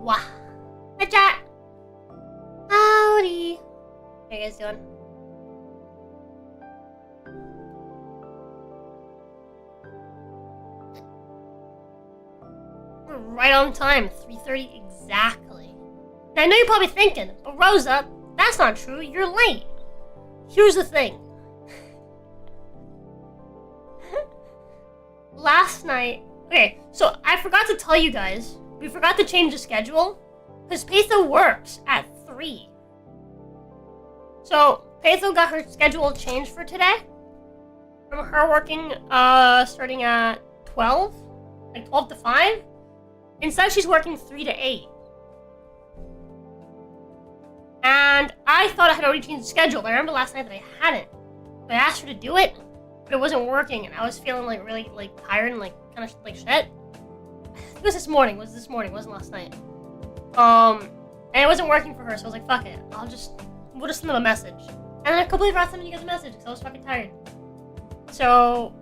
Wah. Hi, chat. Howdy. How you guys doing? We're right on time. 3:30 exactly. Now, I know you're probably thinking, but Roza, that's not true. You're late. Here's the thing. Last night... Okay, so I forgot to tell you guys. We forgot to change the schedule. Because Patho works at 3. So, Patho got her schedule changed for today. From her working, starting at 12. Like 12 to 5. Instead, she's working 3 to 8. And I thought I had already changed the schedule, but I remember last night that I hadn't. So I asked her to do it, but it wasn't working, and I was feeling like really tired and kind of like shit. It was this morning. It wasn't last night. And it wasn't working for her, so I was like, fuck it. We'll just send them a message. And I completely forgot sending you guys a message because I was fucking tired. So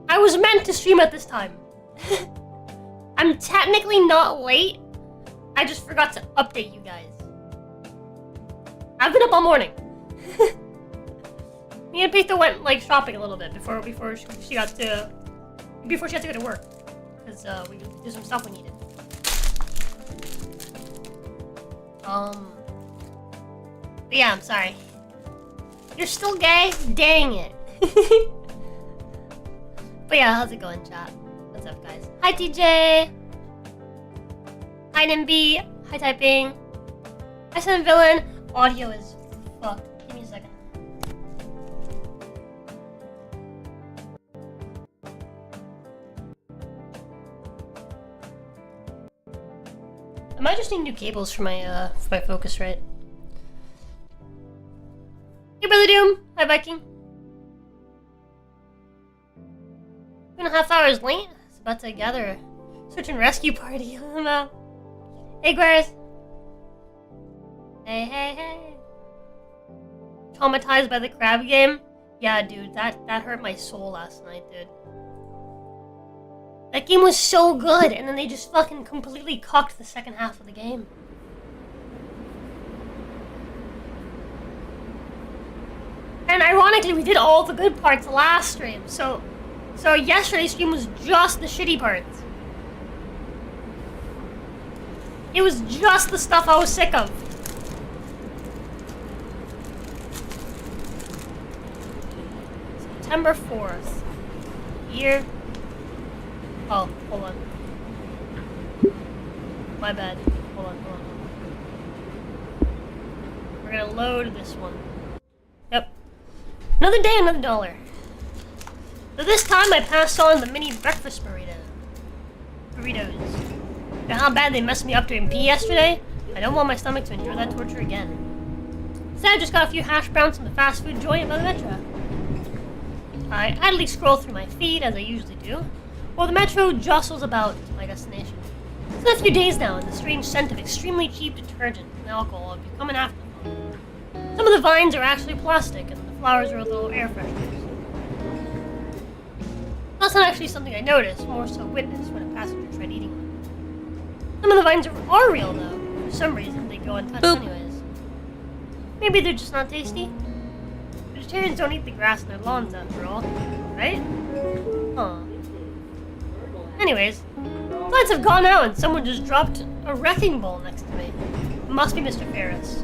I was meant to stream at this time. I'm technically not late. I just forgot to update you guys. I've been up all morning. Me and Pita went shopping a little bit before she had to go to work, because we did some stuff we needed. But yeah, I'm sorry. You're still gay? Dang it. But yeah, how's it going, chat? What's up, guys? Hi, TJ. Hi, Nimby. Hi, typing. Hi, Sun Villain. Audio is fucked. Give me a second. I might just need new cables for my Focusrite. Hey, Brother Doom. Hi, Viking. 2.5 hours late. It's about to gather a search and rescue party. Hey, Guares. Hey, hey, hey. Traumatized by the crab game? Yeah, dude, that hurt my soul last night, dude. That game was so good, and then they just fucking completely cocked the second half of the game. And ironically, we did all the good parts last stream, so yesterday's stream was just the shitty parts. It was just the stuff I was sick of. September 4th. Year. Oh, hold on. My bad. Hold on. We're gonna load this one. Yep. Another day, another dollar. So this time I passed on the mini breakfast burritos. You know how bad they messed me up during pee yesterday? I don't want my stomach to endure that torture again. Instead, I just got a few hash browns from the fast food joint by the metro. I idly scroll through my feed, as I usually do, while the metro jostles about to my destination. It's been a few days now, and the strange scent of extremely cheap detergent and alcohol have become an afterthought. Some of the vines are actually plastic, and the flowers are little air fresheners. That's not actually something I noticed, more so witnessed when a passenger tried eating one. Some of the vines are real, though. For some reason, they go untouched anyways. Maybe they're just not tasty? Vegetarians don't eat the grass in their lawns, after all, right? Huh. Anyways, lights have gone out and someone just dropped a wrecking ball next to me. It must be Mr. Ferris.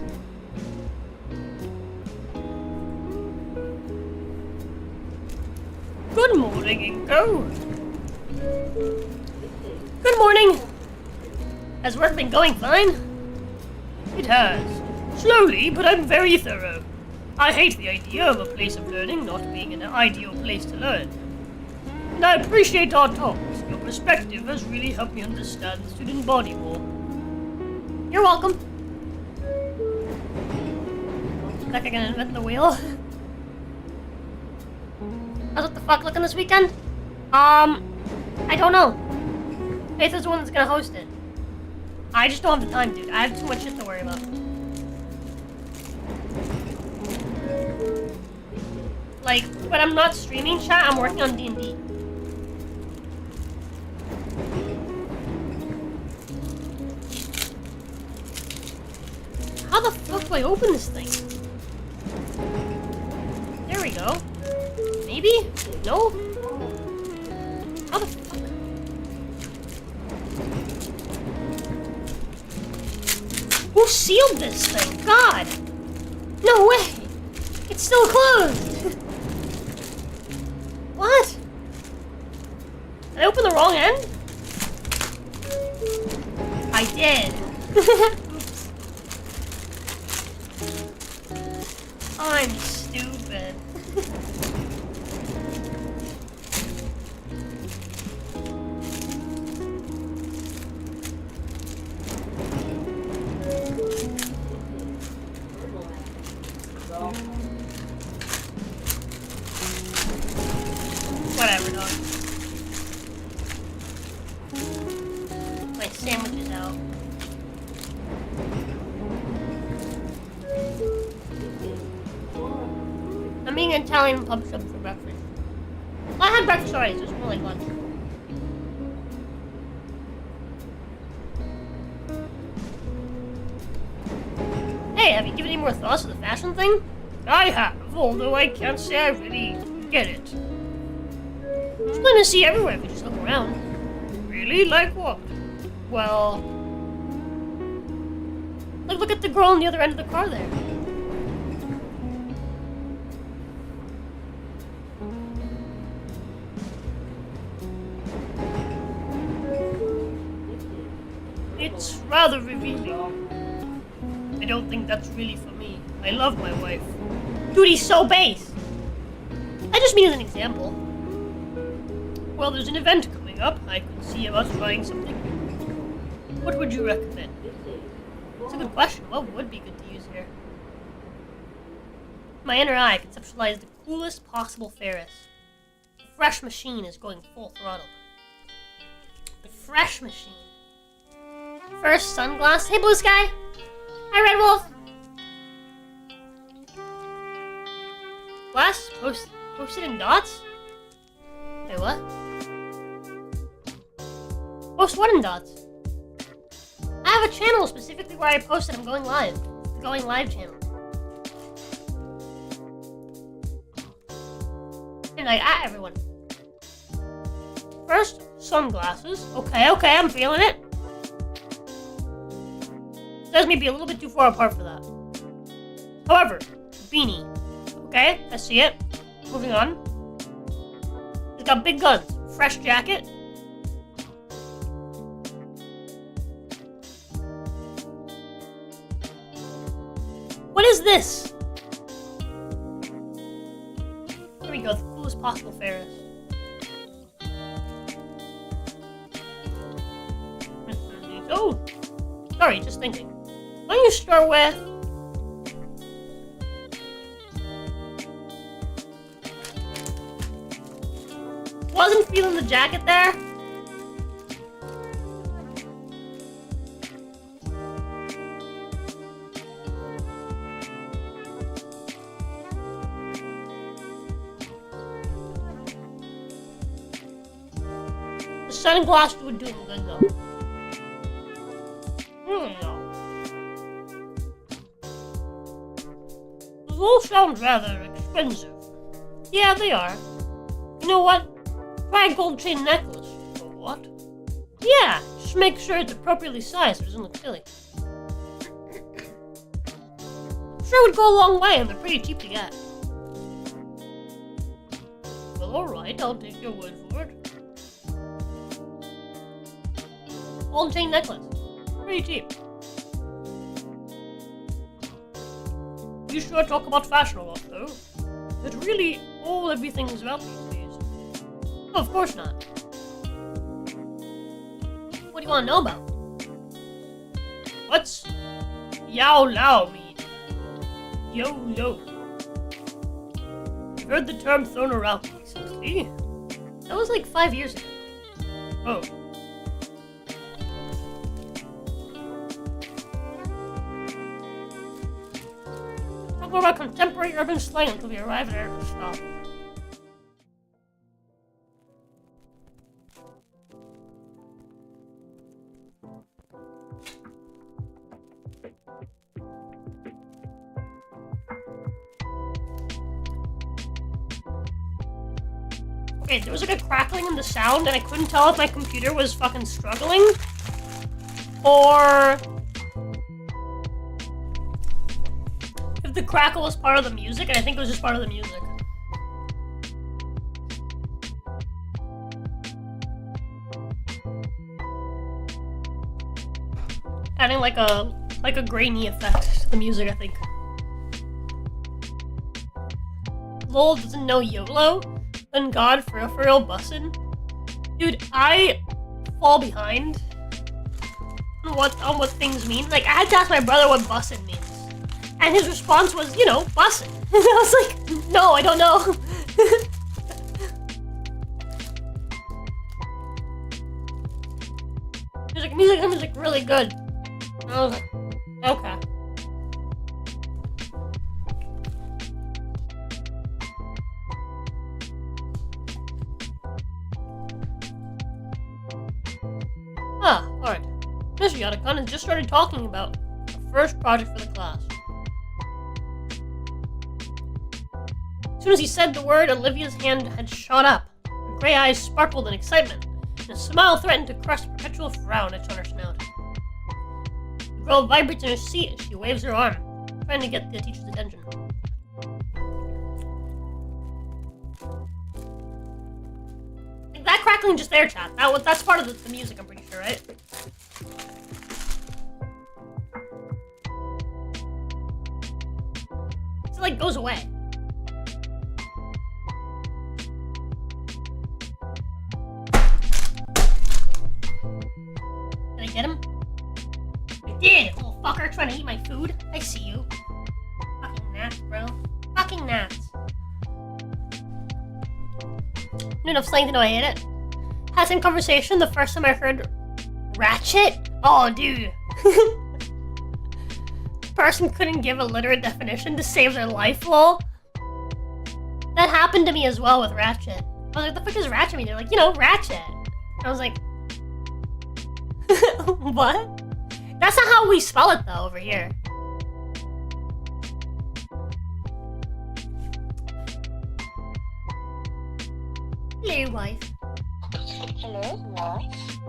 Good morning, Inko. Good morning. Has work been going fine? It has. Slowly, but I'm very thorough. I hate the idea of a place of learning not being an ideal place to learn. And I appreciate our talks. Your perspective has really helped me understand the student body more. You're welcome. Like I can invent the wheel. How's what the fuck looking this weekend? I don't know. Faith is the one that's gonna host it. I just don't have the time, dude. I have too much shit to worry about. Like, when I'm not streaming chat, I'm working on D&D. How the fuck do I open this thing? There we go. Maybe? No? How the fuck? Who sealed this thing? God! No way! It's still closed! What? Did I open the wrong end? I did. Oops. I'm stupid. Whatever, dog. My sandwich is out. I'm eating Italian pub sub for breakfast. Well, I had breakfast already, so it's more like lunch. Hey, have you given any more thoughts to the fashion thing? I have, although I can't say I really get it. There's plenty to see everywhere if you just look around. Really? Like what? Well... like, look at the girl on the other end of the car there. It's rather revealing. I don't think that's really for me. I love my wife. Dude, he's so base! I just mean as an example. Well, there's an event coming up. I could see us trying something new. What would you recommend? It's a good question. What would be good to use here? My inner eye conceptualized the coolest possible Ferris. The fresh machine is going full throttle. The fresh machine. First sunglass. Hey, Blue Sky! Hi, Red Wolf! Glass posted in dots? Wait, what? Post what in dots? I have a channel specifically where I posted I'm going live. The Going Live channel. And I at everyone. First, sunglasses. Okay, I'm feeling it. size may be a little bit too far apart for that. However, beanie. Okay, I see it. Moving on. He's got big guns. Fresh jacket. What is this? Here we go, the coolest possible Ferris. Oh! Sorry, just thinking. Why don't you start with... Wasn't feeling the jacket there. The sunglasses would do good though. Those all sound rather expensive. Yeah, they are. You know what? Try a gold chain necklace. Or what? Yeah, just make sure it's appropriately sized so it doesn't look silly. I'm sure it would go a long way and they're pretty cheap to get. Well, alright, I'll take your word for it. Gold chain necklace. Pretty cheap. You sure talk about fashion a lot, though. It's really all everything is about these days. Oh, of course not. What do you want to know about? What's Yao Lao mean? Yo. I've heard the term thrown around recently. That was like 5 years ago. Oh. Talk more about contemporary urban slang until we arrive at our stop. Okay, there was like a crackling in the sound and I couldn't tell if my computer was fucking struggling or if the crackle was part of the music, and I think it was just part of the music. Adding like a grainy effect to the music, I think. Lol doesn't know YOLO? And God, for real bussin'? Dude, I fall behind on what things mean. Like, I had to ask my brother what bussin' means. And his response was, you know, bussin'. And I was like, no, I don't know. He was like, music's really good. And I was like, okay. Alright. Mr. Yatacon has just started talking about the first project for the class. As soon as he said the word, Olivia's hand had shot up. Her gray eyes sparkled in excitement, and a smile threatened to crush the perpetual frown etched on her snout. The girl vibrates in her seat as she waves her arm, trying to get the teacher's attention. That crackling just there, chat. That's part of the music, I'm pretty sure, right? So, like, goes away. Did I get him? I did, little fucker trying to eat my food. I see you. Fucking gnats, bro. Fucking gnats. Enough slang to know I hate it. Had the same conversation the first time I heard ratchet. Oh, dude. Person couldn't give a literate definition to save their life, lol. That happened to me as well with ratchet. I was like, the fuck does ratchet mean? They're like, you know, ratchet. I was like, what? That's not how we spell it though over here. Hello, wife. Hello, wife.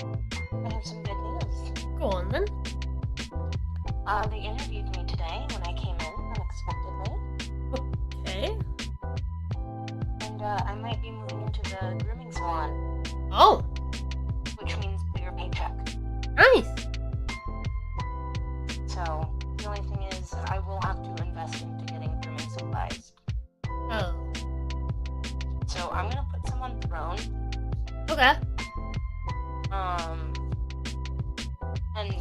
I have some good news. Go on then. They interviewed me today when I came in unexpectedly. Okay. And I might be moving into the grooming salon. Oh. Which means bigger paycheck. Nice. So, the only thing is, I will have to invest into getting grooming supplies. Oh. So, I'm gonna put some on Throne. Okay. And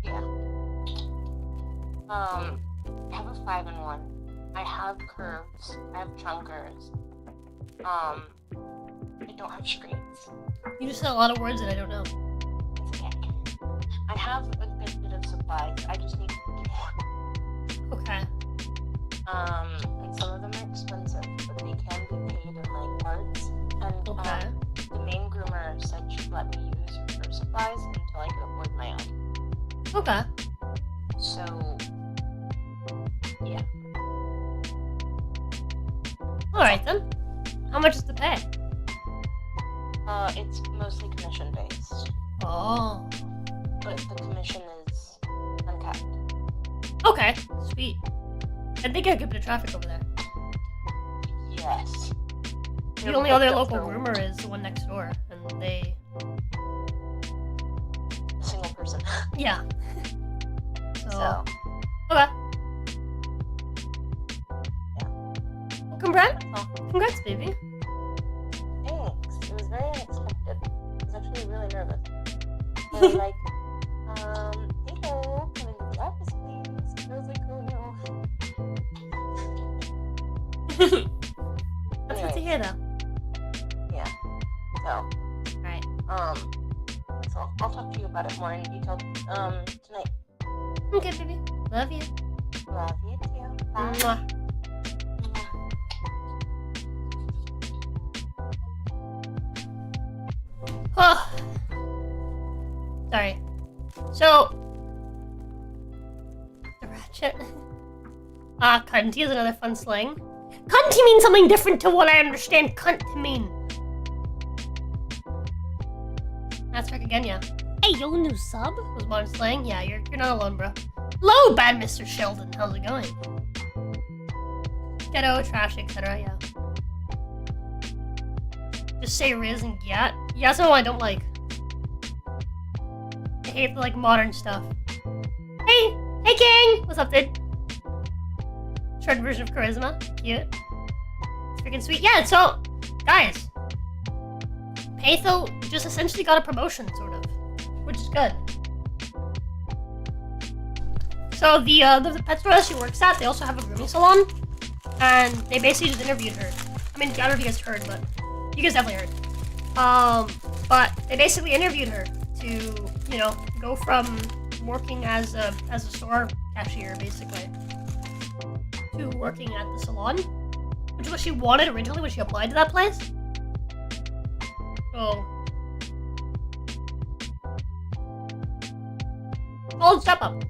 yeah. I have a 5-in-1. I have curves. I have chunkers. I don't have straights. You just said a lot of words that I don't know. It's okay. I have a good bit of supplies. I just need more. Okay. And some of them are expensive, but they can be paid in like parts. And Okay. the main groomer said she'd let me use her supplies until I could afford my own. Okay. So, yeah. Alright then. How much is the pay? It's mostly commission based, Oh. but the commission is uncapped. Okay. Sweet. I think I get a bit of traffic over there. Yes. The only other local groomer is the one next door, and they... A single person. Yeah. So. Okay. Yeah. Well, congrats. Oh, congrats, baby. Thanks. It was very unexpected. I was actually really nervous. I was like, hey ho, come into the office, please. And I was like, oh no. That's good to hear, though. Yeah. So. Alright. So I'll talk to you about it more in detail, tonight. Okay, baby. Love you. Love you too. Bye. Mwah. Oh. Sorry. So, the ratchet. Cunty is another fun slang. Cunty means something different to what I understand cunt to mean. That's right again, yeah. Hey, yo, new sub? Was modern slang? Yeah, you're not alone, bro. Hello, bad Mr. Sheldon. How's it going? Ghetto, trash, etc. Yeah. Just say Riz and Gyat. Yeah, that's what I don't like. I hate the, like, modern stuff. Hey! Hey, gang! What's up, dude? Short version of charisma. Cute. It's freaking sweet. Yeah, so, guys. Patho just essentially got a promotion, sort of. Which is good. So, the pet store that she works at, they also have a grooming salon. And they basically just interviewed her. I mean, I don't know if you guys heard, but you guys definitely heard. But they basically interviewed her to, you know, go from working as a store cashier, basically, to working at the salon, which is what she wanted originally when she applied to that place. So, solid step up.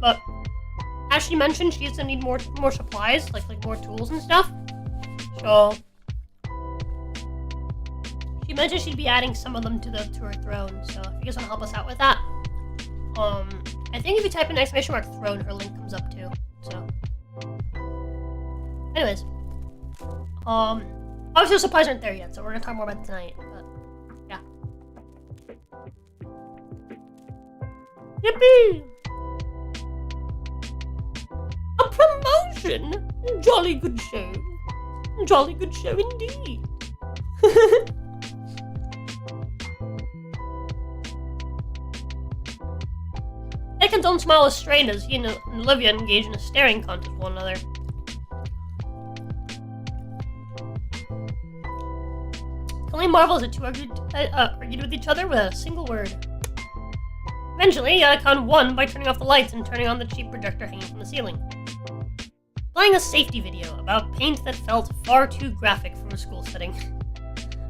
But as she mentioned, she's gonna need more supplies, like more tools and stuff. So she mentioned she'd be adding some of them to her throne. So if you guys want to help us out with that, I think if you type in !throne, her link comes up too. So, anyways, obviously the supplies aren't there yet, so we're gonna talk more about it tonight. But yeah, yippee! A promotion! Jolly good show. Jolly good show indeed. Ekans don't smile as strained as he and Olivia engage in a staring contest with one another. Only marvels that two argued with each other with a single word. Eventually, Yakon won by turning off the lights and turning on the cheap projector hanging from the ceiling. Playing a safety video about paint that felt far too graphic from a school setting.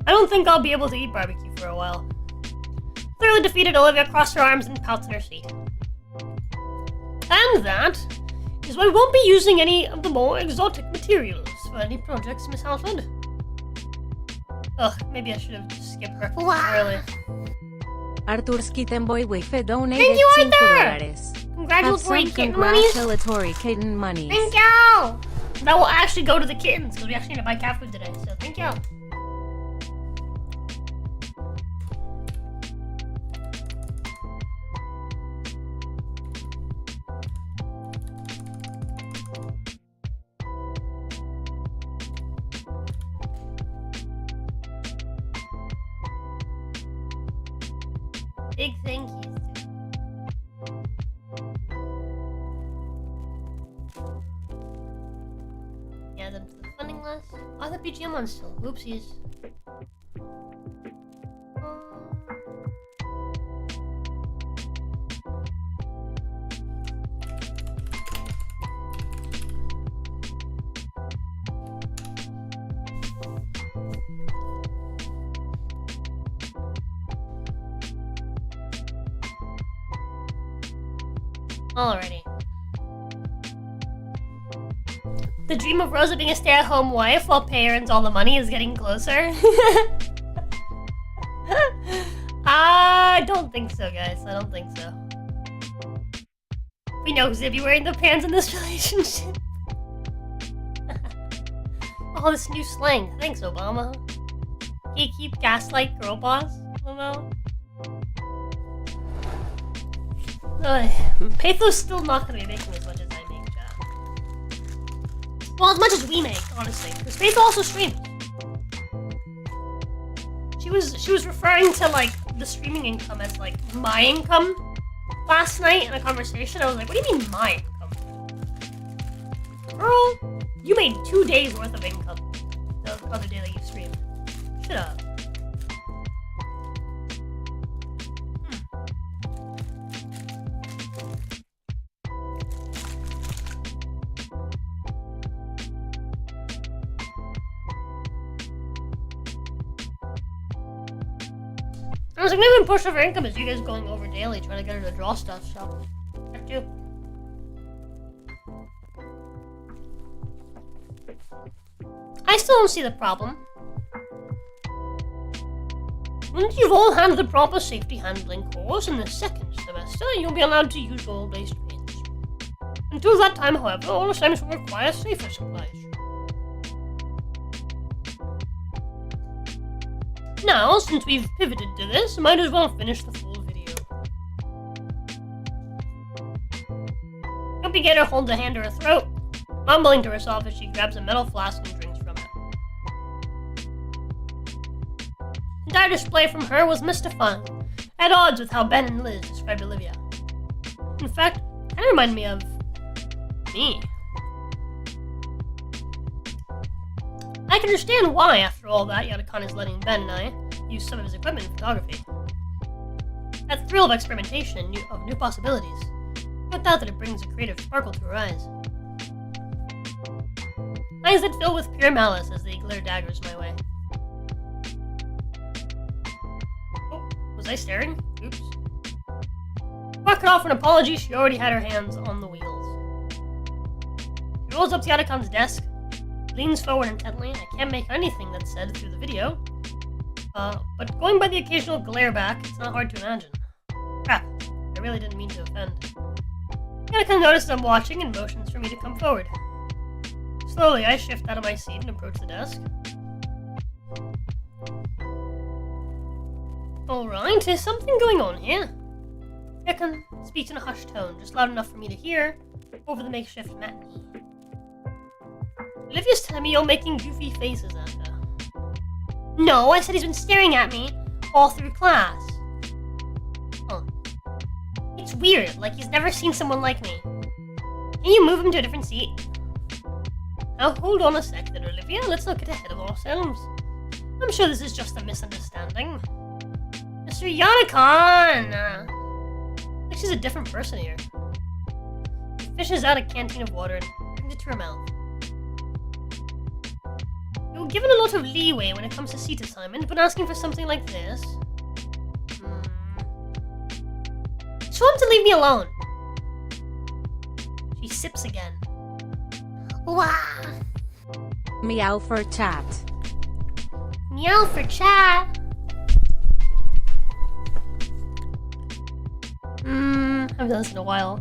I don't think I'll be able to eat barbecue for a while. Thoroughly defeated, Olivia crossed her arms and pouts in her seat. And that is why we won't be using any of the more exotic materials for any projects, Miss Alfred. Ugh, maybe I should have just skipped breakfast Wow. early. Arturski Temboy Wife donated Thank you, Arthur! $5. Congratulatory Have some kitten monies. congratulatory kitten monies. Thank you! That will actually go to the kittens, because we actually need to buy cat food today, so thank you. Big thank yous. Add them to the funding list. Oh, the BGM one's still. Oopsies. Alrighty. The dream of Rosa being a stay-at-home wife while Pei earns all the money is getting closer. I don't think so, guys. I don't think so. We know who's gonna be wearing the pants in this relationship. Oh, this new slang. Thanks, Obama. Gatekeep, gaslight, girl boss. Limo. Patho's still not gonna be making as much as I make, chat. Well, as much as we make, honestly. Because Patho also streams. She was referring to, like, the streaming income as, like, my income last night in a conversation. I was like, what do you mean my income? Girl, you made 2 days worth of income the other day that you streamed. Shut up. I was like, maybe push of her income is you guys going over daily trying to get her to draw stuff, so that too. I still don't see the problem. Once you've all had the proper safety handling course in the second semester, you'll be allowed to use role-based trains. Until that time, however, all assignments will require safer supplies. Now, since we've pivoted to this, might as well finish the full video. Grumpy Gator holds a hand to her throat, mumbling to herself as she grabs a metal flask and drinks from it. The entire display from her was mystifying, at odds with how Ben and Liz described Olivia. In fact, it kind of reminded me of me. I can understand why, after all that, Yatakan is letting Ben and I use some of his equipment in photography. That thrill of experimentation and of new possibilities. No doubt that it brings a creative sparkle to her eyes. Eyes that fill with pure malice as they glare daggers my way. Oh, was I staring? Oops. Walk it off an apology, she already had her hands on the wheels. She rolls up to Yatakan's desk, leans forward intently. I can't make anything that's said through the video. But going by the occasional glare back, it's not hard to imagine. Crap, I really didn't mean to offend. Yatakan notices I'm watching and motions for me to come forward. Slowly, I shift out of my seat and approach the desk. Alright, there's something going on here. Yatakan speaks in a hushed tone, just loud enough for me to hear, over the makeshift matinee. Olivia's telling me you're making goofy faces at her. No, I said he's been staring at me all through class. Huh. It's weird, like he's never seen someone like me. Can you move him to a different seat? Now hold on a sec then, Olivia. Let's not get ahead of ourselves. I'm sure this is just a misunderstanding. Mr. Yatakan! Like she's a different person here. She fishes out a canteen of water and brings it to her mouth. You're given a lot of leeway when it comes to seat assignment, but asking for something like this... Show him to leave me alone. She sips again. Wah! Meow for chat. Meow for chat. Haven't done this in a while.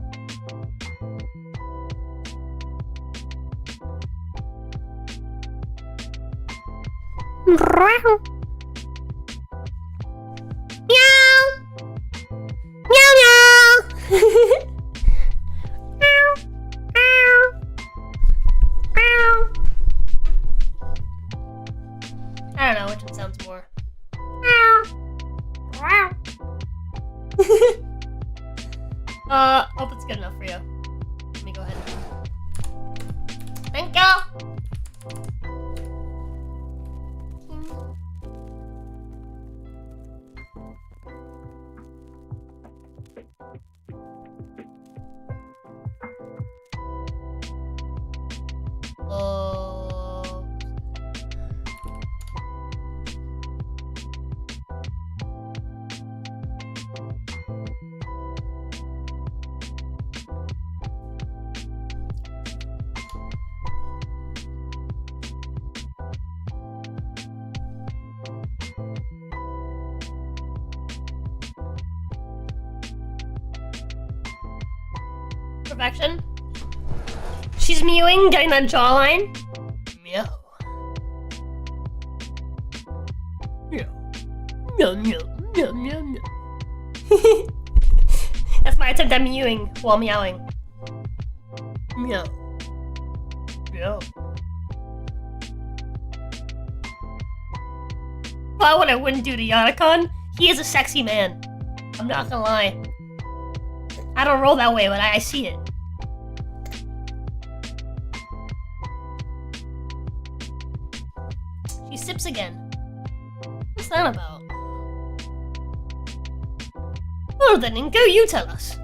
Meow. Meow meow. Meow. Meow. Meow. I don't know which one sounds more. Meow. Meow. Hope it's good enough for you. Let me go ahead. Thank you. Perfection. She's mewing, getting that jawline. Meow. Meow. Meow, meow, meow, meow, meow. That's my attempt at mewing while meowing. Meow. Meow. Well, what I wouldn't do to Yannicon, he is a sexy man. I'm not gonna lie. I don't roll that way, but I see it. She sips again. What's that about? Well then, Inko, you tell us.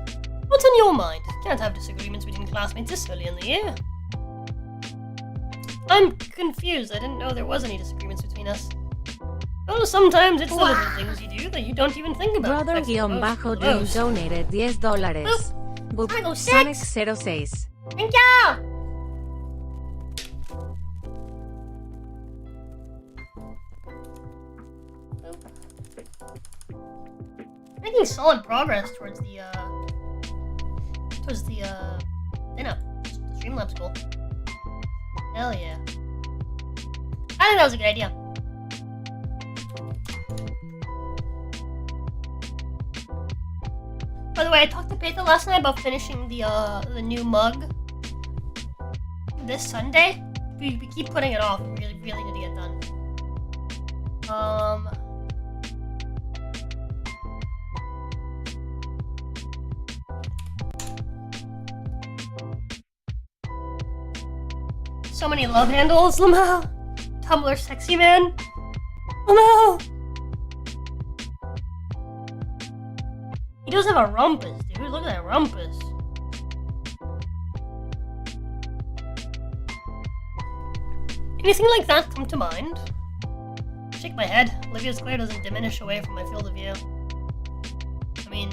What's on your mind? Can't have disagreements between classmates this early in the year. I'm confused. I didn't know there was any disagreements between us. Oh, sometimes it's the little things you do that you don't even think about. Brother-Dream donated $10. Boop. Sonic 06. Thank you! Making solid progress towards the Streamlabs goal. Hell yeah. I think that was a good idea. By the way, I talked to Peter last night about finishing the new mug this Sunday. We keep putting it off. We really need to get done. So many love handles, Lamau. Tumblr sexy man. Lamau. He does have a rumpus, dude. Look at that rumpus. Anything like that come to mind? Shake my head. Olivia's glare doesn't diminish away from my field of view. I mean,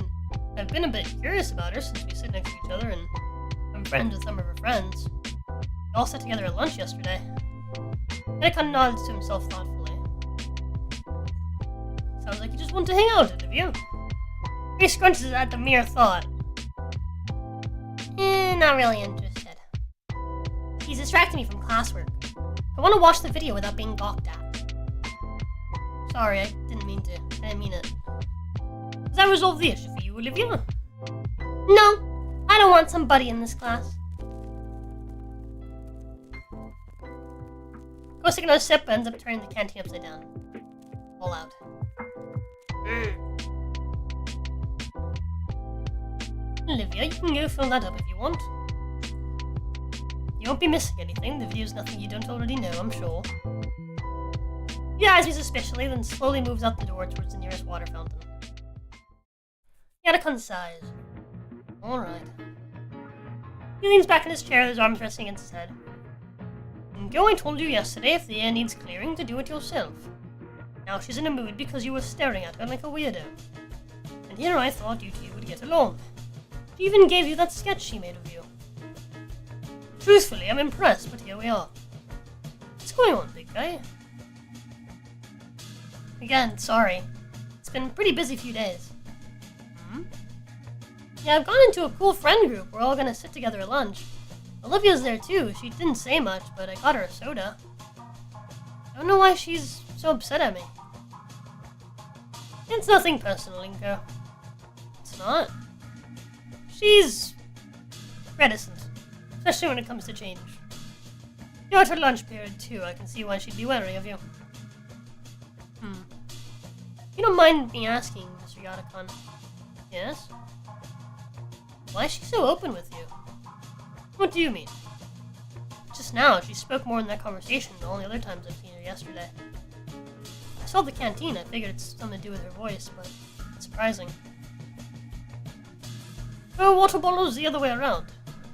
I've been a bit curious about her since we sit next to each other and I'm friends with some of her friends. We all sat together at lunch yesterday. Anakin nods to himself thoughtfully. Sounds like you just want to hang out, Olivia. He scrunches at the mere thought. Not really interested. He's distracting me from classwork. I want to watch the video without being gawked at. Sorry, I didn't mean to. I didn't mean it. Does that resolve the issue for you, Olivia? No, I don't want somebody in this class. Goes to take another sip, ends up turning the canteen upside down. All out. Olivia, you can go fill that up if you want. You won't be missing anything. The video's nothing you don't already know, I'm sure. He eyes me suspiciously, then slowly moves out the door towards the nearest water fountain. Yannicon sighs. Alright. He leans back in his chair, his arms resting against his head. Go, I told you yesterday, if the air needs clearing, to do it yourself. Now she's in a mood because you were staring at her like a weirdo. And here I thought you two would get along. She even gave you that sketch she made of you. Truthfully, I'm impressed, but here we are. What's going on, big guy? Again, sorry. It's been a pretty busy few days. Yeah, I've gone into a cool friend group. We're all gonna sit together at lunch. Olivia's there too. She didn't say much, but I got her a soda. I don't know why she's so upset at me. It's nothing personal, Inko. It's not. She's reticent, especially when it comes to change. You're at her lunch period too. I can see why she'd be wary of you. You don't mind me asking, Mr. Yata-kun? Yes? Why is she so open with you? What do you mean? Just now, she spoke more in that conversation than all the other times I've seen her yesterday. I saw the canteen. I figured it's something to do with her voice, but it's surprising. Her water bottle's the other way around.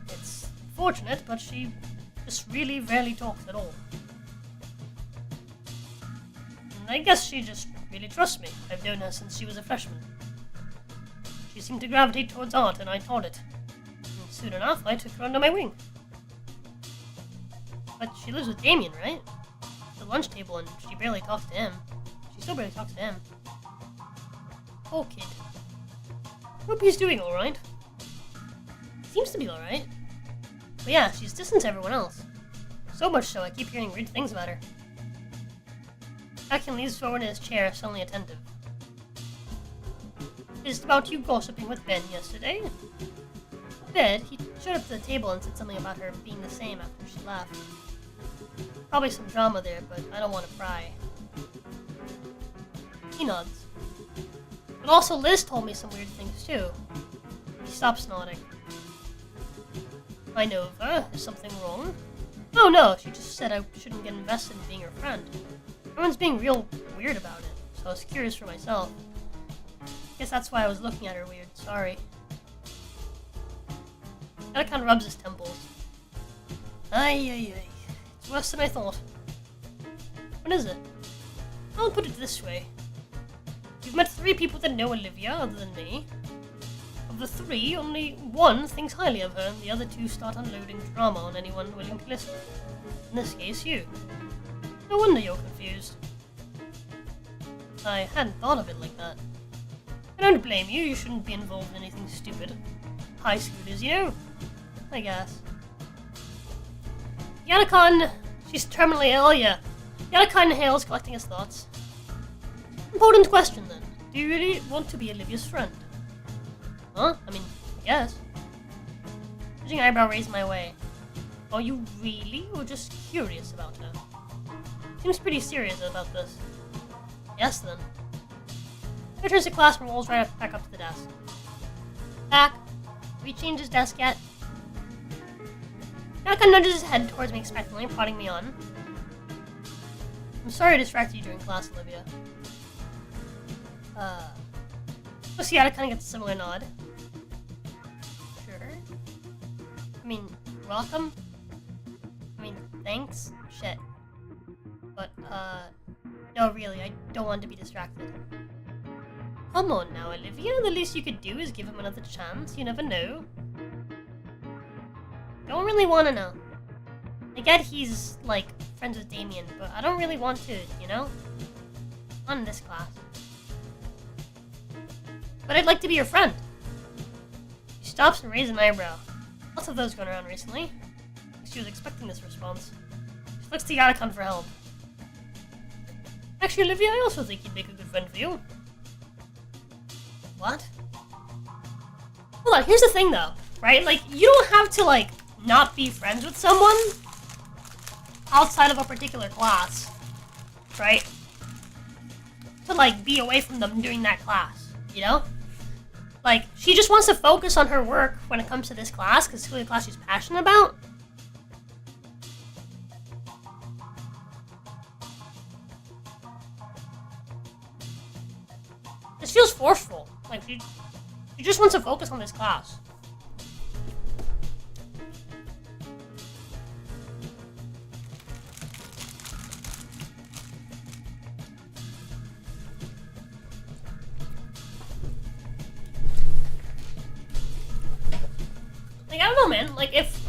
It's fortunate, but she just really rarely talks at all. And I guess she just really trusts me. I've known her since she was a freshman. She seemed to gravitate towards art, and I taught it. And soon enough, I took her under my wing. But she lives with Damien, right? At the lunch table, and she barely talks to him. She still barely talks to him. Poor kid. Hope he's doing alright. Seems to be alright. But yeah, she's distant to everyone else. So much so, I keep hearing weird things about her. Akin leans forward in his chair, suddenly attentive. Is it about you gossiping with Ben yesterday? Ben, he showed up to the table and said something about her being the same after she left. Probably some drama there, but I don't want to pry. He nods. But also Liz told me some weird things too. He stops nodding. I know of her. Is something wrong? Oh no, she just said I shouldn't get invested in being her friend. Everyone's being real weird about it, so I was curious for myself. Guess that's why I was looking at her weird. Sorry. That kind of rubs his temples. Ay. It's worse than I thought. What is it? I'll put it this way. You've met 3 people that know Olivia other than me. Of the 3, only 1 thinks highly of her, and the other 2 start unloading drama on anyone willing to listen. In this case, you. No wonder you're confused. I hadn't thought of it like that. I don't blame you. You shouldn't be involved in anything stupid. High schoolers, you know? I guess. Yata-kun, she's terminally ill, yeah. Yata-kun inhales, collecting his thoughts. Important question, then. Do you really want to be Olivia's friend? Huh? I mean, I guess. Judging eyebrow raised my way. Are you really, or just curious about her? Seems pretty serious about this. Yes, then. Returns to class and rolls right back up to the desk. Back. Have you changed his desk yet? Naka nudges his head towards me expectantly, prodding me on. I'm sorry I distracted you during class, Olivia. Osiata kind of gets a similar nod. Sure. I mean, welcome? I mean, thanks? Shit. But, no, really, I don't want to be distracted. Come on now, Olivia. The least you could do is give him another chance. You never know. Don't really want to know. I get he's, like, friends with Damien, but I don't really want to, you know? Not in this class. But I'd like to be your friend. She stops and raises an eyebrow. Lots of those going around recently. She was expecting this response. She looks to Yata-kun for help. Actually, Olivia, I also think he'd make a good friend for you. What? Hold on, here's the thing though, right? Like, you don't have to, like, not be friends with someone outside of a particular class, right? To, like, be away from them during that class, you know? Like, she just wants to focus on her work when it comes to this class, because it's really a class she's passionate about. This feels forceful. Like, she just wants to focus on this class. Like, I don't know, man. Like, if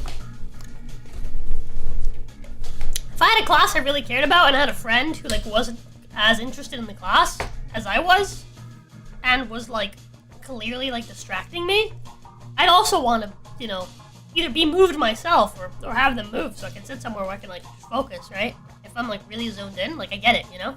I had a class I really cared about and I had a friend who, like, wasn't as interested in the class as I was, and was like clearly like distracting me, I'd also want to, you know, either be moved myself or have them moved so I can sit somewhere where I can like focus, right? If I'm like really zoned in, like I get it, you know?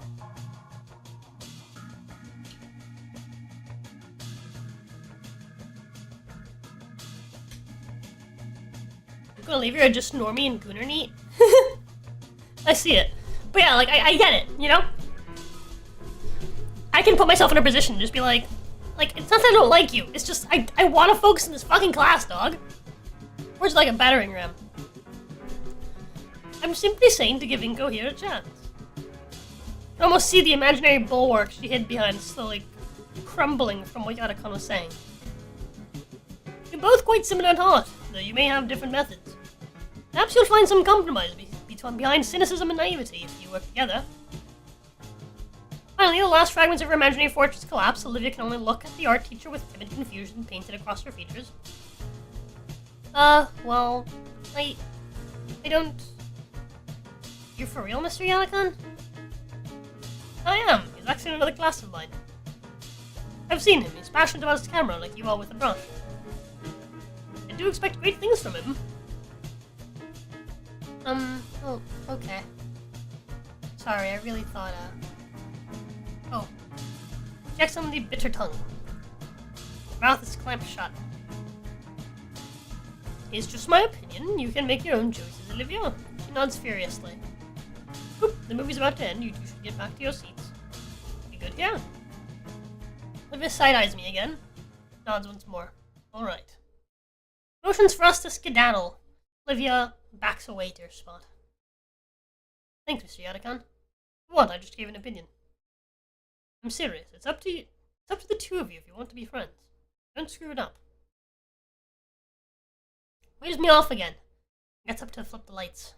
I'm gonna leave here just Normie and Gooner neat. I see it. But yeah, like I get it, you know? I can put myself in a position to just be like, it's not that I don't like you, it's just I want to focus in this fucking class, dog. Where's like a battering ram? I'm simply saying to give Inko here a chance. You can almost see the imaginary bulwark she hid behind slowly crumbling from what Yadakan was saying. You're both quite similar in heart, though you may have different methods. Perhaps you'll find some compromise behind cynicism and naivety if you work together. Finally, the last fragments of her imaginary fortress collapse. Olivia can only look at the art teacher with timid confusion painted across her features. Well, I don't... You're for real, Mr. Yanakan? I am. He's actually in another class of mine. I've seen him. He's passionate about his camera, like you are with the brush. I do expect great things from him. Oh, okay. Sorry, I really thought, Oh. Check some of the bitter tongue. Your mouth is clamped shut. It's just my opinion. You can make your own choices, Olivia. She nods furiously. Oop, the movie's about to end. You two should get back to your seats. Be good here? Olivia side-eyes me again. Nods once more. Alright. Motions for us to skedaddle. Olivia backs away to her spot. Thanks, Mr. Yadakan. What? I just gave an opinion. I'm serious. It's up to you. It's up to the two of you if you want to be friends. Don't screw it up. Waves me off again. Gets up to flip the lights.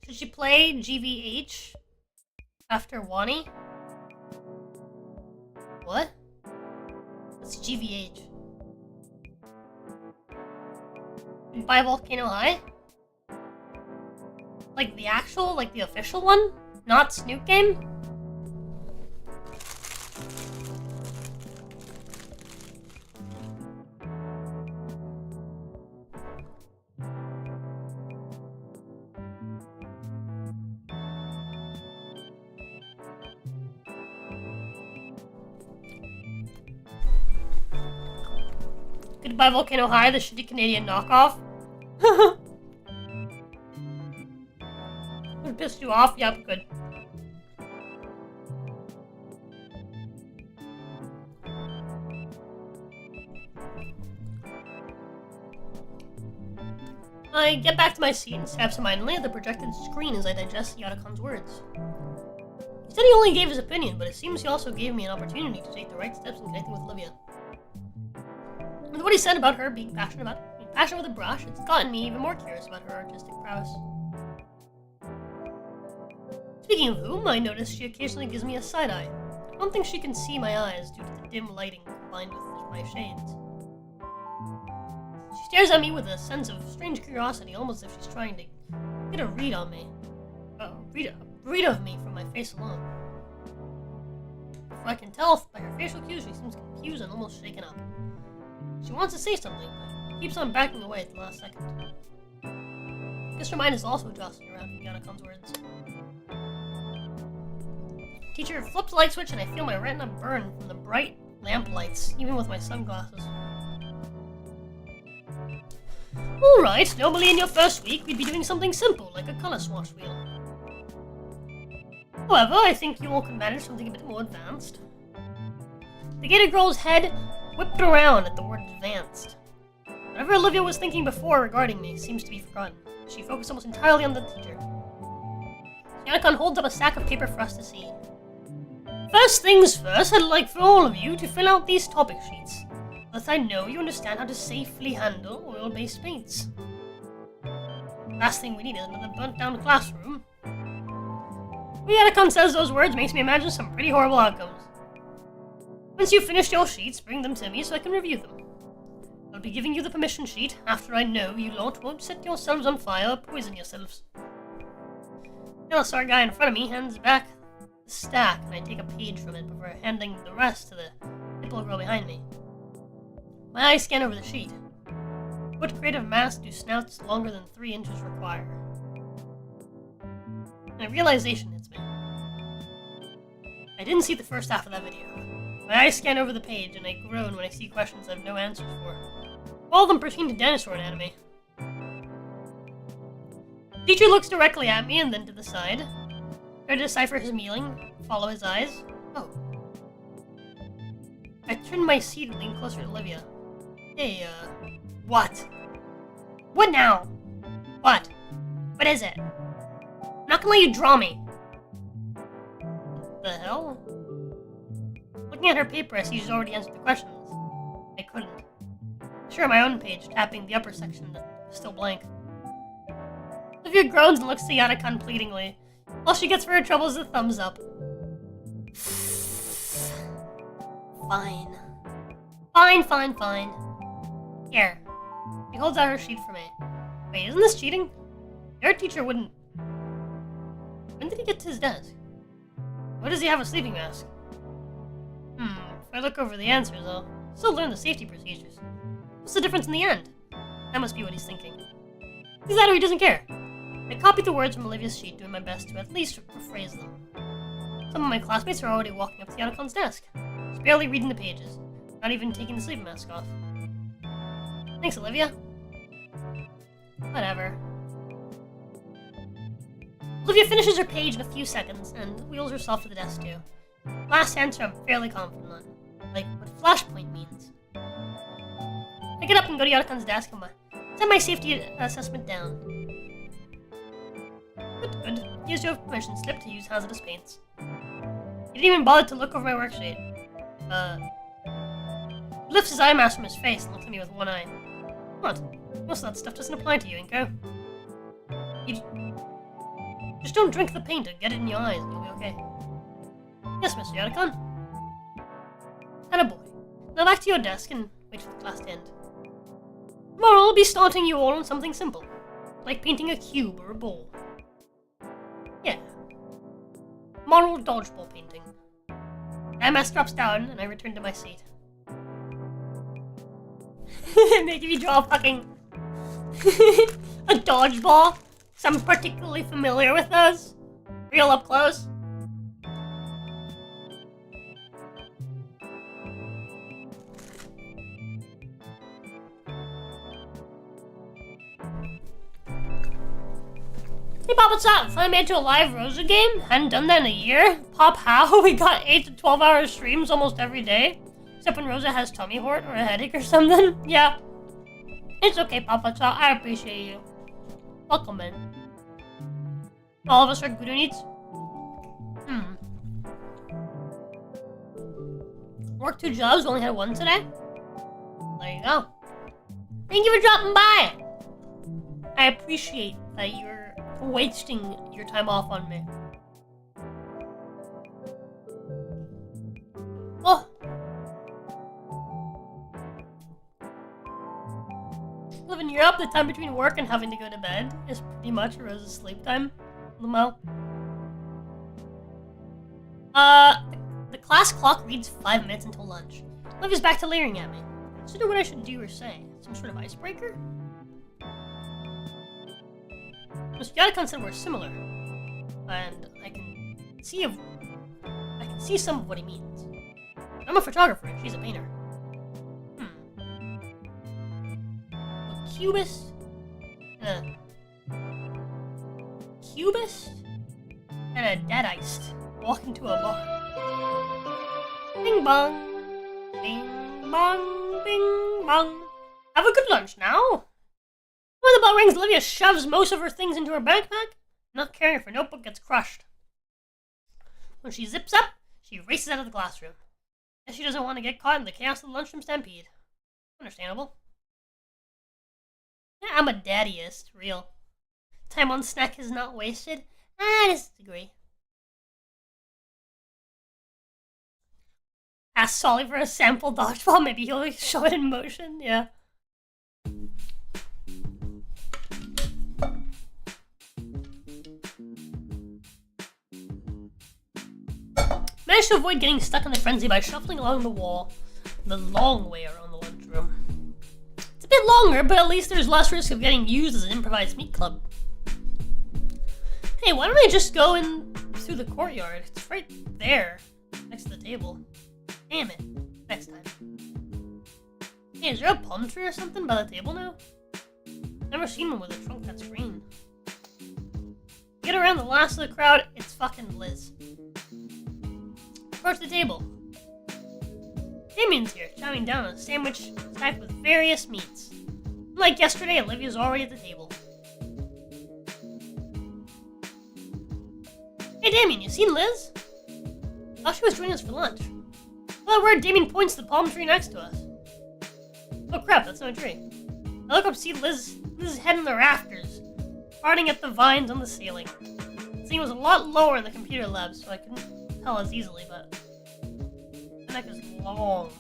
Should she play GVH after Wani? What? What's GVH? By Volcano High? Like the actual, like the official one? Not Snoot Game? Goodbye Volcano High, the shitty Canadian knockoff. Would piss you off? Yep, good. I get back to my seat and stab absentmindedly at the projected screen as I digest Yadakan's words. He said he only gave his opinion, but it seems he also gave me an opportunity to take the right steps in connecting with Olivia. With what he said about her being passionate with a brush, it's gotten me even more curious about her artistic prowess. Speaking of whom, I notice she occasionally gives me a side-eye. I don't think she can see my eyes due to the dim lighting combined with my shades. She stares at me with a sense of strange curiosity, almost as if she's trying to get a read on me. Read of me from my face alone. If I can tell by her facial cues, she seems confused and almost shaken up. She wants to say something, but keeps on backing away at the last second. I guess her mind is also jostling around from Yadakan's words. Teacher flips the light switch and I feel my retina burn from the bright lamp lights, even with my sunglasses. Alright, normally in your first week we'd be doing something simple, like a color swatch wheel. However, I think you all could manage something a bit more advanced. The Gator girl's head whipped around at the word advanced. Whatever Olivia was thinking before regarding me seems to be forgotten. She focused almost entirely on the teacher. Yadakan holds up a stack of paper for us to see. First things first, I'd like for all of you to fill out these topic sheets. Thus I know you understand how to safely handle oil-based paints. Last thing we need is another burnt-down classroom. When Yadakan says those words, makes me imagine some pretty horrible outcomes. Once you've finished your sheets, bring them to me so I can review them. I'll be giving you the permission sheet after I know you lot won't set yourselves on fire or poison yourselves. The LSR guy in front of me hands back the stack, and I take a page from it before handing the rest to the Hippo girl behind me. My eyes scan over the sheet. What creative mask do snouts longer than 3 inches require? And a realization hits me. I didn't see the first half of that video. My eyes scan over the page, and I groan when I see questions I have no answers for. All of them pertain to dinosaur anatomy. The teacher looks directly at me and then to the side. Try to decipher his meaning, follow his eyes. Oh. I turn my seat and lean closer to Olivia. Hey, what? What now? What? What is it? I'm not gonna let you draw me. What the hell? Looking at her paper, I see she's already answered the questions. I couldn't. I share my own page, tapping the upper section that's still blank. Olivia groans and looks to Yatakan pleadingly. All she gets for her trouble is a thumbs up. Fine. Fine. Here. She holds out her sheet for me. Wait, isn't this cheating? Your teacher wouldn't... When did he get to his desk? Why does he have a sleeping mask? If I look over the answers, I'll still learn the safety procedures. What's the difference in the end? That must be what he's thinking. Is that or he doesn't care? I copied the words from Olivia's sheet, doing my best to at least rephrase them. Some of my classmates are already walking up to Yatakan's desk. She's barely reading the pages, not even taking the sleeping mask off. Thanks, Olivia. Whatever. Olivia finishes her page in a few seconds and wheels herself to the desk too. Last answer I'm fairly confident on, like what flashpoint means. I get up and go to Yatakan's desk and set my safety assessment down. Good. Here's your permission slip to use hazardous paints. He didn't even bother to look over my worksheet. He lifts his eye mask from his face and looks at me with one eye. What? Most of that stuff doesn't apply to you, Inko. Just don't drink the paint and get it in your eyes and you'll be okay. Yes, Mr. Yatakan. Attaboy. Now back to your desk and wait for the class to end. Tomorrow I'll be starting you all on something simple, like painting a cube or a ball. Yeah. Moral dodgeball painting. MS drops down and I return to my seat. Making me draw fucking a dodgeball. So I'm particularly familiar with those. Real up close. Hey Pop, what's up? Finally made it to a live Roza game? Hadn't done that in a year. Pop, how? We got 8 to 12 hour streams almost every day. Except when Roza has tummy hurt or a headache or something. Yeah. It's okay, Papa. I appreciate you. Welcome in. All of us are good needs. Worked 2 jobs, only had 1 today. There you go. Thank you for dropping by. I appreciate that you're wasting your time off on me. Oh. Live in Europe, the time between work and having to go to bed is pretty much Rose's sleep time. Lamo. The class clock reads 5 minutes until lunch. Liv is back to leering at me. Consider what I should do or say. Some sort of icebreaker? Mr. Yatakan said we're similar, and I can see some of what he means. I'm a photographer and she's a painter. A cubist and a deadeist walk into a bar. Bing bong, bing bong, bing bong. Have a good lunch now. When the bell rings, Olivia shoves most of her things into her backpack. Not caring if her notebook gets crushed. When she zips up, she races out of the classroom. Guess she doesn't want to get caught in the chaos of the lunchroom stampede. Understandable. Yeah, I'm a daddyist, real. Time on snack is not wasted. I disagree. Ask Solly for a sample dodgeball, maybe he'll show it in motion, yeah. managed to avoid getting stuck in the frenzy by shuffling along the wall the long way around the lunchroom. It's a bit longer, but at least there's less risk of getting used as an improvised meat club. Hey, why don't I just go in through the courtyard? It's right there, next to the table. Damn it. Next time. Hey, is there a palm tree or something by the table now? Never seen one with a trunk that's green. Get around the last of the crowd, it's fucking Liz. Approach the table. Damien's here, chowing down on a sandwich stacked with various meats. Like yesterday, Olivia's already at the table. Hey Damien, you seen Liz? Thought she was joining us for lunch. Well, where Damien points to the palm tree next to us. Oh crap, that's no tree. I look up to see Liz's head in the rafters, farting at the vines on the ceiling. The thing was a lot lower in the computer lab, so I couldn't tell as easily, but the neck is long.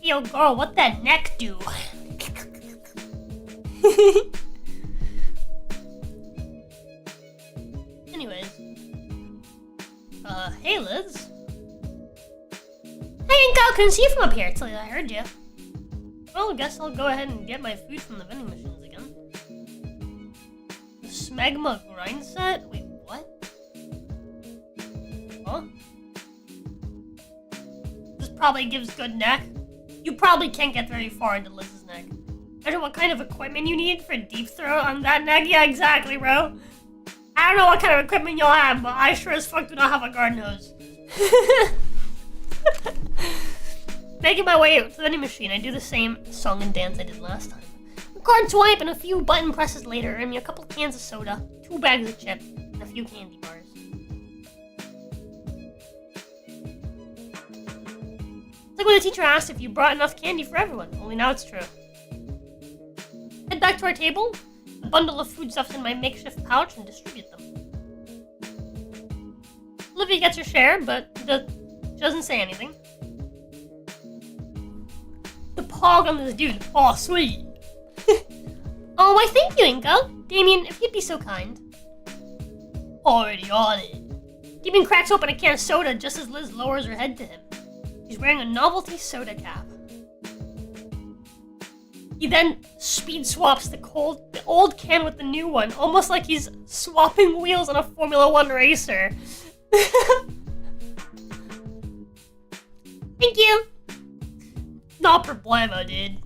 Yo girl, what that neck do? Anyways. Hey Liz. Hey Inko, couldn't see you from up here till I heard you. Well, I guess I'll go ahead and get my food from the vending machines again. The Smegma grind set? Wait, what? Huh? This probably gives good neck. You probably can't get very far into Liz's neck. Imagine what kind of equipment you need for deep throat on that neck. Yeah, exactly, bro. I don't know what kind of equipment you'll have, but I sure as fuck do not have a garden hose. Making my way to the vending machine, I do the same song and dance I did last time. A card swipe and a few button presses later, earn me a couple cans of soda, 2 bags of chips, and a few candy bars. It's like when the teacher asked if you brought enough candy for everyone, only now it's true. Head back to our table, a bundle of foodstuffs in my makeshift pouch, and distribute them. Olivia gets her share, but she doesn't say anything. The pog on this dude. Aw, sweet. Oh, why thank you, Inko. Damien, if you'd be so kind. Already on it. Damien cracks open a can of soda just as Liz lowers her head to him. He's wearing a novelty soda cap. He then speed swaps the old can with the new one, almost like he's swapping wheels on a Formula 1 racer. Thank you. No problemo, dude.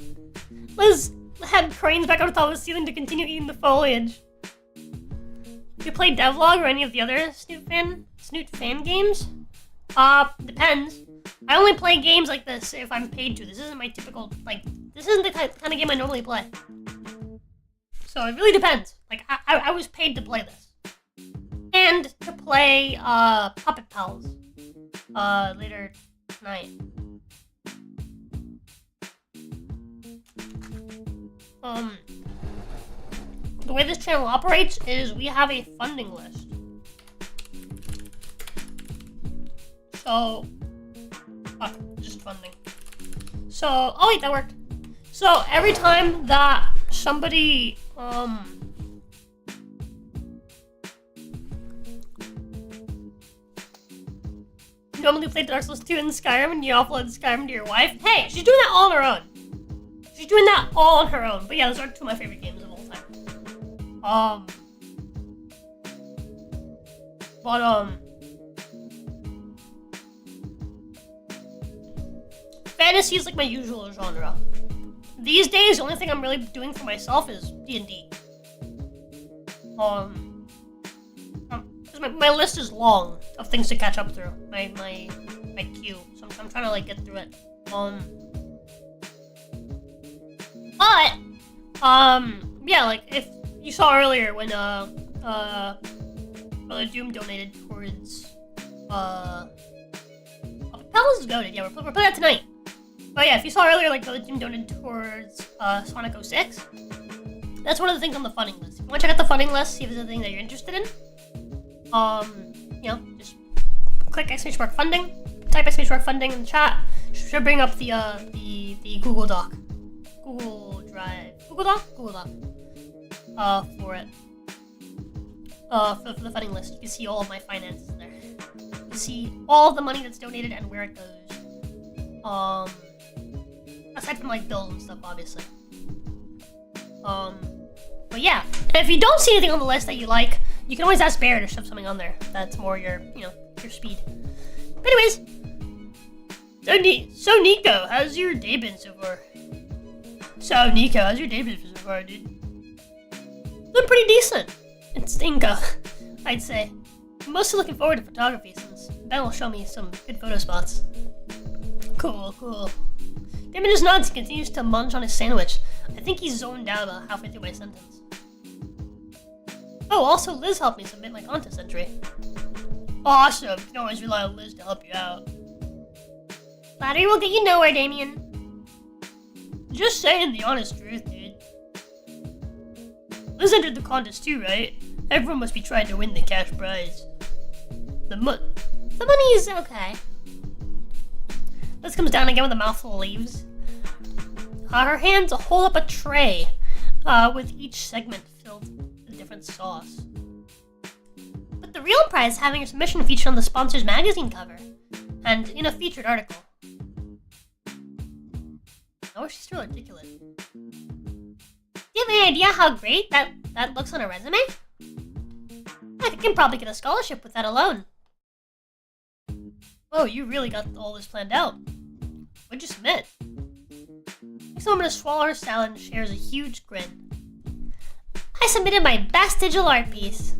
Liz head cranes back up to the top of the ceiling to continue eating the foliage. You play Devlog or any of the other Snoot fan games? Depends. I only play games like this if I'm paid to. This isn't my typical, this isn't the kind of game I normally play. So it really depends. Like, I was paid to play this. And to play, Puppet Pals, later tonight. The way this channel operates is we have a funding list. So, just funding. So, oh wait, that worked. So every time that somebody, normally played Dark Souls 2 in Skyrim and you offload Skyrim to your wife. Hey, she's doing that all on her own. She's doing that all on her own. But yeah, those are 2 of my favorite games of all time. Fantasy is like my usual genre. These days, the only thing I'm really doing for myself is D&D. My list is long of things to catch up through. My queue. So I'm trying to like get through it. Yeah, like if you saw earlier when Brother Doom donated towards Palace is goated. Yeah, we're playing that tonight. But yeah, if you saw earlier, like Brother Doom donated towards Sonic 06. That's one of the things on the funding list. If you want to check out the funding list, see if there's anything that you're interested in. You know, just click !_ funding, type ! funding in the chat. Should bring up the Google Doc, Google Drive, Google Doc, for it. For the funding list, you can see all of my finances there. You can see all the money that's donated and where it goes. Aside from like bills and stuff, obviously. But yeah, and if you don't see anything on the list that you like, you can always ask Bear to shove something on there. That's more your, your speed. But anyways, so Nico, how's your day been so far? Dude? Been pretty decent. It's Inca, I'd say. I'm mostly looking forward to photography since Ben will show me some good photo spots. Cool. Damon just nods and continues to munch on his sandwich. I think he's zoned out about halfway through my sentence. Oh, also Liz helped me submit my contest entry. Awesome, you can always rely on Liz to help you out. Flattery will get you nowhere, Damien. Just saying the honest truth, dude. Liz entered the contest too, right? Everyone must be trying to win the cash prize. The money is okay. Liz comes down again with a mouthful of leaves. Her hands hold up a tray with each segment filled with a different sauce. But the real prize is having your submission featured on the sponsor's magazine cover and in a featured article. Oh, she's still articulate. Do you have any idea how great that looks on a resume? I can probably get a scholarship with that alone. Oh, you really got all this planned out. What'd you submit? Takes a moment to swallow her salad and shares a huge grin. I submitted my best digital art piece.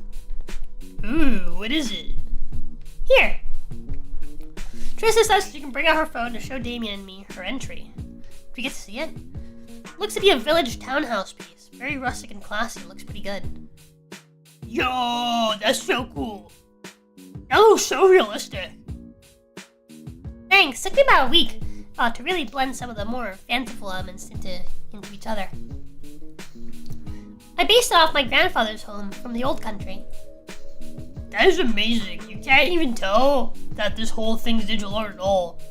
Ooh, what is it? Here. Trista says she can bring out her phone to show Damien and me her entry. Do we get to see it? Looks to be a village townhouse piece. Very rustic and classy. Looks pretty good. Yo, that's so cool. That looks so realistic. Thanks. Took me about a week to really blend some of the more fanciful elements into each other. I based it off my grandfather's home from the old country. That is amazing. You can't even tell that this whole thing's digital art at all.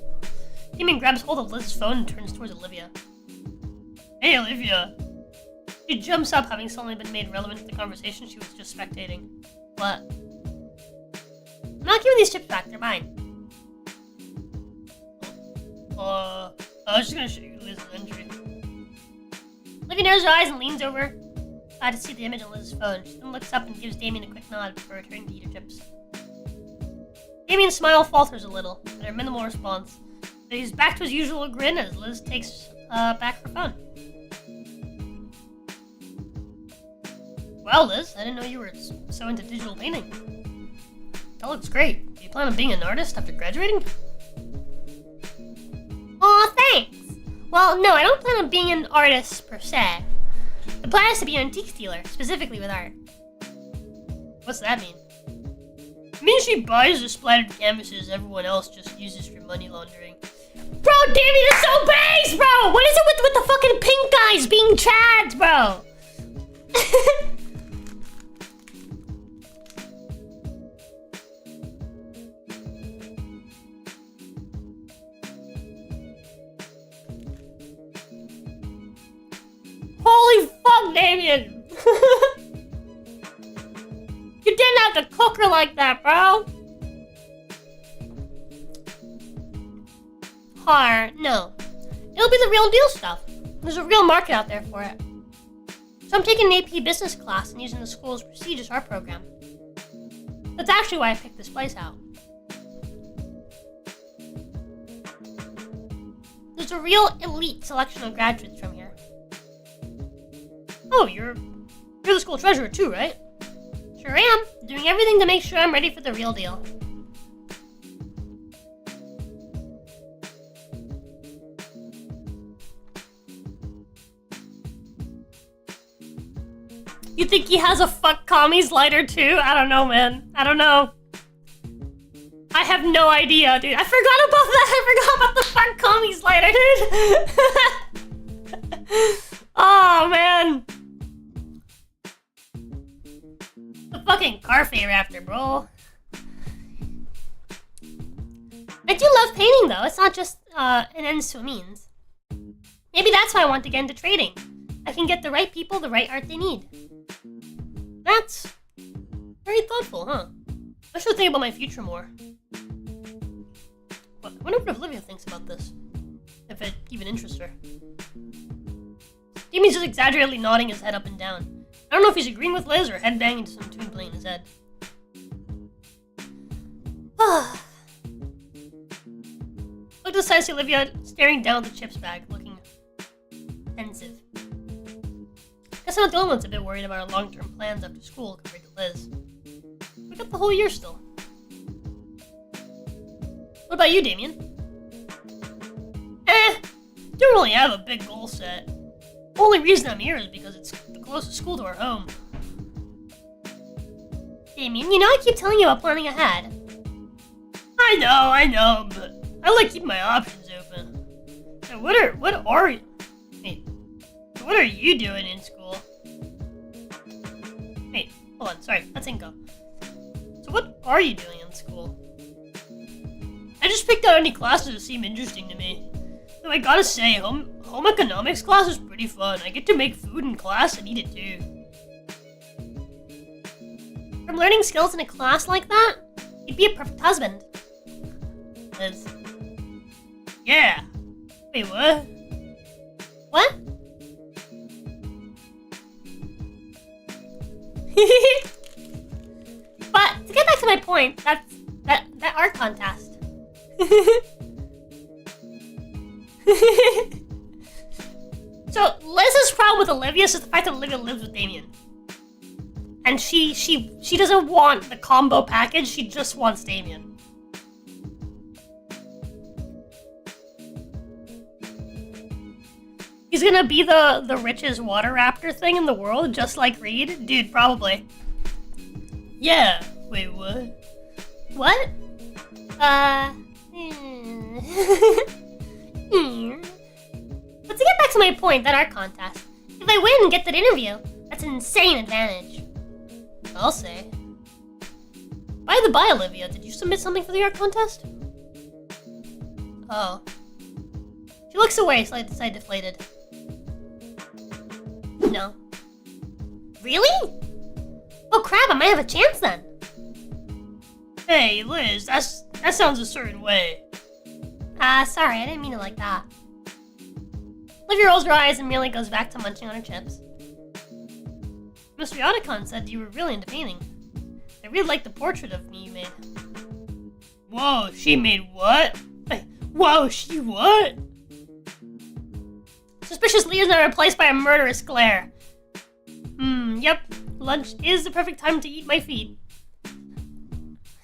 Damien grabs hold of Liz's phone and turns towards Olivia. Hey, Olivia. She jumps up, having suddenly been made relevant to the conversation she was just spectating. What? I'm not giving these chips back, they're mine. I was just gonna show you Liz's entry. Olivia narrows her eyes and leans over to see the image on Liz's phone. She then looks up and gives Damien a quick nod before returning to eat her chips. Damien's smile falters a little, at her minimal response. But he's back to his usual grin as Liz takes back her phone. Wow, Liz, I didn't know you were so into digital painting. That looks great. Do you plan on being an artist after graduating? Aw, thanks! Well, no, I don't plan on being an artist per se. The plan is to be an antique dealer, specifically with art. What's that mean? It means she buys the splattered canvases everyone else just uses for money laundering. Bro, Damien is so base, bro! What is it with the fucking pink guys being chads, bro? Holy fuck, Damien! You didn't have to cook her like that, bro! No. It'll be the real deal stuff. There's a real market out there for it. So I'm taking an AP business class and using the school's prestigious art program. That's actually why I picked this place out. There's a real elite selection of graduates from here. Oh, you're the school treasurer too, right? Sure am. Doing everything to make sure I'm ready for the real deal. You think he has a fuck commies lighter too? I don't know, man. I don't know. I have no idea, dude. I forgot about that. I forgot about the fuck commies lighter, dude. Oh, man. The fucking Carfe Raptor, bro. I do love painting, though. It's not just an ends to a means. Maybe that's why I want to get into trading. I can get the right people the right art they need. That's very thoughtful, huh? I should think about my future more. I wonder what Olivia thinks about this. If it even interests her. Damien's just exaggeratedly nodding his head up and down. I don't know if he's agreeing with Liz or headbanging to some tune playing in his head. Look to the side to see Olivia staring down at the chips bag, looking pensive. Guess I'm not the only one that's a bit worried about our long-term plans after school compared to Liz. We got the whole year still. What about you, Damien? Don't really have a big goal set. The only reason I'm here is because it's the closest school to our home. Damien, you know I keep telling you about planning ahead. I know, but I like keeping my options open. So what are you doing in school? Wait, hold on, sorry, let's go. So what are you doing in school? I just picked out any classes that seem interesting to me. Though I gotta say, home economics class is pretty fun. I get to make food in class and eat it too. From learning skills in a class like that, you'd be a perfect husband. Liz. Yeah. Wait, what? What? But to get back to my point, that art contest. So Liz's problem with Olivia is the fact that Olivia lives with Damien. And she doesn't want the combo package, she just wants Damien. He's gonna be the richest water raptor thing in the world, just like Reed? Dude, probably. Yeah. Wait, what? What? But to get back to my point, that art contest. If I win and get that interview, that's an insane advantage. I'll say. By the by, Olivia, did you submit something for the art contest? Oh. She looks away, side deflated. No. Really? Oh crap, I might have a chance then. Hey, Liz, that sounds a certain way. Sorry, I didn't mean it like that. Olivia rolls her eyes and merely goes back to munching on her chips. Mr. Yoticon said you were really into painting. I really liked the portrait of me you made. Whoa, she made what? Whoa, she what? Suspicious leers are replaced by a murderous glare. Yep. Lunch is the perfect time to eat my feet.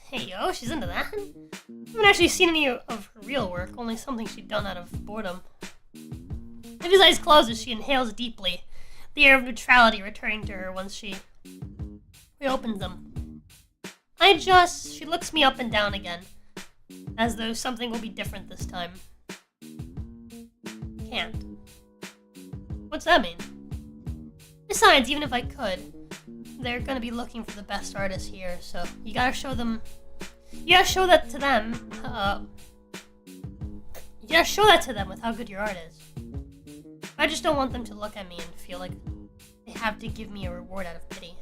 Hey yo, she's into that? I haven't actually seen any of her real work, only something she'd done out of boredom. Livy's eyes close as she inhales deeply, the air of neutrality returning to her once she reopens them. She looks me up and down again, as though something will be different this time. Can't. What's that mean? Besides, even if I could, they're gonna be looking for the best artists here, so you gotta show them. You gotta show that to them. You gotta show that to them with how good your art is. I just don't want them to look at me and feel like they have to give me a reward out of pity.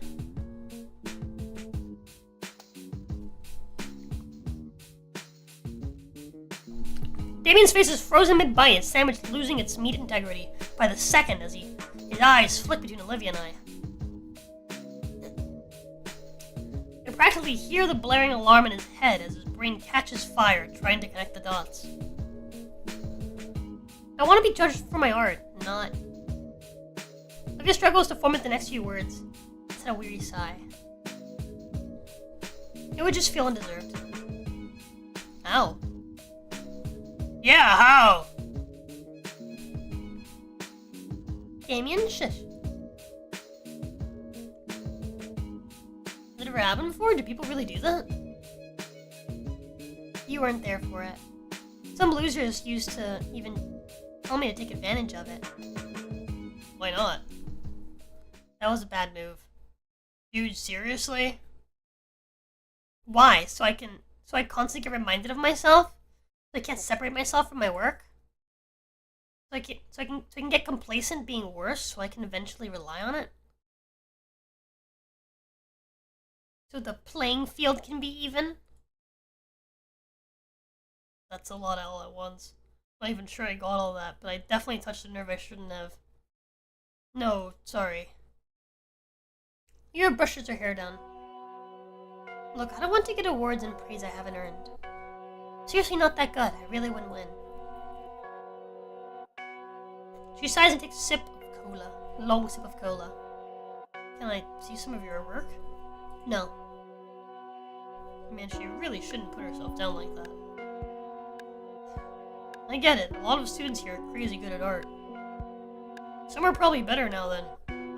Damien's face is frozen mid-bite, his sandwich losing its meat integrity by the second as his eyes flick between Olivia and I. I practically hear the blaring alarm in his head as his brain catches fire trying to connect the dots. I want to be judged for my art, not... Olivia struggles to formulate the next few words. It's a weary sigh. It would just feel undeserved. How? Yeah, how? Damien, shush. Has it ever happened before? Do people really do that? You weren't there for it. Some losers used to even tell me to take advantage of it. Why not? That was a bad move. Dude, seriously? Why? So I constantly get reminded of myself? So I can't separate myself from my work? So I can get complacent being worse so I can eventually rely on it? So the playing field can be even? That's a lot all at once. I'm not even sure I got all that, but I definitely touched a nerve I shouldn't have. No, sorry. Your brushes her hair down. Look, I don't want to get awards and praise I haven't earned. Seriously not that good, I really wouldn't win. She sighs and takes a sip of cola. A long sip of cola. Can I see some of your work? No. Man, she really shouldn't put herself down like that. I get it, a lot of students here are crazy good at art. Some are probably better now than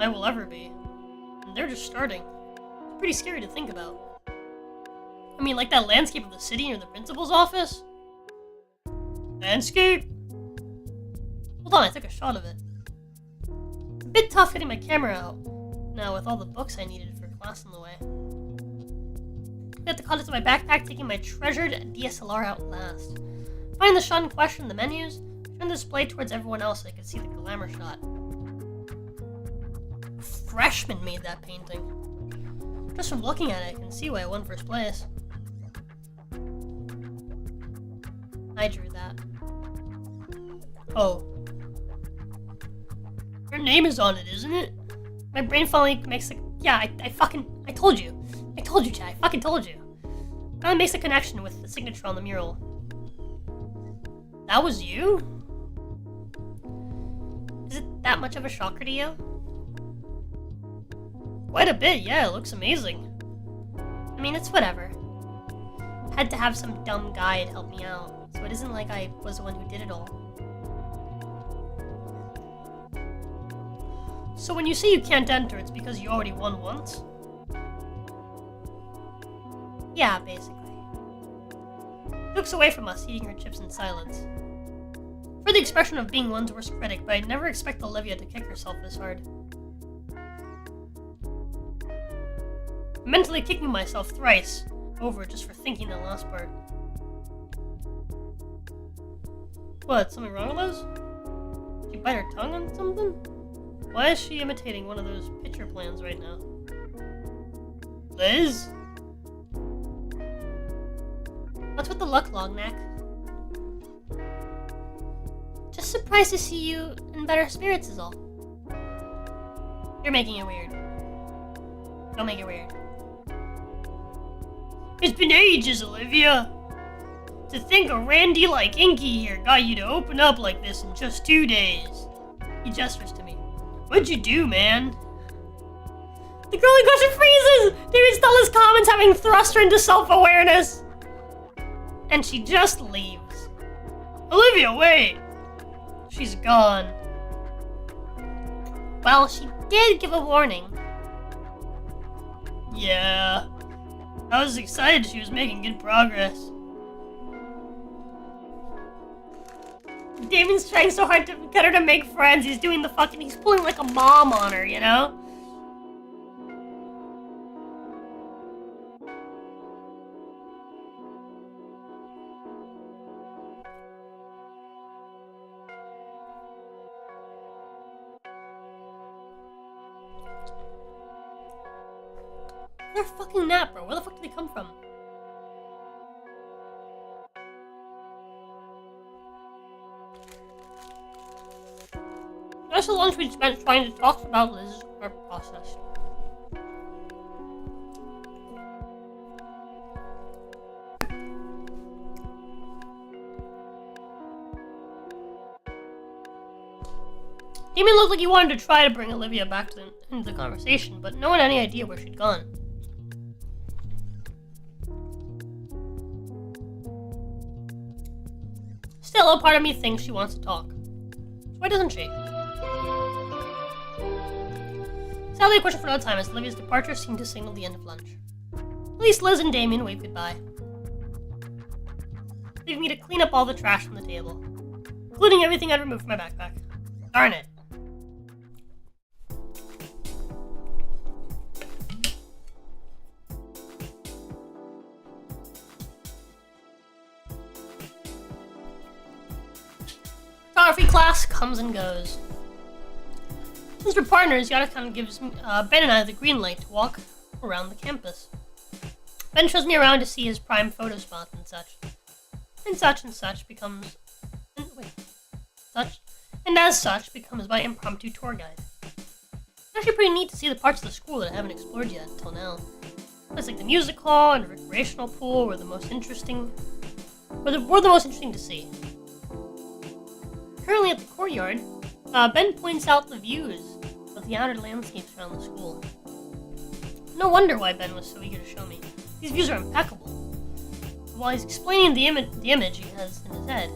I will ever be. And they're just starting. It's pretty scary to think about. I mean, like that landscape of the city near the principal's office? Landscape? Hold on, I took a shot of it. A bit tough getting my camera out. Now with all the books I needed for class in the way. I got the contents of my backpack, taking my treasured DSLR out last. Finding the shot in question, the menus, turned the display towards everyone else so I could see the glamour shot. A freshman made that painting. Just from looking at it, I can see why I won first place. I drew that. Oh. Your name is on it, isn't it? My brain finally makes a... Yeah, I told you. I told you, Chad. I fucking told you. Finally makes a connection with the signature on the mural. That was you? Is it that much of a shocker to you? Quite a bit, yeah, it looks amazing. I mean, it's whatever. Had to have some dumb guide help me out, so it isn't like I was the one who did it all. So when you say you can't enter, it's because you already won once? Yeah, basically. She looks away from us, eating her chips in silence. For the expression of being one's worst critic, but I'd never expect Olivia to kick herself this hard. Mentally kicking myself thrice over just for thinking the last part. What, something wrong with those? Did she bite her tongue on something? Why is she imitating one of those picture plans right now? Liz? What's with the luck, Longneck? Just surprised to see you in better spirits is all. You're making it weird. Don't make it weird. It's been ages, Olivia. To think a Randy like Inky here got you to open up like this in just 2 days. He gestures to me. What'd you do, man? The girl in question freezes! David Stella's comments having thrust her into self-awareness. And she just leaves. Olivia, wait! She's gone. Well, she did give a warning. Yeah. I was excited she was making good progress. Damon's trying so hard to get her to make friends. He's doing the fucking... He's pulling like a mom on her, you know? They're a fucking nap, bro. Where the fuck did they come from? That's the lunch we spent trying to talk about Liz's art process. Damon looked like he wanted to try to bring Olivia back into the conversation, but no one had any idea where she'd gone. Still, a part of me thinks she wants to talk. Why doesn't she? Sadly, a question for no time as Olivia's departure seemed to signal the end of lunch. At least Liz and Damien waved goodbye, leaving me to clean up all the trash from the table, including everything I'd removed from my backpack. Darn it. Photography class comes and goes. Since we're partners, Yada kind of gives Ben and I the green light to walk around the campus. Ben shows me around to see his prime photo spots and such. and such becomes... And as such becomes my impromptu tour guide. It's actually pretty neat to see the parts of the school that I haven't explored yet until now. Places like the music hall and the recreational pool were the most interesting... were the most interesting to see. Currently at the courtyard, Ben points out the views of the outer landscapes around the school. No wonder why Ben was so eager to show me. These views are impeccable. While he's explaining the image he has in his head,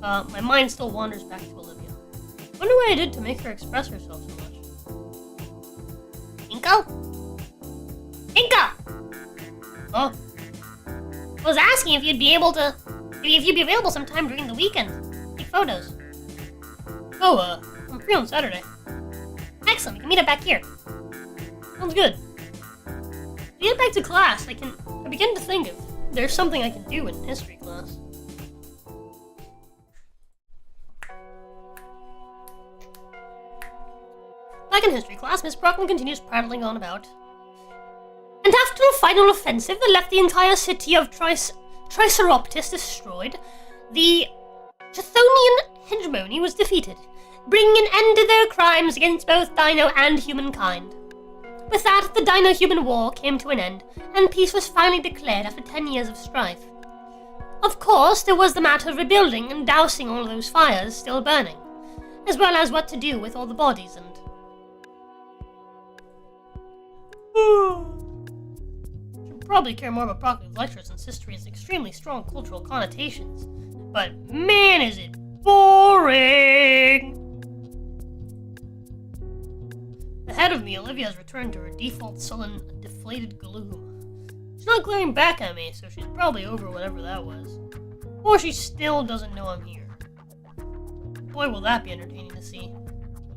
my mind still wanders back to Olivia. Wonder what I did to make her express herself so much. Inko? Oh. I was asking if you'd be available sometime during the weekend. Take photos. Oh, I'm free on Saturday. Excellent, we can meet up back here. Sounds good. To get back to class, I begin to think if there's something I can do in history class. Back in history class, Miss Brockman continues prattling on about. And after a final offensive that left the entire city of Triceroptis destroyed, the Chthonian hegemony was defeated, bringing an end to their crimes against both Dino and humankind. With that, the Dino-Human War came to an end, and peace was finally declared after 10 years of strife. Of course, there was the matter of rebuilding and dousing all those fires still burning, as well as what to do with all the bodies and... Should probably care more about Broccoli's lecture since history has extremely strong cultural connotations. But man, is it boring! Ahead of me, Olivia has returned to her default sullen, deflated gloom. She's not glaring back at me, so she's probably over whatever that was. Or she still doesn't know I'm here. Boy, will that be entertaining to see.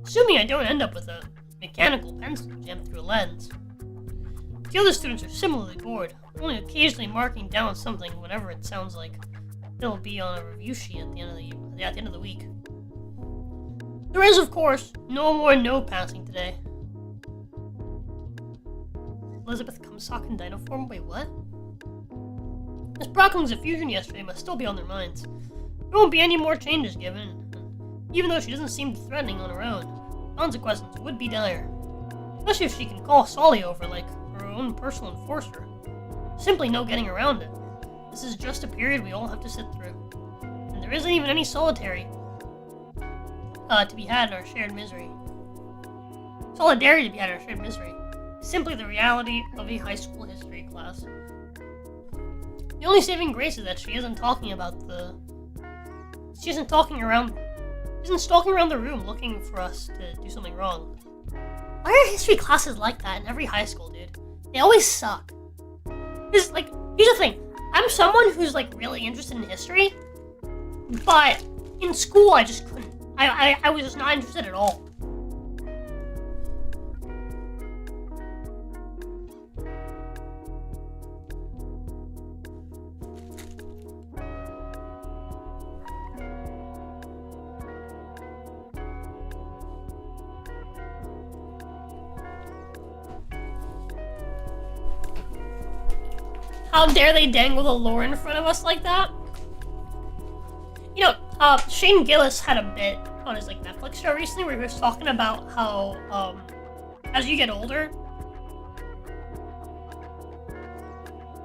Assuming I don't end up with a mechanical pencil jammed through a lens. The other students are similarly bored, only occasionally marking down something whenever it sounds like it'll be on a review sheet at the end of the week. There is, of course, no more note passing today. Elizabeth Cumsock in dino form? Wait, what? Miss Brockman's effusion yesterday must still be on their minds. There won't be any more changes given, and even though she doesn't seem threatening on her own, consequences would be dire. Especially if she can call Solly over like her own personal enforcer. Simply no getting around it. This is just a period we all have to sit through. And there isn't even any solitary to be had in our shared misery. Solidarity to be had in our shared misery. Simply the reality of a high school history class. The only saving grace is that she isn't stalking around the room looking for us to do something wrong. Why are history classes like that in every high school, dude? They always suck. Here's the thing. I'm someone who's really interested in history, but in school I just couldn't. I was just not interested at all. How dare they dangle the lore in front of us like that? You know, Shane Gillis had a bit on his Netflix show recently where he was talking about how as you get older,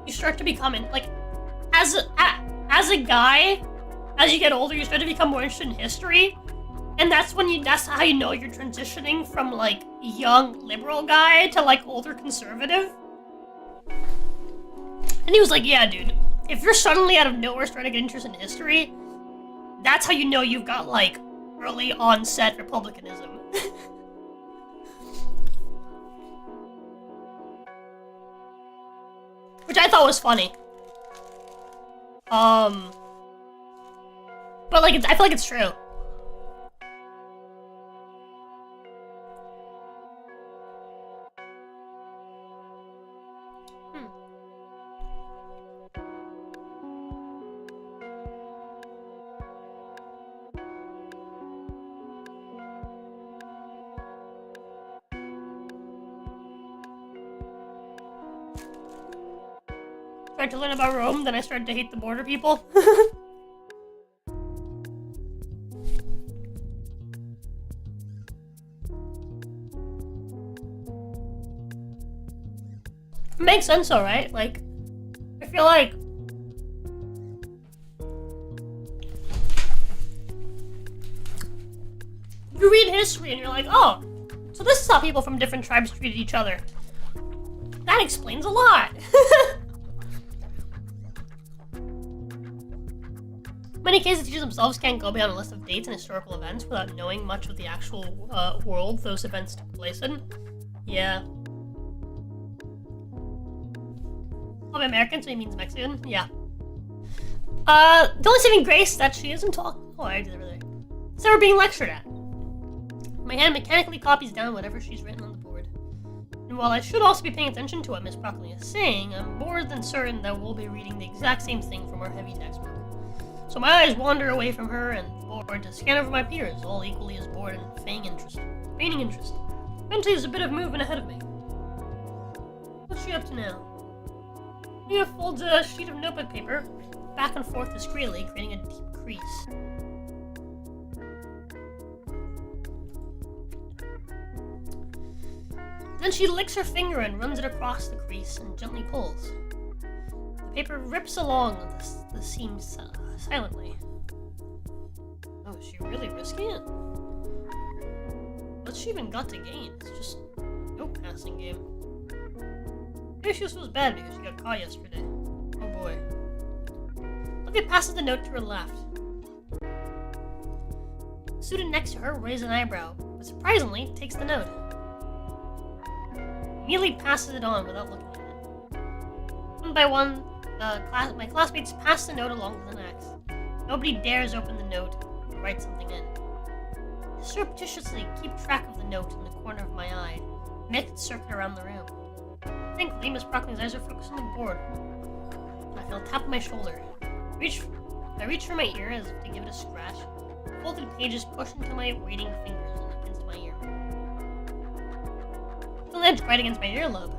you start to become as a guy, as you get older, you start to become more interested in history, and that's how you know you're transitioning from young liberal guy to older conservative. And he was like, yeah, dude, if you're suddenly out of nowhere starting to get interested in history, that's how you know you've got, early onset republicanism. Which I thought was funny. But, I feel like it's true. Started to learn about Rome, then I started to hate the border people. makes sense though, right? Like, I feel like you read history and you're like, oh, so this is how people from different tribes treated each other. That explains a lot. In many cases, teachers themselves can't go beyond a list of dates and historical events without knowing much of the actual world those events took place in. Yeah. I'm American, so he means Mexican. Yeah. The only saving grace is that she isn't talking. Oh, I did everything. So we're being lectured at. My hand mechanically copies down whatever she's written on the board. And while I should also be paying attention to what Miss Broccoli is saying, I'm more than certain that we'll be reading the exact same thing from our heavy textbook. So my eyes wander away from her and the board to scan over my peers, all equally as bored and feigning interest. Eventually there's a bit of movement ahead of me. What's she up to now? Mia folds a sheet of notebook paper back and forth discreetly, creating a deep crease. Then she licks her finger and runs it across the crease and gently pulls. The paper rips along the seams silently. Oh, is she really risking it? What's she even got to gain? It's just a note passing game. Maybe she just feels bad because she got caught yesterday. Oh boy. Olivia passes the note to her left. The student next to her raises an eyebrow, but surprisingly takes the note. Immediately passes it on without looking at it. One by one, my classmates pass the note along to the next. Nobody dares open the note or write something in. I surreptitiously keep track of the note in the corner of my eye, and make it circle around the room. Thankfully, Miss Broccoli's eyes are focused on the board. I feel a tap on my shoulder. I reach for my ear as if to give it a scratch. Folded pages push into my waiting fingers and against my ear. The edge right against my earlobe.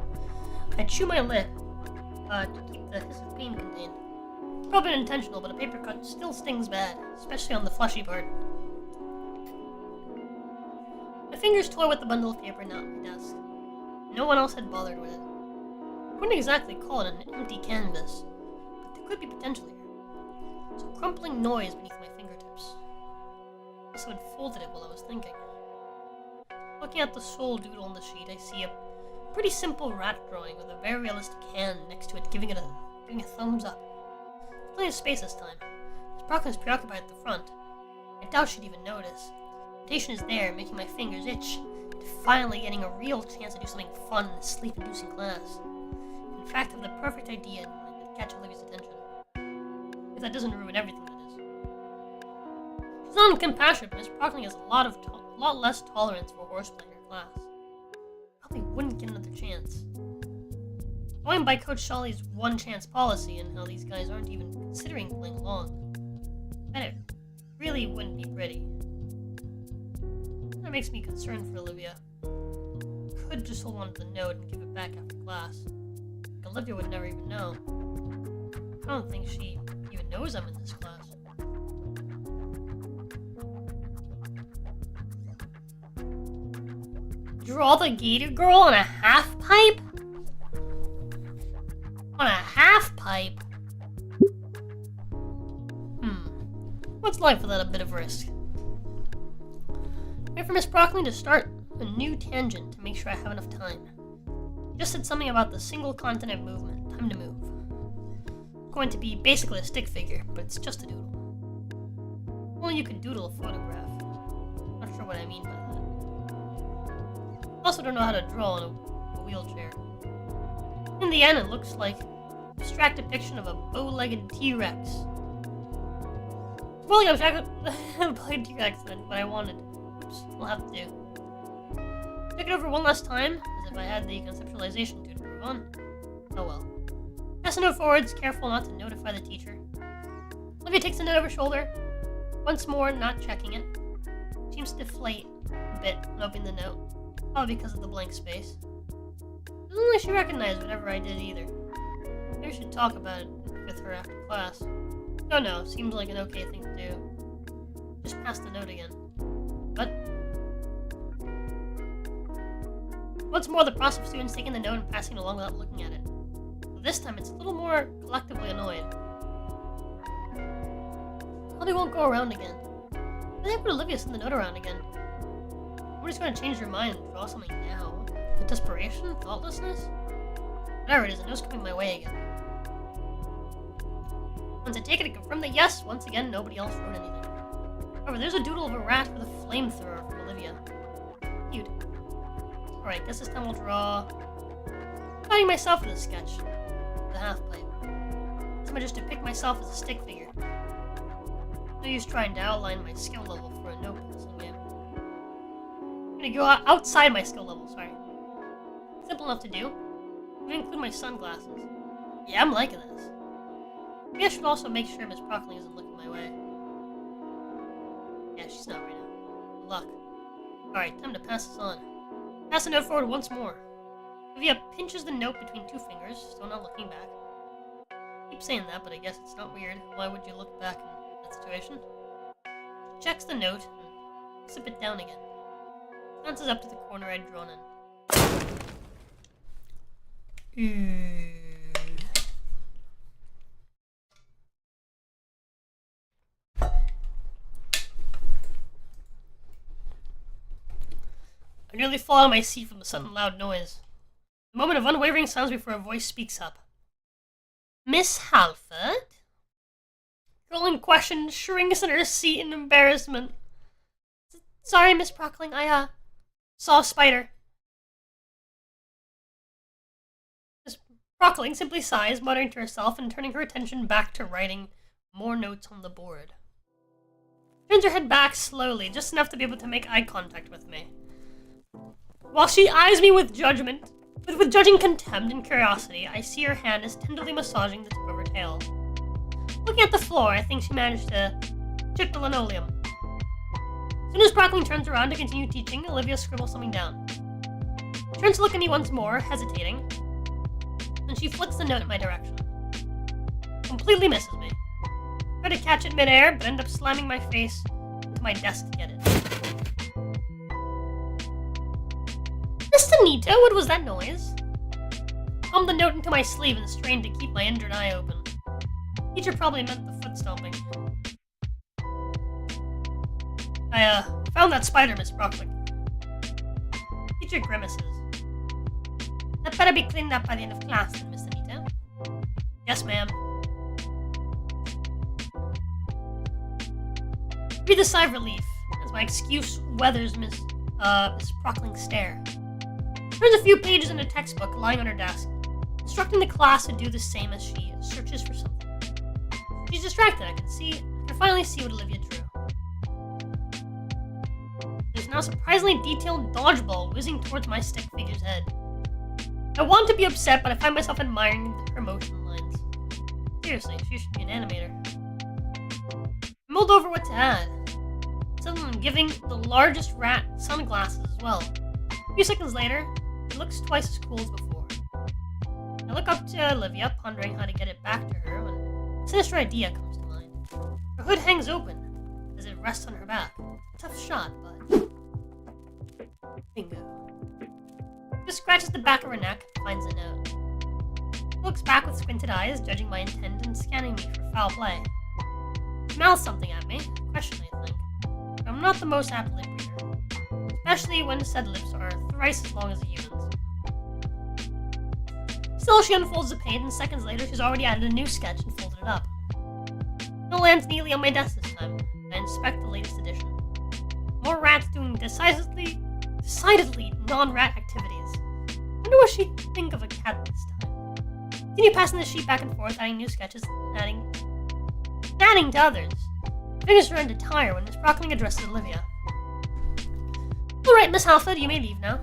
I chew my lip to keep the hiss of pain contained. Probably unintentional, but a paper cut still stings bad, especially on the fleshy part. My fingers toy with the bundle of paper now at my desk. No one else had bothered with it. I wouldn't exactly call it an empty canvas, but there could be potential here. It's a crumpling noise beneath my fingertips. I also had folded it while I was thinking. Looking at the sole doodle on the sheet, I see a pretty simple rat drawing with a very realistic hand next to it, giving a thumbs up. Plenty of space this time. Miss Brocklin's preoccupied at the front. I doubt she'd even notice. Temptation is there, making my fingers itch, and finally getting a real chance to do something fun in this sleep-inducing class. In fact, I have the perfect idea to catch Olivia's attention. If that doesn't ruin everything, that is. She's not compassionate, but Miss Brocklin has a lot less tolerance for horseplay in her class. Probably wouldn't get another chance. Going by Coach Shawley's one-chance policy and how these guys aren't even considering playing along, and it really wouldn't be pretty. That makes me concerned for Olivia. Could just hold on to the note and give it back after class. Like Olivia would never even know. I don't think she even knows I'm in this class. Draw the Gator girl on a half pipe? On a half pipe? What's life without a bit of risk? Wait for Miss Broccoli to start a new tangent to make sure I have enough time. She just said something about the single continent movement. Time to move. It's going to be basically a stick figure, but it's just a doodle. Only you could doodle a photograph. Not sure what I mean by that. Also don't know how to draw in a wheelchair. In the end, it looks like an abstract depiction of a bow-legged T-Rex. Well, yeah, abstract T-Rex then, what I wanted. Oops, we'll have to do. Check it over one last time, as if I had the conceptualization to improve on. Oh well. Pass the note forwards, careful not to notify the teacher. Olivia takes the note over her shoulder. Once more, not checking it. Seems to deflate a bit when opening the note. Probably because of the blank space. Doesn't like she recognized whatever I did either. Maybe I should talk about it with her after class. Oh no, seems like an okay thing to do. Just pass the note again. But once more, the process of students taking the note and passing it along without looking at it. This time it's a little more collectively annoyed. Probably won't go around again. I think put Olivia send the note around again. Nobody's gonna change their mind and draw something now. The desperation? Thoughtlessness? Whatever it is, the note's coming my way again. Once I take it to confirm that yes, once again, nobody else wrote anything. However, there's a doodle of a rat with a flamethrower from Olivia. Cute. Alright, guess this time I'll draw... finding myself in a sketch. The half-pipe. This time I just depict myself as a stick figure. No use trying to outline my skill level for a note pencil game. I'm gonna go outside my skill level, sorry. Simple enough to do. I'm gonna include my sunglasses. Yeah, I'm liking this. Maybe I should also make sure Miss Brockling isn't looking my way. Yeah, she's not right now. Good luck. Alright, time to pass this on. Pass the note forward once more. Olivia pinches the note between two fingers, still not looking back. I keep saying that, but I guess it's not weird. Why would you look back in that situation? She checks the note and picks it down again. Glances up to the corner I'd drawn in. I nearly fall out of my seat from the sudden loud noise. A moment of unwavering silence before a voice speaks up. Miss Halford? Girl in question shrinks in her seat in embarrassment. Sorry, Miss Brockling, I, saw a spider. Miss Brockling simply sighs, muttering to herself and turning her attention back to writing more notes on the board. Turns her head back slowly, just enough to be able to make eye contact with me. While she eyes me with judgment, with judging contempt and curiosity, I see her hand is tenderly massaging the tip of her tail. Looking at the floor, I think she managed to check the linoleum. As soon as Brockling turns around to continue teaching, Olivia scribbles something down. She turns to look at me once more, hesitating, then she flicks the note in my direction. Completely misses me. I try to catch it midair, but end up slamming my face into my desk to get it. Miss Anita, what was that noise? I palmed the note into my sleeve and strained to keep my injured eye open. Teacher probably meant the foot stomping. I, found that spider, Miss Brockling. Teacher grimaces. That better be cleaned up by the end of class, then, Miss Anita. Yes, ma'am. Breathe a sigh of relief as my excuse weathers Miss Brockling's stare. Turns a few pages in a textbook lying on her desk, instructing the class to do the same as she searches for something. She's distracted, I can finally see what Olivia drew. There's now a surprisingly detailed dodgeball whizzing towards my stick figure's head. I want to be upset, but I find myself admiring her motion lines. Seriously, she should be an animator. I mulled over what to add. Suddenly giving the largest rat sunglasses as well. A few seconds later, it looks twice as cool as before. I look up to Olivia, pondering how to get it back to her, when a sinister idea comes to mind. Her hood hangs open as it rests on her back. Tough shot, but... bingo. Just scratches the back of her neck and finds a note. She looks back with squinted eyes, judging my intent and scanning me for foul play. She mouths something at me, a question I think. But I'm not the most apt lip reader, especially when said lips are thrice as long as a human's. Still, she unfolds the page, and seconds later she's already added a new sketch and folded it up. It lands neatly on my desk this time, and I inspect the latest edition. More rats doing decidedly non-rat activities. I wonder what she'd think of a cat this time. Continue passing the sheet back and forth, adding new sketches, adding to others. My fingers started to tire when Miss Brockling addresses Olivia. Alright, Miss Halford, you may leave now.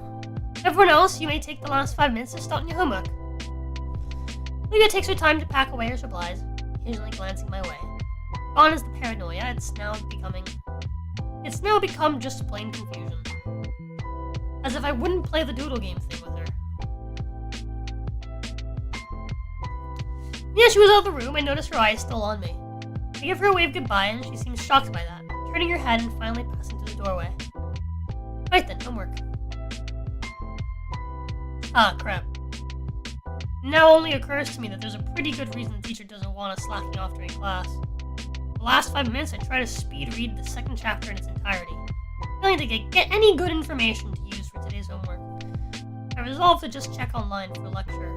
Everyone else, you may take the last 5 minutes to start on your homework. Olivia takes her time to pack away her supplies, occasionally glancing my way. Gone is the paranoia, it's now become just plain confusion. As if I wouldn't play the doodle game thing with her. Yeah, she was out of the room, I noticed her eyes still on me. I give her a wave goodbye and she seems shocked by that, turning her head and finally passing through the doorway. Right then, homework. Ah, crap. It now only occurs to me that there's a pretty good reason the teacher doesn't want us slacking off during class. The last 5 minutes, I try to speed read the second chapter in its entirety, failing to get any good information to use for today's homework. I resolve to just check online for a lecture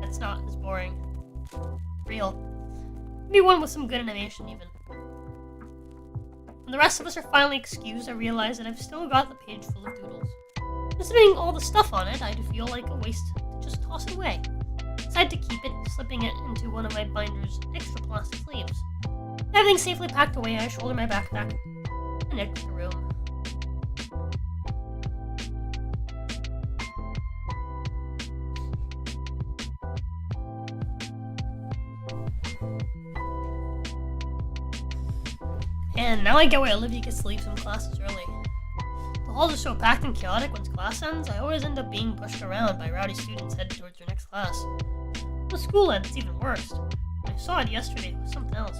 that's not as boring. Real. Maybe one with some good animation, even. When the rest of us are finally excused, I realize that I've still got the page full of doodles. Considering all the stuff on it, I'd feel like a waste to just toss it away. I decide to keep it, slipping it into one of my binder's extra plastic sleeves. Everything safely packed away, I shoulder my backpack and exit the room. And now I get why Olivia gets to leave some classes early. The halls are so packed and chaotic once class ends, I always end up being pushed around by rowdy students headed towards their next class. When school ends, it's even worse. When I saw it yesterday, it was something else.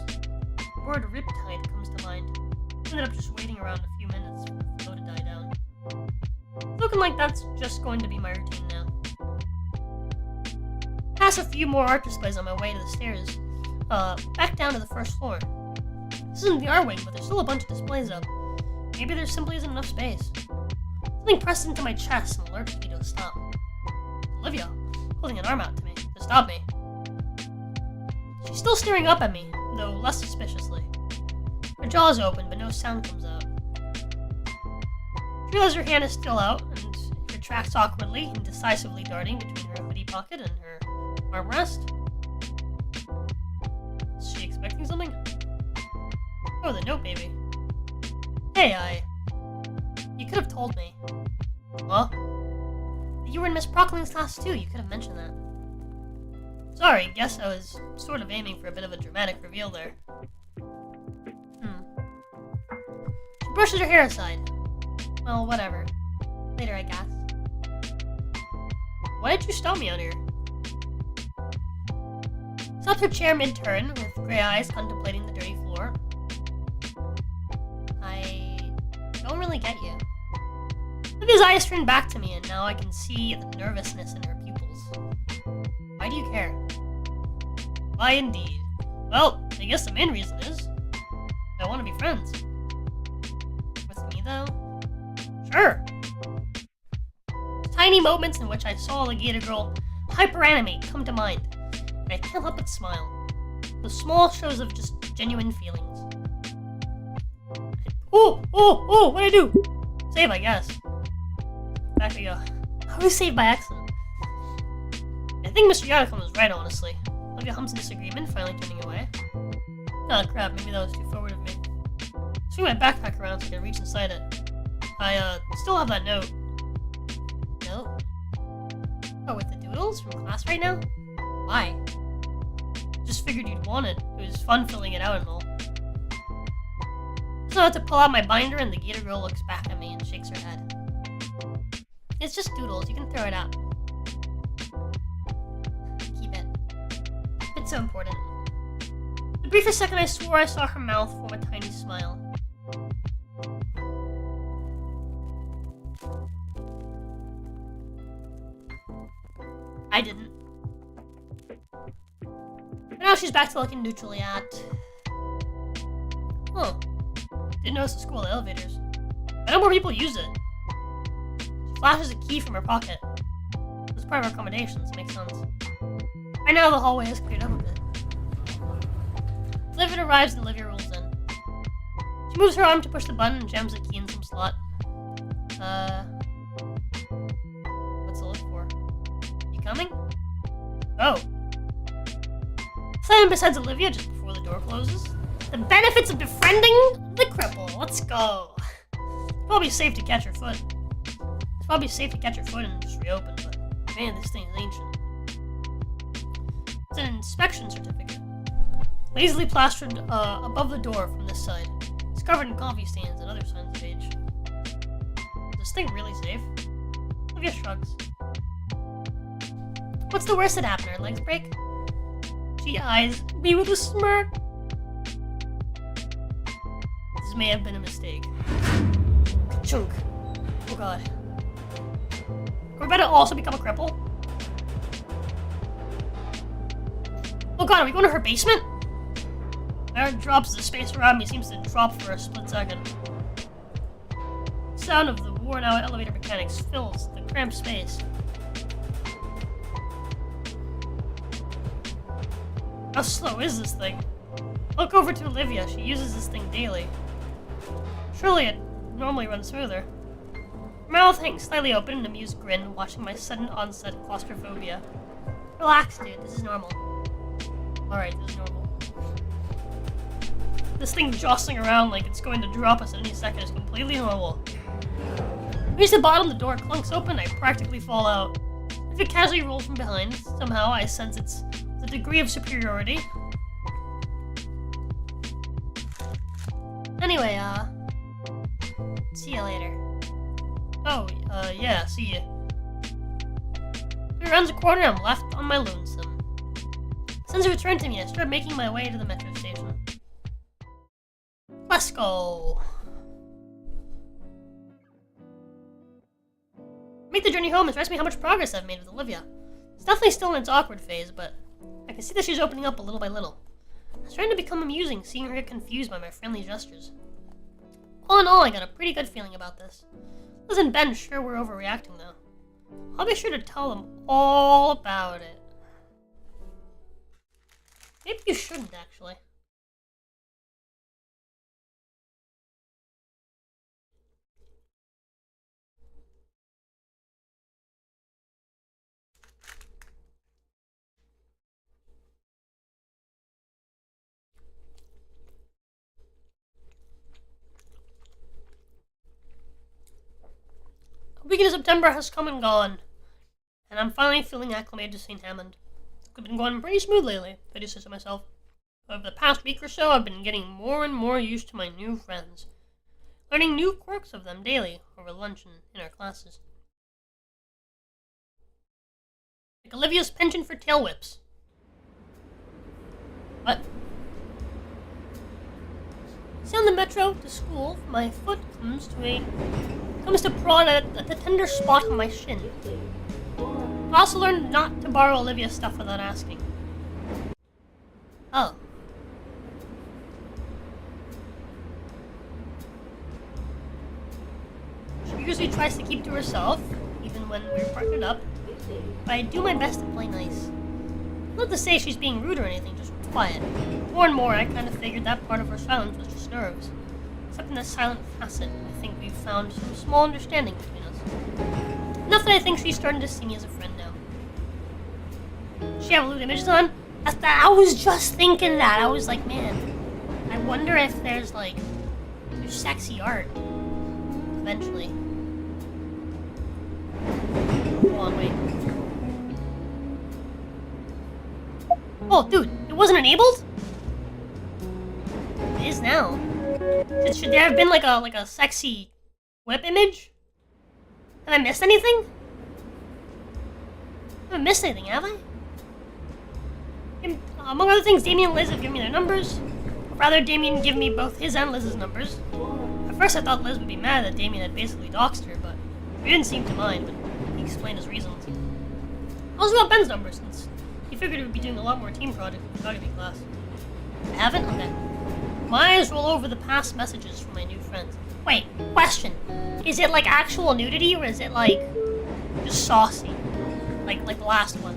The word riptide comes to mind. I ended up just waiting around a few minutes for the flow to die down. It's looking like that's just going to be my routine now. Pass a few more art displays on my way to the stairs, back down to the first floor. This isn't the art wing, but there's still a bunch of displays up. Maybe there simply isn't enough space. Something pressed into my chest and alerted me to stop. Olivia, holding an arm out to me, to stop me. She's still staring up at me, though less suspiciously. Her jaw is open, but no sound comes out. She realizes her hand is still out, and retracts awkwardly and decisively darting between her hoodie pocket and her armrest. Is she expecting something? Oh, the note, baby. Hey, you could have told me. Huh? You were in Miss Prockling's class too, you could have mentioned that. Sorry, guess I was sort of aiming for a bit of a dramatic reveal there. She brushes her hair aside. Well, whatever. Later, I guess. Why did you stop me out here? Stopped her chair mid-turn, with gray eyes contemplating the dirty floor. I don't really get you. Olivia's eyes turned back to me, and now I can see the nervousness in her pupils. Why do you care? Why indeed? Well, I guess the main reason is I want to be friends. With me, though? Sure. Tiny moments in which I saw the Gator girl hyperanimate come to mind, and I can't help but smile. Those small shows of just genuine feelings. Oh, what'd I do? Save, I guess. Back we go. How do we save by accident? I think Mr. Yonacon was right, honestly. Olivia hums in disagreement, finally turning away. Oh crap, maybe that was too forward of me. Swing my backpack around so I can reach inside it. I, still have that note. Note? Oh, with the doodles from class right now? Why? Just figured you'd want it. It was fun filling it out and all. So I have to pull out my binder, and the Gator girl looks back at me and shakes her head. It's just doodles, you can throw it out. Keep it. It's so important. For the briefest second I swore I saw her mouth form a tiny smile. I didn't. But now she's back to looking neutrally at... Huh. Didn't notice the school elevators. I know more people use it. She flashes a key from her pocket. It was part of her accommodations, makes sense. Right now the hallway is cleared up a bit. Olivia arrives and Olivia rolls in. She moves her arm to push the button and jams the key in some slot. What's to look for? You coming? Oh. Simon besides Olivia just before the door closes. The benefits of befriending the cripple. Let's go. It's probably safe to catch her foot. It's probably safe to catch her foot and just reopen, but man, this thing is ancient. It's an inspection certificate. Lazily plastered above the door from this side. It's covered in coffee stains and other signs of age. Is this thing really safe? Olivia shrugs. What's the worst that happened? Her legs break? She eyes me with a smirk. This may have been a mistake. Chunk. Oh god. We're about to also become a cripple? Oh god, are we going to her basement? Air drops, the space around me seems to drop for a split second. The sound of the worn-out elevator mechanics fills the cramped space. How slow is this thing? Look over to Olivia, she uses this thing daily. Surely it normally runs smoother. Her mouth hangs slightly open in an amused grin, watching my sudden onset claustrophobia. Relax, dude, this is normal. Alright, this is normal. This thing jostling around like it's going to drop us at any second is completely normal. Reach the bottom, the door clunks open, I practically fall out. If it casually rolls from behind, somehow I sense it's the degree of superiority. Anyway, see you later. Oh, yeah, see ya. It rounds the corner, I'm left on my lonesome. Since it returned to me, I started making my way to the metro station. Let's go! Make the journey home and stress me how much progress I've made with Olivia. It's definitely still in its awkward phase, but I can see that she's opening up a little by little. It's starting to become amusing seeing her get confused by my friendly gestures. All in all, I got a pretty good feeling about this. Liz and Ben sure we're overreacting though. I'll be sure to tell them all about it. Maybe you shouldn't, actually. The weekend of September has come and gone, and I'm finally feeling acclimated to St. Hammond. It's been going pretty smooth lately, if I do say so myself. Over the past week or so, I've been getting more and more used to my new friends, learning new quirks of them daily over lunch and in our classes. Like Olivia's penchant for tail whips. What? On the metro to school, my foot comes to prod at the tender spot on my shin. I also learned not to borrow Olivia's stuff without asking. Oh. She usually tries to keep to herself, even when we're partnered up, but I do my best to play nice. Not to say she's being rude or anything, just quiet. More and more, I kind of figured that part of her silence was just nerves. Except in this silent facet, I think we've found some small understanding between us. Enough that I think she's starting to see me as a friend now. She have lewd images on? I was just thinking that. I was like, man, I wonder if there's sexy art. Eventually. Hold on, wait. Oh, dude, it wasn't enabled? It is now. Should there have been like a sexy whip image? Have I missed anything? I haven't missed anything, have I? Among other things, Damien and Liz have given me their numbers. Or rather, Damien gave me both his and Liz's numbers. At first I thought Liz would be mad that Damien had basically doxed her, but he didn't seem to mind when he explained his reasons. I also got Ben's number since he figured he would be doing a lot more team projects in photography class. I haven't? Okay. My eyes roll over the past messages from my new friends. Wait, question. Is it like actual nudity or is it like just saucy? Like the last one.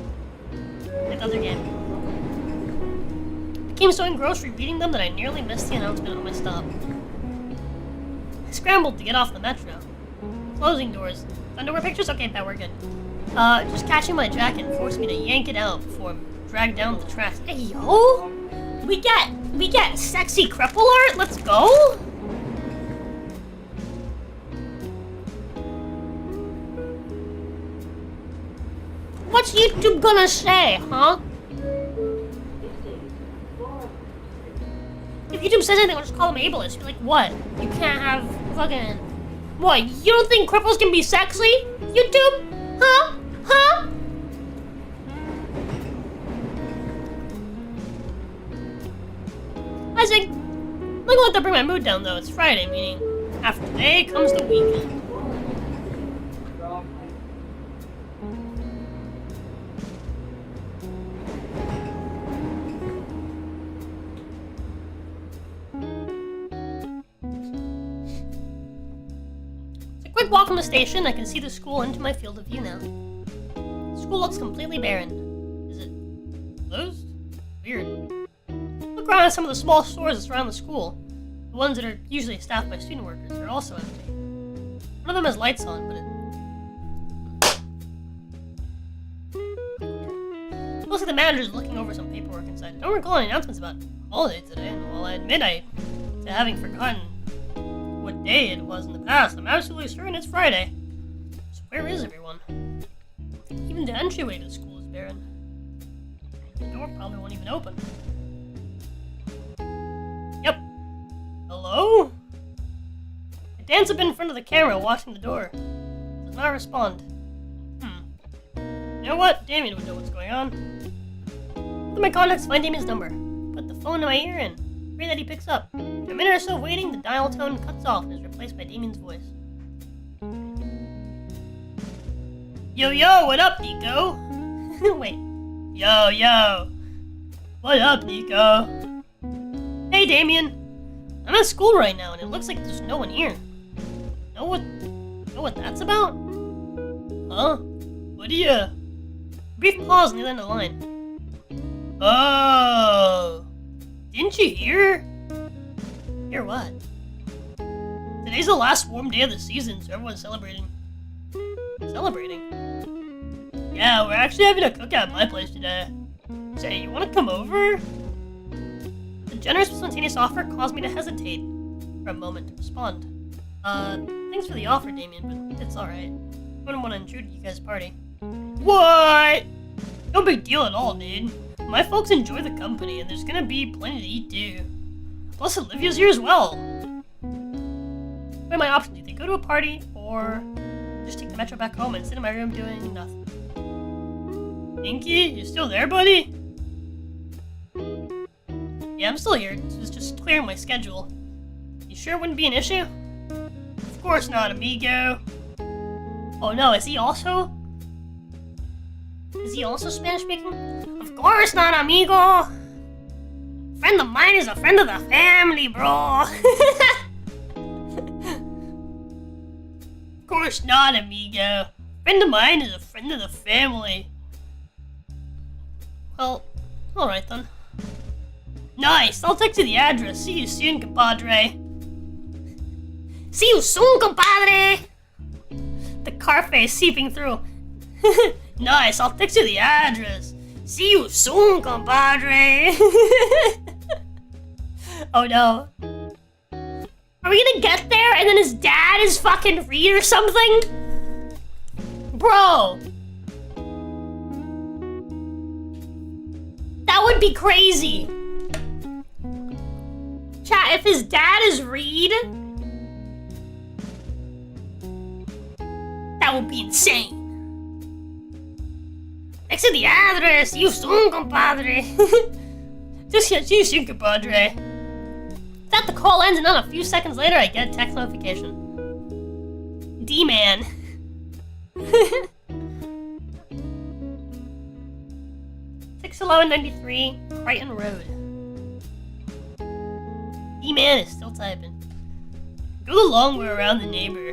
Like the other game. I became so engrossed reading them that I nearly missed the announcement on my stop. I scrambled to get off the metro. Closing doors. Underwear pictures? Okay, bet we're good. Just catching my jacket forced me to yank it out before I'm dragged down the tracks. Hey, yo! We get sexy cripple art? Let's go! What's YouTube gonna say, huh? If YouTube says anything, I'll just call them ableist. Be like, what? You can't have fucking... What, you don't think cripples can be sexy? YouTube? Huh? Huh? I think... I'm gonna let that bring my mood down, though. It's Friday, meaning after today comes the weekend. Quick walk from the station, I can see the school into my field of view now. The school looks completely barren. Is it closed? Weird. Look around at some of the small stores that surround the school. The ones that are usually staffed by student workers are also empty. One of them has lights on, but it looks like the manager's looking over some paperwork inside. I don't recall any announcements about holiday today, and while I admit to having forgotten what day it was in the past, I'm absolutely certain it's Friday. So where is everyone? Even the entryway to the school is barren. The door probably won't even open. Yep. Hello? I dance up in front of the camera watching the door. Does not respond. You know what? Damien would know what's going on. Look at my contacts, find Damien's number. Put the phone to my ear and pray that he picks up. After a minute or so of waiting, the dial tone cuts off and is replaced by Damien's voice. Yo, yo, what up, Nico? Wait. Yo, yo. What up, Nico? Hey, Damien. I'm at school right now, and it looks like there's no one here. Know what that's about? Huh? What do you... Brief pause on the other end of the line. Oh, didn't you hear? Hear what? Today's the last warm day of the season, so everyone's celebrating. Celebrating? Yeah, we're actually having a cookout at my place today. Say, you want to come over? The generous spontaneous offer caused me to hesitate for a moment to respond. Thanks for the offer, Damien, but it's alright. I wouldn't want to intrude at you guys' party. What? No big deal at all, dude. My folks enjoy the company, and there's gonna be plenty to eat too. Plus, Olivia's here as well. What are my options? Either go to a party, or just take the metro back home and sit in my room doing nothing. Inky, you still there, buddy? Yeah, I'm still here. It's just clearing my schedule. You sure it wouldn't be an issue? Of course not, amigo. Oh no, is he also Spanish speaking? Of course not, amigo! Friend of mine is a friend of the family, bro! Of course not, amigo. Friend of mine is a friend of the family. Well, alright then. Nice, I'll text you the address. See you soon, compadre. See you soon, compadre! The car face seeping through. Nice, I'll text you the address. See you soon, compadre. Oh no. Are we gonna get there and then his dad is fucking Reed or something? Bro. That would be crazy. Chat, if his dad is Reed, that would be insane. Next to the address, see you soon, compadre. Just see you soon, compadre. That the call ends and then a few seconds later I get a text notification. D-man. 61193 Crichton Road. D-man is still typing. Go the long way around the neighbor.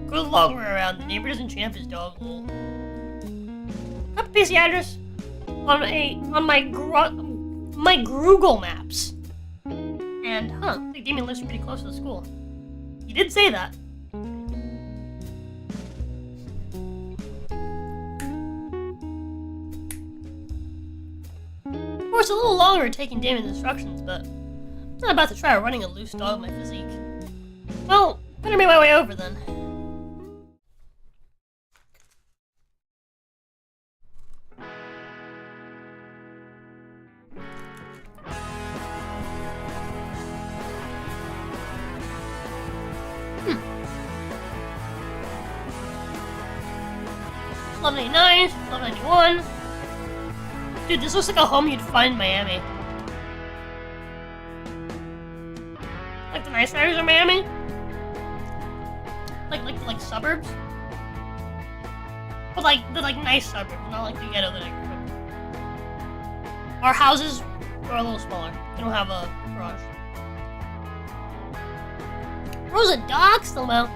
Go the long way around. The neighbor doesn't tramp his dog hole. Copy paste the address on my Google Maps. And I think Damien lives pretty close to the school. He did say that. Of course, a little longer taking Damien's instructions, but I'm not about to try running a loose dog with my physique. Well, better make my way over then. Level 99, level 91. Dude, this looks like a home you'd find in Miami. Like the nice areas of Miami? Like suburbs? But like the nice suburbs, not like the ghetto that I grew up in. Our houses are a little smaller. They don't have a garage. Roza dog still out.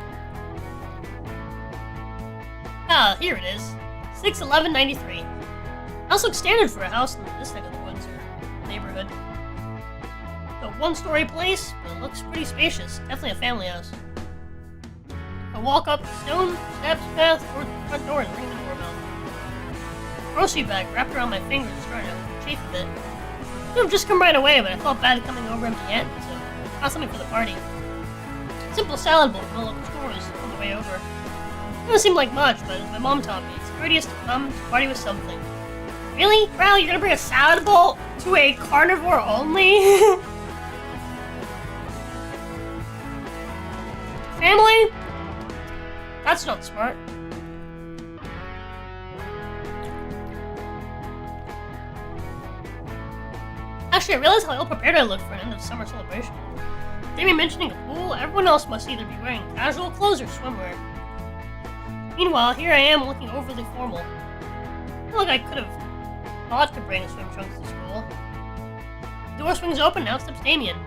Ah, here it is. 61193. House looks standard for a house in this neck of the woods or neighborhood. A one-story place, but it looks pretty spacious. Definitely a family house. I walk up the stone steps path toward the front door and ring the doorbell. Grocery bag wrapped around my fingers, starting to chafe a bit. Could have just come right away, but I felt bad coming over empty-handed, so I got something for the party. Simple salad bowl from the local stores on the way over. Doesn't seem like much, but as my mom taught me, it's courteous to come to party with something. Really? Riley, you're gonna bring a salad bowl to a carnivore only? Family? That's not smart. Actually, I realized how ill-prepared I looked for an end-of-summer celebration. They were mentioning a pool, everyone else must either be wearing casual clothes or swimwear. Meanwhile, here I am looking overly formal. I feel like I could have thought to bring swim trunks to school. The door swings open, now steps Damien.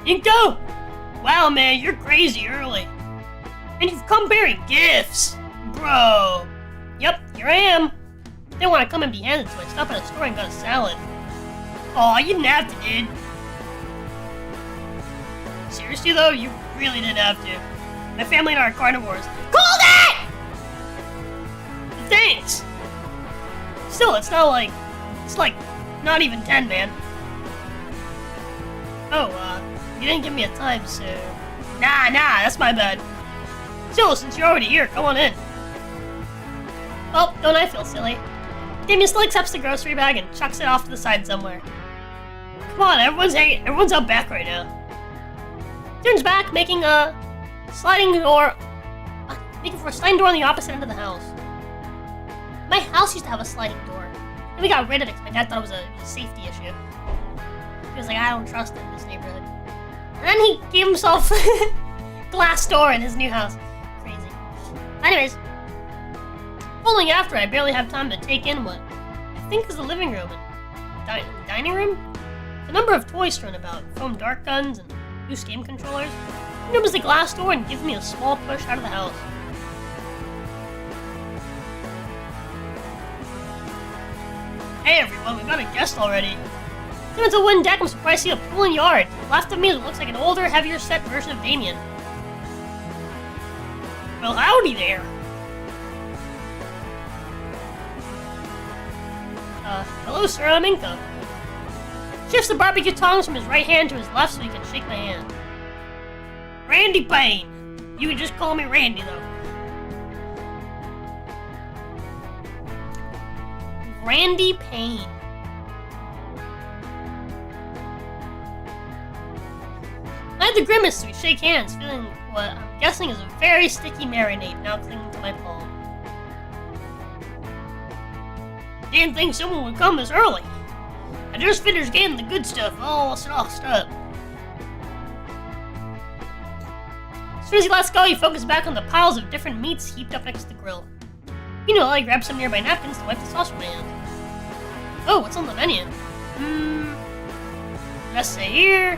Inko! Wow, man, you're crazy early. And you've come bearing gifts! Bro! Yep, here I am. Didn't want to come empty-handed, so I stopped at a store and got a salad. Aw, you didn't have to, dude. Seriously, though, you really didn't have to. My family and I are carnivores. Called it! Thanks! Still, it's not like... It's like, not even 10, man. Oh, you didn't give me a time, so... Nah, that's my bad. Still, since you're already here, come on in. Well, don't I feel silly? Damien still accepts the grocery bag and chucks it off to the side somewhere. Come on, everyone's out back right now. Turns back, making a sliding door... making for a sliding door on the opposite end of the house. My house used to have a sliding door. And we got rid of it because my dad thought it was a safety issue. He was like, I don't trust it in this neighborhood. And then he gave himself glass door in his new house. Crazy. Anyways, following after, I barely have time to take in what I think is the living room and dining room. A number of toys thrown about, foam dart guns and loose game controllers. And there was the glass door and gives me a small push out of the house. Hey everyone, we got a guest already. It's a wooden deck. I'm surprised to see a pool and yard. Left of me, it looks like an older, heavier set version of Damien. Well, howdy there. Hello, sir, I'm Inko. Shifts the barbecue tongs from his right hand to his left so he can shake my hand. Randy Payne. You can just call me Randy, though. Randy Payne. I had the grimace so we shake hands, feeling what I'm guessing is a very sticky marinade now clinging to my palm. Didn't think someone would come this early. I just finished getting the good stuff all sauced up. As soon as he lets go, he focuses back on the piles of different meats heaped up next to the grill. Meanwhile, I grab some nearby napkins to wipe the sauce from my hand. Oh, what's on the menu? Let's see here.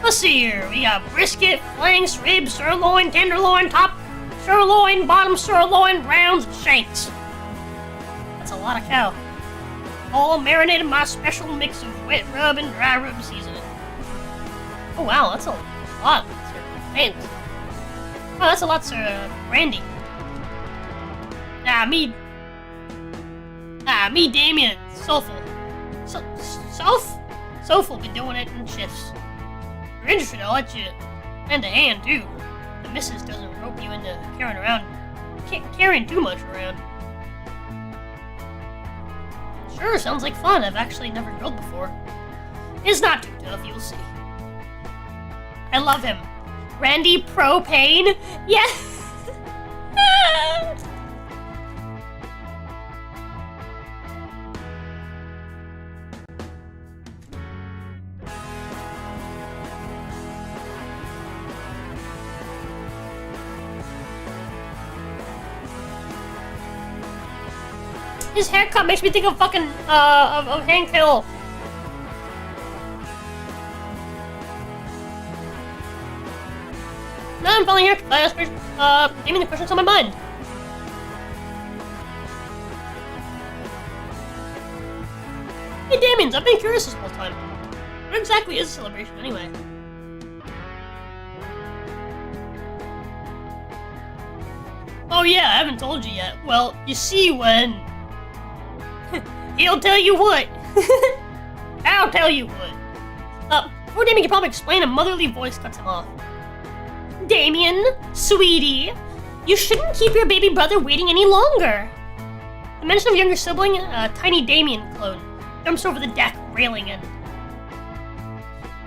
Let's see here. We got brisket, flanks, ribs, sirloin, tenderloin, top sirloin, bottom sirloin, rounds, and shanks. That's a lot of cow. All marinated in my special mix of wet rub and dry rub seasoning. Oh wow, that's a lot, sir. Thanks. Oh, that's a lot, sir. Randy. Me, Damien, Soulful. Soulful be doing it in shifts. If you're interested, I'll let you lend a hand, too. The missus doesn't rope you into carrying too much around. Sure, sounds like fun. I've actually never grilled before. It's not too tough, you'll see. I love him. Randy Propane? Yeah! His haircut makes me think of fucking, of Hank Hill. Now I'm finally here because I asked Damien the questions on my mind. Hey Damiens, I've been curious this whole time. What exactly is a celebration anyway? Oh yeah, I haven't told you yet. Well, you see when... He'll tell you what. I'll tell you what. Before Damien can probably explain, a motherly voice cuts him off. Damien, sweetie, you shouldn't keep your baby brother waiting any longer. The mention of younger sibling, a tiny Damien clone, jumps over the deck, railing in.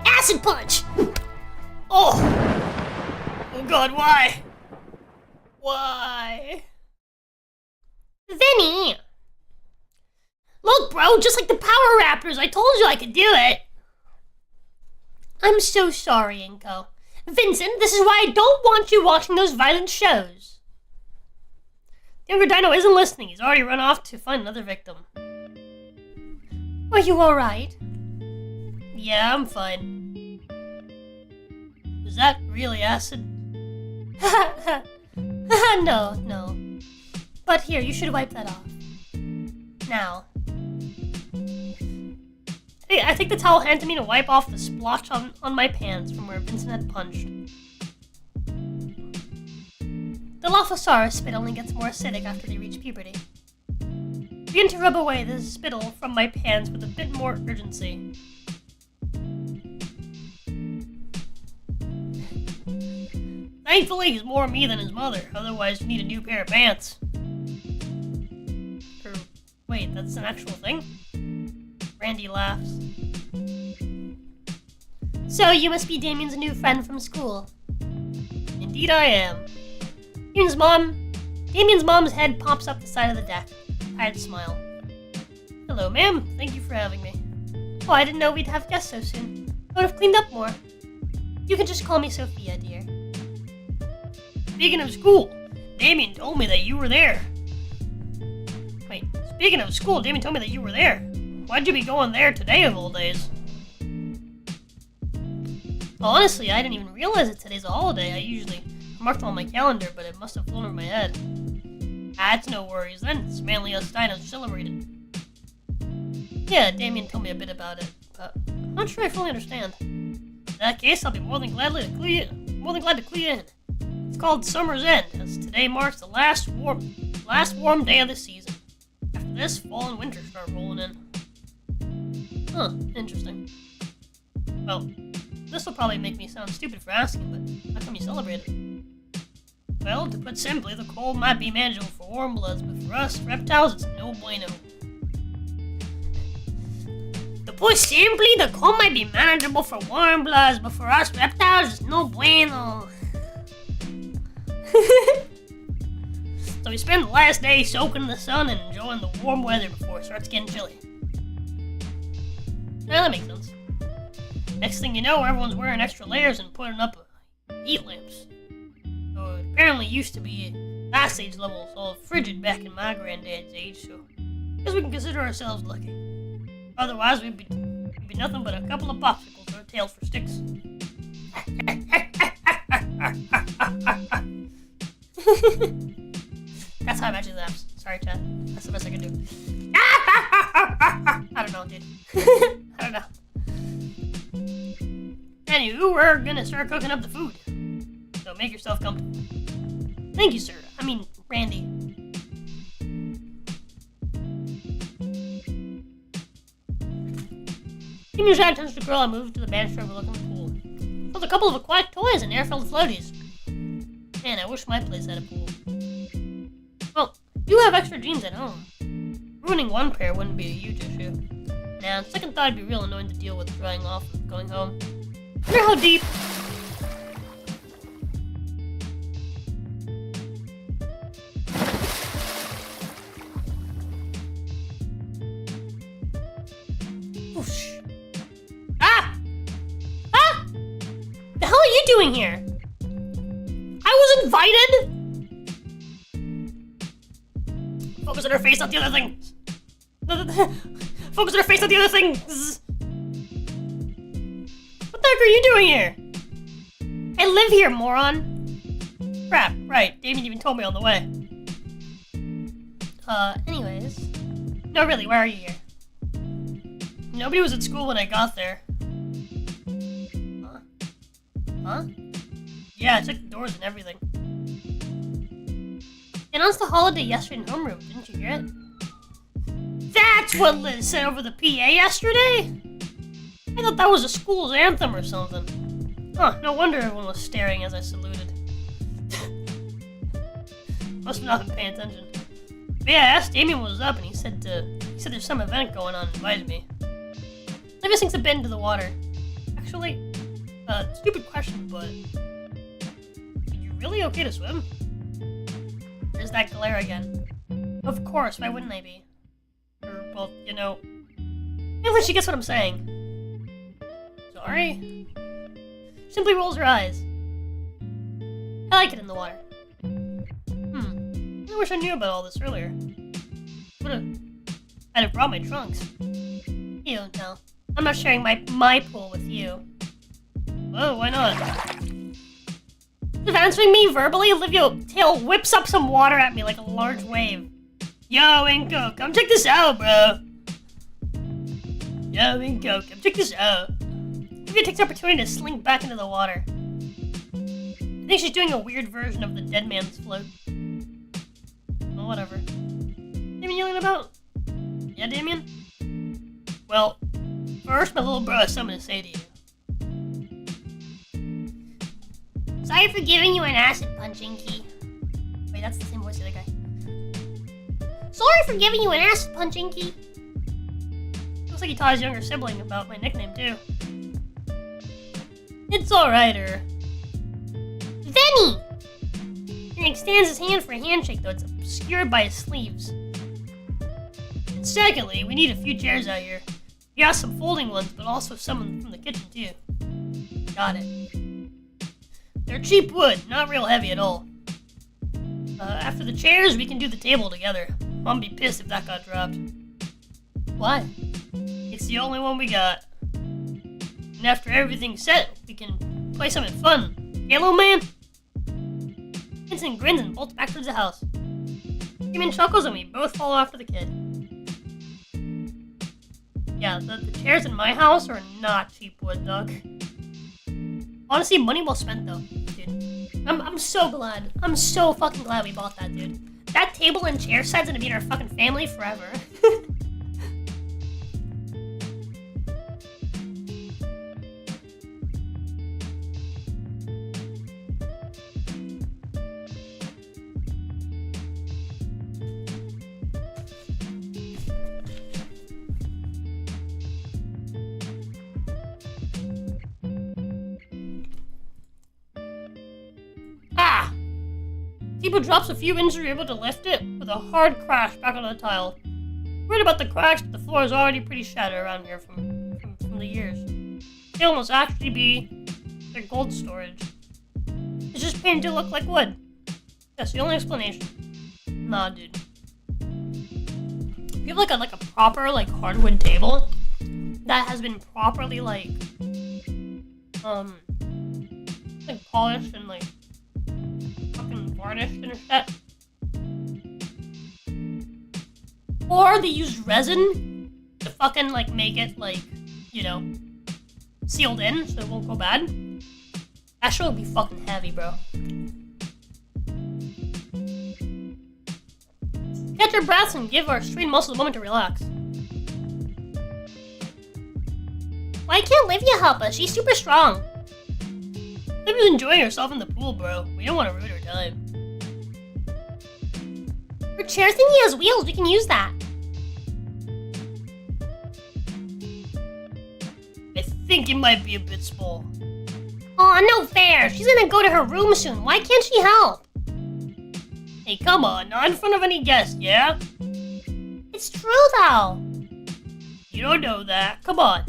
Acid punch! Oh! Oh god, why? Why? Vinny! Look, bro, just like the Power Raptors, I told you I could do it! I'm so sorry, Inko. Vincent, this is why I don't want you watching those violent shows. The younger Dino isn't listening. He's already run off to find another victim. Are you alright? Yeah, I'm fine. Was that really acid? No. But here, you should wipe that off. Now. Hey, I take the towel handed to me to wipe off the splotch on my pants from where Vincent had punched. The Dilophosaurus spit only gets more acidic after they reach puberty. I begin to rub away the spittle from my pants with a bit more urgency. Thankfully, he's more me than his mother, otherwise you need a new pair of pants. Wait, that's an actual thing? Randy laughs. So, you must be Damien's new friend from school. Indeed I am. Damien's mom's head pops up the side of the deck. I'd smile. Hello, ma'am. Thank you for having me. Oh, I didn't know we'd have guests so soon. I would have cleaned up more. You can just call me Sophia, dear. Speaking of school, Damien told me that you were there. Wait, speaking of school, Damien told me that you were there. Why'd you be going there today of all days? Well, honestly, I didn't even realize that today's a holiday. I usually marked it on my calendar, but it must have flown over my head. It's no worries then. It's mainly us dinos celebrated. Yeah, Damien told me a bit about it, but I'm not sure I fully understand. In that case, I'll be more than glad to clue you in. It's called Summer's End, as today marks the last warm day of the season. After this, fall and winter start rolling in. Huh, interesting. Well, this will probably make me sound stupid for asking, but how come you celebrate it? Well, to put simply, the cold might be manageable for warm bloods, but for us reptiles, it's no bueno. To put simply, the cold might be manageable for warm bloods, but for us reptiles, it's no bueno. So we spend the last day soaking in the sun and enjoying the warm weather before it starts getting chilly. Now that makes sense. Next thing you know, everyone's wearing extra layers and putting up heat lamps. So it apparently used to be Ice Age levels, all frigid back in my granddad's age, so I guess we can consider ourselves lucky. Otherwise, we'd be nothing but a couple of popsicles or tails for sticks. That's how I imagine that. Sorry, chat. That's the best I can do. I don't know, dude. I don't know. Anywho, we're gonna start cooking up the food. So make yourself comfortable. Thank you, sir. I mean, Randy. Give me your attention to the girl. I moved to the banister overlooking the pool. There's a couple of aquatic toys and air-filled floaties. Man, I wish my place had a pool. Well, you have extra jeans at home. Ruining one pair wouldn't be a huge issue. Now, on second thought, it'd be real annoying to deal with drying off and going home. Wonder how deep. Whoosh. Ah! Ah! The hell are you doing here? I was invited? Focus on her face, not the other thing. Focus on her face, not the other thing. What the heck are you doing here? I live here, moron. Crap, right. Damien even told me on the way. Anyways. No, really, why are you here? Nobody was at school when I got there. Huh? Yeah, I checked the doors and everything. They announced the holiday yesterday in homeroom, didn't you hear it? That's what Liz said over the PA yesterday? I thought that was a school's anthem or something. Huh, no wonder everyone was staring as I saluted. Must have not been paying attention. But yeah, I asked Damien what was up and he said there's some event going on and invited me. Liv sinks a bit into the water. Actually, stupid question, but are you really okay to swim? There's that glare again. Of course, why wouldn't I be? Or, well, you know, at least she gets what I'm saying. Sorry? Simply rolls her eyes. I like it in the water. I wish I knew about all this earlier. I'd have brought my trunks. You don't know. I'm not sharing my pool with you. Oh, why not? If answering me verbally, Olivia tail whips up some water at me like a large wave. Yo, Inko, come check this out, bro. Yo, Inko, come check this out. Olivia takes the opportunity to slink back into the water. I think she's doing a weird version of the dead man's float. Well, whatever. Damien yelling about? Yeah, Damien? Well, first, my little bro has something to say to you. Sorry for giving you an acid punch, Inky. Wait, that's the same voice of the guy. Sorry for giving you an acid punch, Inky. Looks like he taught his younger sibling about my nickname, too. It's alright, Venny! He extends his hand for a handshake, though it's obscured by his sleeves. And secondly, we need a few chairs out here. We got some folding ones, but also some from the kitchen, too. Got it. They're cheap wood, not real heavy at all. After the chairs, we can do the table together. Mom'd be pissed if that got dropped. Why? It's the only one we got. And after everything's set, we can play something fun. Hey, little man? Vincent grins and bolts back towards the house. Damien chuckles and we both follow after the kid. Yeah, the chairs in my house are not cheap wood, Doug. Honestly, money well spent though, dude. I'm so glad. I'm so fucking glad we bought that, dude. That table and chair set's gonna be in our fucking family forever. Tipo drops a few inches, you're able to lift it with a hard crash back onto the tile. Worried about the cracks, but the floor is already pretty shattered around here from the years. They almost actually be their gold storage. It's just painted to look like wood. That's the only explanation. Nah, dude. If you have like a proper hardwood table that has been properly polished and varnished and shit. Or they used resin to fucking make it sealed in so it won't go bad. That shit would be fucking heavy, bro. Catch your breaths and give our strained muscles a moment to relax. Why can't Livia help us? She's super strong. Livia's enjoying herself in the pool, bro. We don't want to ruin her time. Her chair thingy has wheels. We can use that. I think it might be a bit small. Aw, no fair. She's gonna go to her room soon. Why can't she help? Hey, come on. Not in front of any guests, yeah? It's true, though. You don't know that. Come on.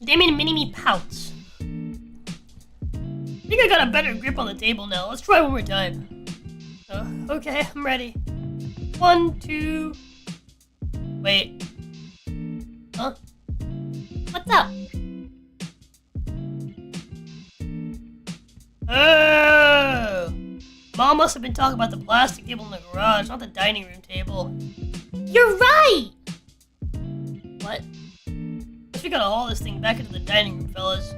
Damien and Mini-Me pouts. I think I got a better grip on the table now. Let's try one more time. Okay, I'm ready. 1, 2... Wait. Huh? What's up? Mom must have been talking about the plastic table in the garage, not the dining room table. You're right! What? Guess we gotta haul this thing back into the dining room, fellas.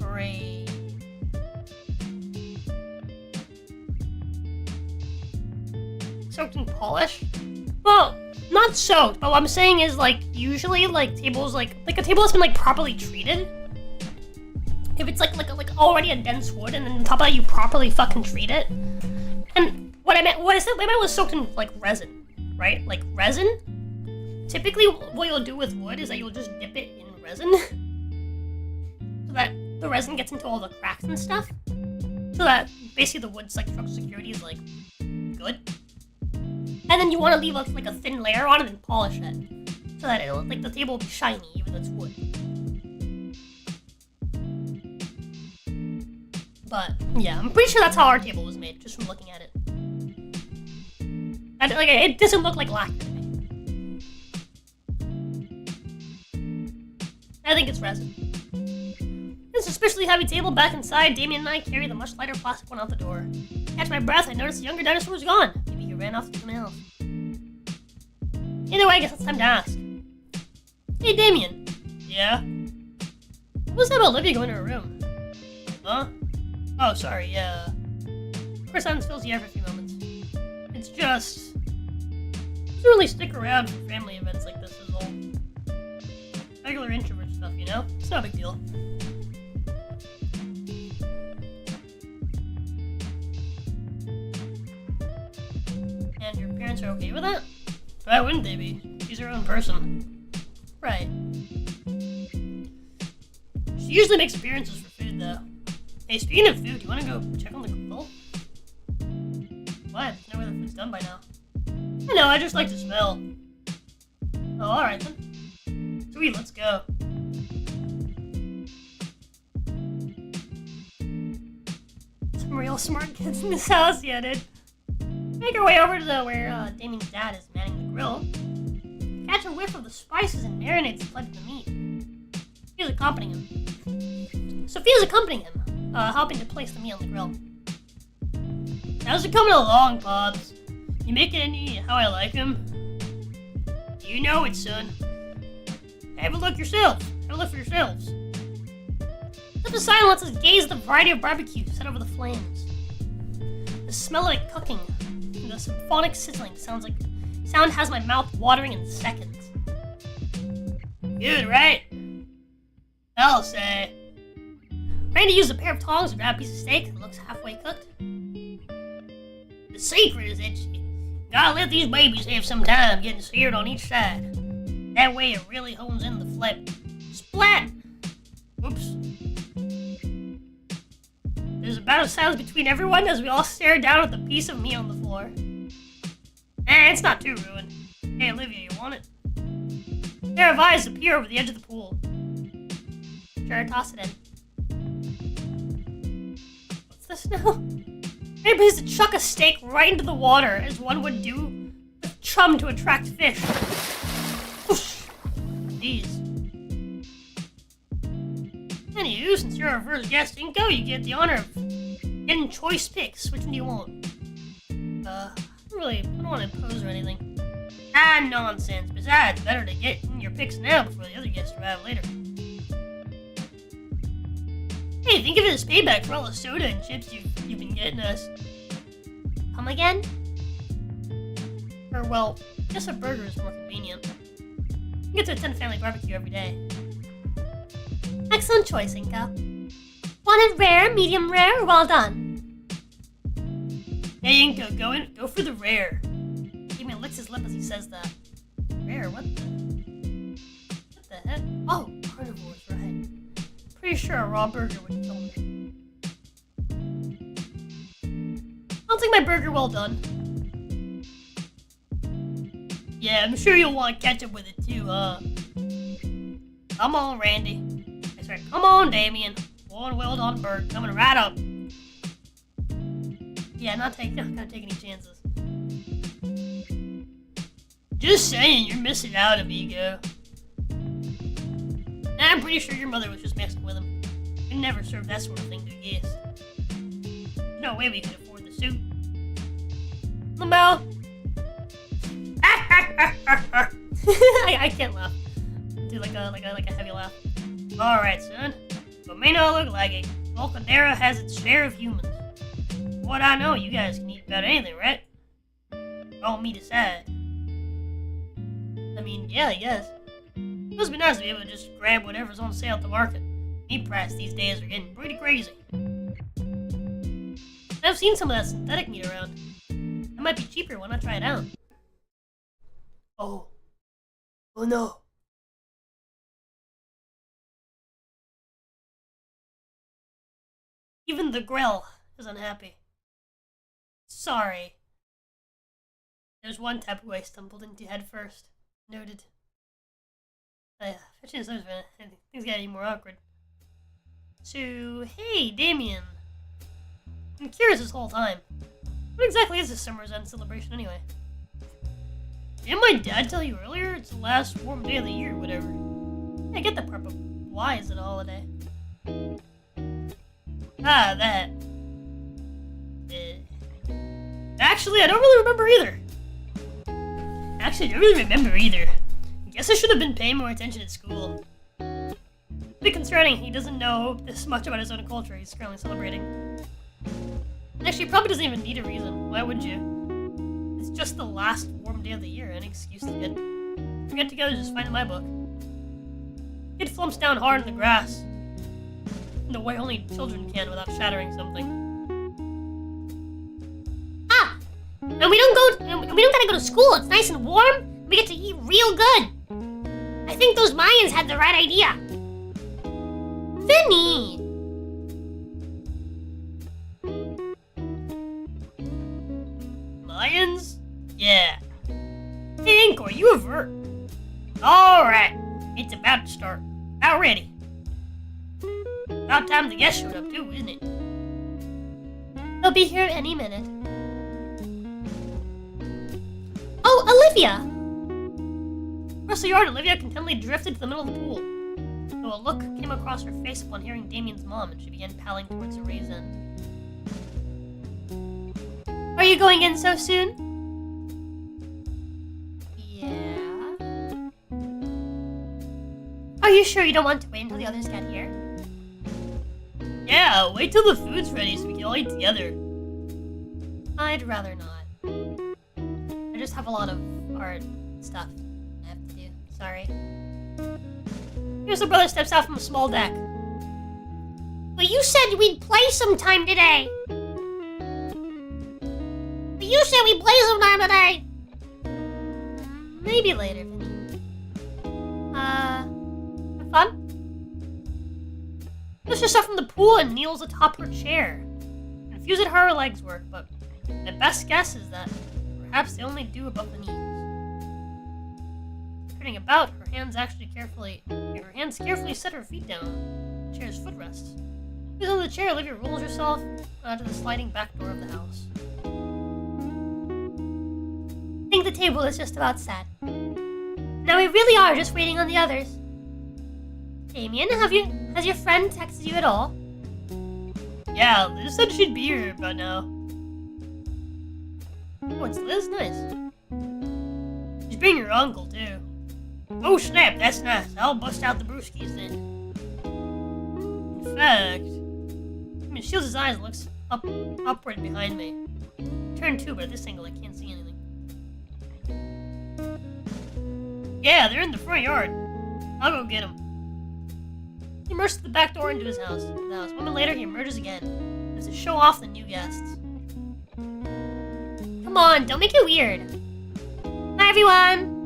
Great. Soaked in polish? Well, not soaked, but what I'm saying is, like, usually, like, tables, like a table that's been, like, properly treated. If it's, like already a dense wood, and then on top of that, you properly fucking treat it. And what I meant was soaked in, like, resin, right? Like, resin? Typically, what you'll do with wood is that you'll just dip it in resin. So that the resin gets into all the cracks and stuff. So that, basically, the wood's, like, structural security is, like, good. And then you want to leave like a thin layer on it and polish it, so that it'll like the table will be shiny even though it's wood. But yeah, I'm pretty sure that's how our table was made, just from looking at it. And, like, it doesn't look like lacquer to me. I think it's resin. This especially heavy table back inside, Damien and I carry the much lighter plastic one out the door. Catch my breath, I noticed the younger dinosaur was gone. Maybe he ran off to something else. Either way, I guess it's time to ask. Hey, Damien. Yeah? What was that about Olivia going to her room? Huh? Oh, sorry, yeah. Chris Evans fills the air for a few moments. It's just... doesn't really stick around for family events like this is all. Regular introvert stuff, you know? It's not a big deal. And your parents are okay with that? Why wouldn't they be? She's her own person. Right. She usually makes appearances for food, though. Hey, speaking of food, do you want to go check on the grill? What? I know where the food's done by now. I know, I just like to smell. Oh, alright then. Sweet, let's go. Some real smart kids in this house, yeah, dude. Make our way over to where Damien's dad is manning the grill. Catch a whiff of the spices and marinades applied to the meat. Sophia's accompanying him, helping to place the meat on the grill. How's it coming along, Pops? You making any how I like them? You know it, son. Have a look yourself. Have a look for yourselves. Step aside and lets us gaze at the variety of barbecues set over the flames. The smell of it cooking, and the symphonic sizzling sound has my mouth watering in seconds. Good, right? I'll say. Randy used a pair of tongs to grab a piece of steak that looks halfway cooked. The secret is that you gotta let these babies have some time getting seared on each side. That way it really hones in the flavor. Splat! Whoops. There's about a silence between everyone as we all stare down at the piece of meat on the floor. It's not too ruined. Hey, Olivia, you want it? A pair of eyes appear over the edge of the pool. Sure, toss it in. What's this now? Maybe he's to chuck a steak right into the water, as one would do with chum to attract fish. Whoosh. Jeez. Anywho, since you're our first guest, Inko, you get the honor of getting choice picks. Which one do you want? I don't want to impose or anything. Ah, nonsense. Besides, better to get your picks now before the other guests arrive later. Hey, think of it as payback for all the soda and chips you've been getting us. Come again? Or, well, I guess a burger is more convenient. You get to attend a family barbecue every day. Excellent choice, Inka. Want it rare, medium rare, or well done? Hey, Inka, go for the rare. Damien licks his lip as he says that. Rare? What the heck? Oh, carnivores, right. Pretty sure a raw burger would kill me. I'll take my burger well done. Yeah, I'm sure you'll want ketchup with it too, Come on, Randy. That's right. Come on, Damien. One well done burger coming right up. Yeah, not gonna take any chances. Just saying, you're missing out, amigo. I'm pretty sure your mother was just messing with him. You never served that sort of thing to a guest. No way we could afford the suit. Lamau. I can't laugh. Do like a heavy laugh. Alright, son. But may not look like it. Volcadera has its share of humans. What I know, you guys can eat about anything, right? All meat aside. I mean, yeah, I guess. It must be nice to be able to just grab whatever's on sale at the market. Meat prices these days are getting pretty crazy. I've seen some of that synthetic meat around. It might be cheaper. Why not try it out? Oh. Oh no. Even the grill is unhappy. Sorry. There's one taboo I stumbled into head first. Noted. Things got any more awkward. So, hey, Damien. I'm curious this whole time. What exactly is this summer's end celebration anyway? Didn't my dad tell you earlier? It's the last warm day of the year or whatever. I get that part, but why is it a holiday? Ah, that. Actually, I don't really remember either. Guess I should have been paying more attention at school. A bit concerning, he doesn't know this much about his own culture he's currently celebrating. Actually, he probably doesn't even need a reason. Why would you? It's just the last warm day of the year, any excuse to get together is just fine in my book. Kid flumps down hard in the grass, in the way only children can without shattering something. Ah! And we don't gotta go to school. It's nice and warm. We get to eat real good. I think those Mayans had the right idea. Vinny! Mayans? Yeah. Hey, Anchor, you avert. Alright, it's about to start. About ready. About time the guests showed up too, isn't it? They'll be here any minute. Oh, Olivia! Across the yard, Olivia contentedly drifted to the middle of the pool. Though a look came across her face upon hearing Damien's mom, and she began paddling towards the raised end. Are you going in so soon? Yeah. Are you sure you don't want to wait until the others get here? Yeah, wait till the food's ready so we can all eat together. I'd rather not. I just have a lot of art stuff I have to do. Sorry. Here's the brother steps out from a small deck. But you said we'd play sometime today. Maybe later, Vinny. Have fun? Lifts herself from the pool and kneels atop her chair. Confused at how her legs work, but my best guess is that perhaps they only do above the knees. Turning about, her hands carefully set her feet down on the chair's footrests. Using the chair, Olivia rolls herself to the sliding back door of the house. I think the table is just about set. Now we really are just waiting on the others. Damien, has your friend texted you at all? Yeah, Liz said she'd be here by now. Oh, it's Liz? Nice. She's bringing your uncle, too. Oh snap, that's nice. I'll bust out the brewskis then. In fact, shields his eyes and looks upward behind me. Turn too, but at this angle I can't see anything. Yeah, they're in the front yard. I'll go get them. He emerges through the back door into his house. A moment later, he emerges again, as to show off the new guests. Come on, don't make it weird. Hi, everyone.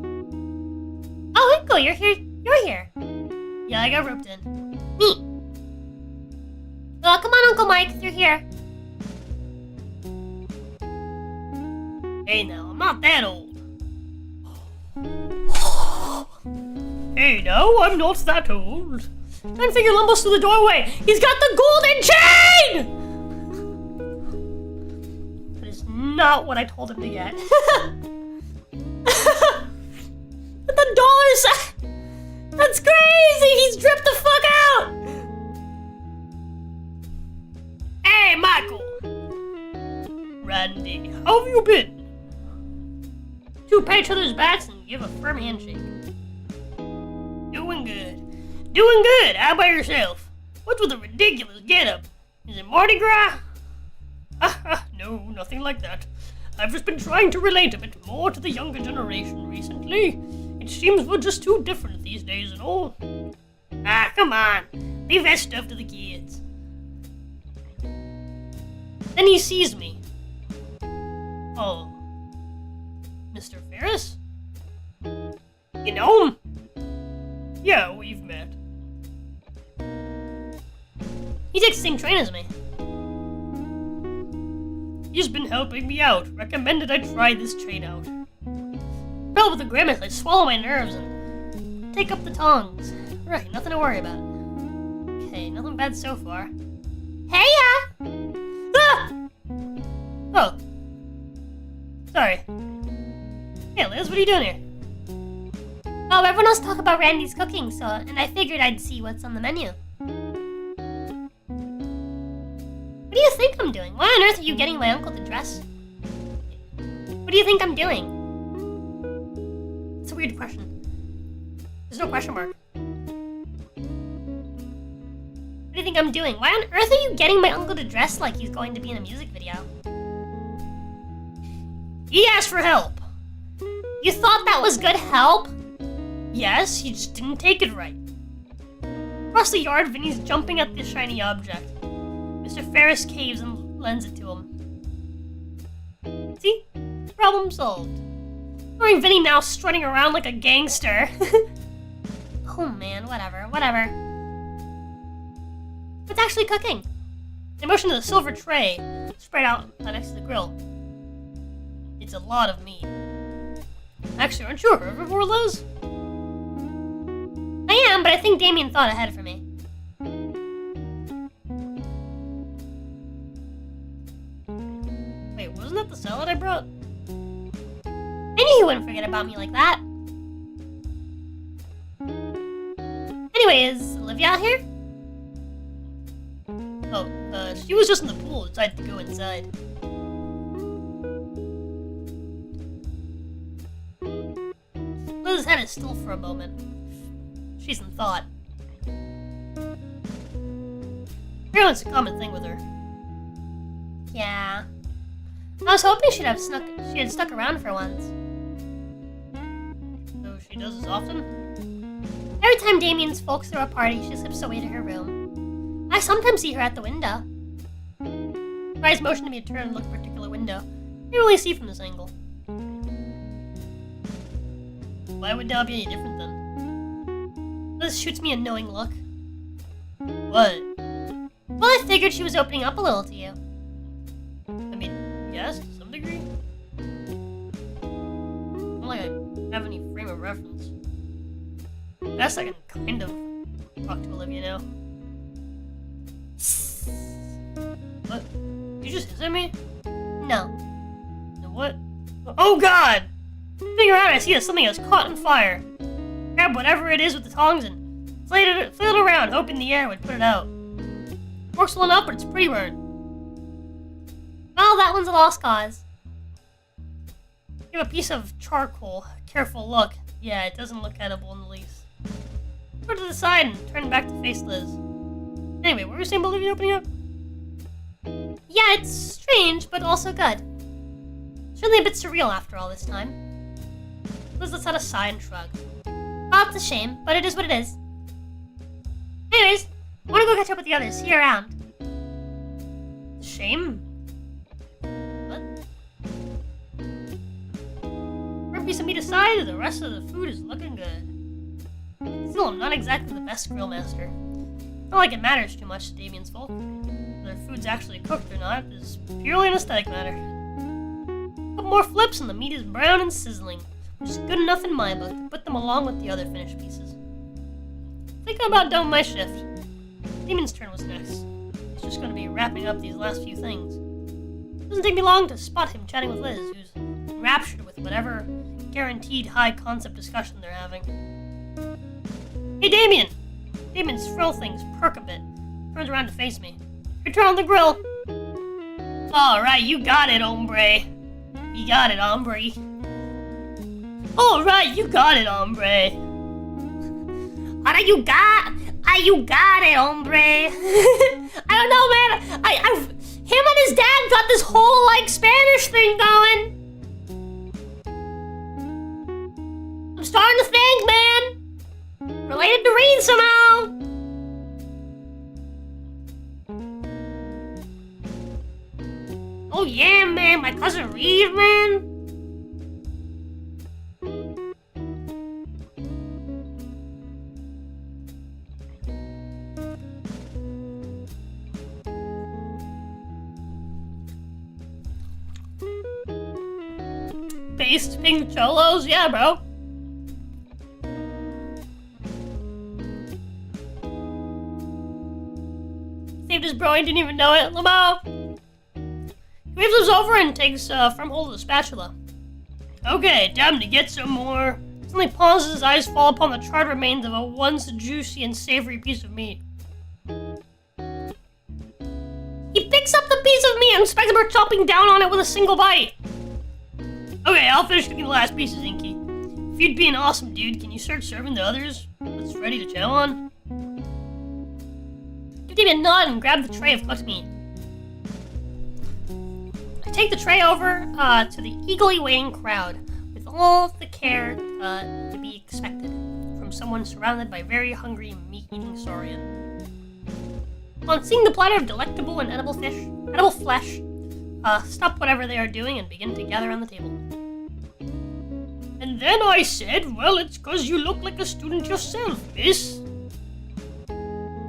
Oh, Uncle, you're here. Yeah, I got roped in. Neat. Oh, come on, Uncle Mike, through here. Hey, now, I'm not that old. Hey, no, I'm not that old. Nine-Finger lumbles through the doorway. He's got the golden chain! That is not what I told him to get. The dollars! That's crazy! He's dripped the fuck out! Hey, Michael! Randy. How have you been? Two pat each other's backs and give a firm handshake. Doing good. Doing good. How about yourself? What's with the ridiculous getup? Is it Mardi Gras? No, nothing like that. I've just been trying to relate a bit more to the younger generation recently. It seems we're just too different these days and all. Come on. Leave that stuff to the kids. Then he sees me. Oh. Mr. Ferris? You know him? Yeah, we've met. He takes the same train as me. He's been helping me out. Recommended I try this train out. Fell with a grimace, I swallow my nerves and take up the tongs. Right, nothing to worry about. Okay, nothing bad so far. Heya! Ah! Oh. Sorry. Hey Liz, what are you doing here? Oh, everyone else talk about Randy's cooking, and I figured I'd see what's on the menu. What do you think I'm doing? Why on earth are you getting my uncle to dress? What do you think I'm doing? It's a weird question. There's no question mark. What do you think I'm doing? Why on earth are you getting my uncle to dress like he's going to be in a music video? He asked for help. You thought that was good help? Yes, he just didn't take it right. Across the yard, Vinny's jumping at this shiny object. Mr. Ferris caves and lends it to him. See? Problem solved. Knowing Vinny now strutting around like a gangster. Oh man, whatever. What's actually cooking? I motion to the silver tray spread out next to the grill. It's a lot of meat. Actually, aren't you a herbivore, Liz? I am, but I think Damien thought ahead for me. Wait, wasn't that the salad I brought? I knew he wouldn't forget about me like that. Anyway, is Olivia out here? Oh, she was just in the pool, decided to go inside. Liz's head is still for a moment. She's in thought. Apparently it's a common thing with her. Yeah. I was hoping she had stuck around for once. So she does this often? Every time Damien's folks throw a party, she slips away to her room. I sometimes see her at the window. Rise motioned me to turn and look at a particular window. I can't really see from this angle. Why would now be any different then? Liz shoots me a knowing look. What? Well, I figured she was opening up a little to you. I mean, yes, to some degree. Not like I have any frame of reference. Best I can kind of talk to Olivia now. What? You just hiss at me? No. No what? Oh god! Figure out I see that something has caught on fire. Grab whatever it is with the tongs and flail it around, hoping the air would put it out. Works well enough, but it's pretty burned. Well, that one's a lost cause. Give a piece of charcoal a careful look. Yeah, it doesn't look edible in the least. Put it to the side and turn back to face Liz. Anyway, what were you saying about Olivia opening up? Yeah, it's strange, but also good. Certainly a bit surreal after all this time. Liz lets out a sigh and shrug. Well, it's a shame, but it is what it is. Anyways, I want to go catch up with the others. See you around. Shame? What? For a piece of meat aside, the rest of the food is looking good. Still, I'm not exactly the best grill master. Not like it matters too much to Damien's folk. Whether food's actually cooked or not is purely an aesthetic matter. A couple more flips and the meat is brown and sizzling, which is good enough in my book to put them along with the other finished pieces. I think I'm about done with my shift. Damien's turn was next. He's just going to be wrapping up these last few things. It doesn't take me long to spot him chatting with Liz, who's enraptured with whatever guaranteed high-concept discussion they're having. Hey, Damien! Damien's frill things perk a bit. Turns around to face me. Your turn on the grill! Alright, you got it, hombre. You got it, hombre. Alright, you got it, hombre. Alright, you got it, hombre. I don't know, man. Him and his dad got this whole, like, Spanish thing going. I'm starting to think, man. Related to Reed somehow. Oh yeah, man, my cousin Reed, man. Based pink cholos, yeah, bro. Saved his bro, he didn't even know it. Lamo. He waves us over and takes from hold of the spatula. Okay, time to get some more. Suddenly pauses, his eyes fall upon the charred remains of a once juicy and savory piece of meat. He picks up the piece of meat and inspects her chopping down on it with a single bite. Okay, I'll finish cooking the last pieces, Inky. If you'd be an awesome dude, can you start serving the others that's ready to chow on? Give David a nod and grab the tray of cooked meat. I take the tray over to the eagerly waiting crowd, with all the care to be expected from someone surrounded by very hungry, meat-eating saurian. On seeing the platter of delectable and edible flesh, stop whatever they are doing and begin to gather on the table. And then I said, well, it's 'cause you look like a student yourself, miss.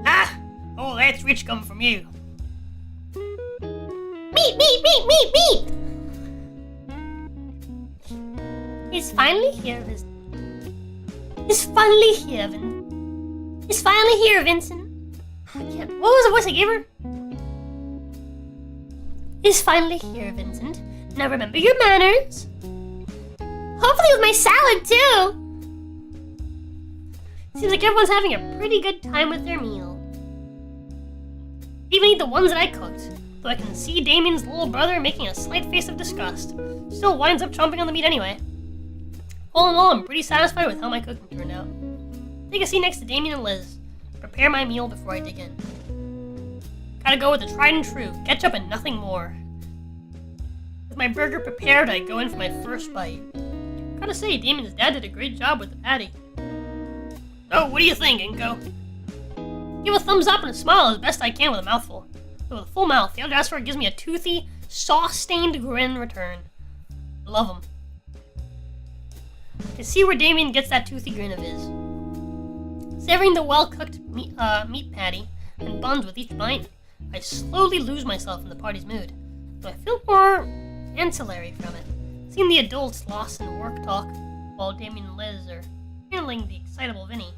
Ah! Oh, that's rich coming from you. Meat, meat, meat, meat, meat! He's finally here, Vincent. He's finally here, Vincent. I can't. What was the voice I gave her? He's finally here, Vincent. Now remember your manners. Hopefully with my salad, too. Seems like everyone's having a pretty good time with their meal. Even eat the ones that I cooked, though I can see Damien's little brother making a slight face of disgust. Still winds up chomping on the meat anyway. All in all, I'm pretty satisfied with how my cooking turned out. Take a seat next to Damien and Liz. Prepare my meal before I dig in. Gotta go with the tried and true, ketchup and nothing more. With my burger prepared, I go in for my first bite. Gotta say, Damien's dad did a great job with the patty. Oh, what do you think, Inko? Give a thumbs up and a smile as best I can with a mouthful. But with a full mouth, the other ass for it gives me a toothy, sauce-stained grin in return. I love him. I see where Damien gets that toothy grin of his. Savoring the well-cooked meat patty and buns with each bite, I slowly lose myself in the party's mood, though I feel more ancillary from it, seeing the adults lost in work talk while Damien and Liz are handling the excitable Vinny.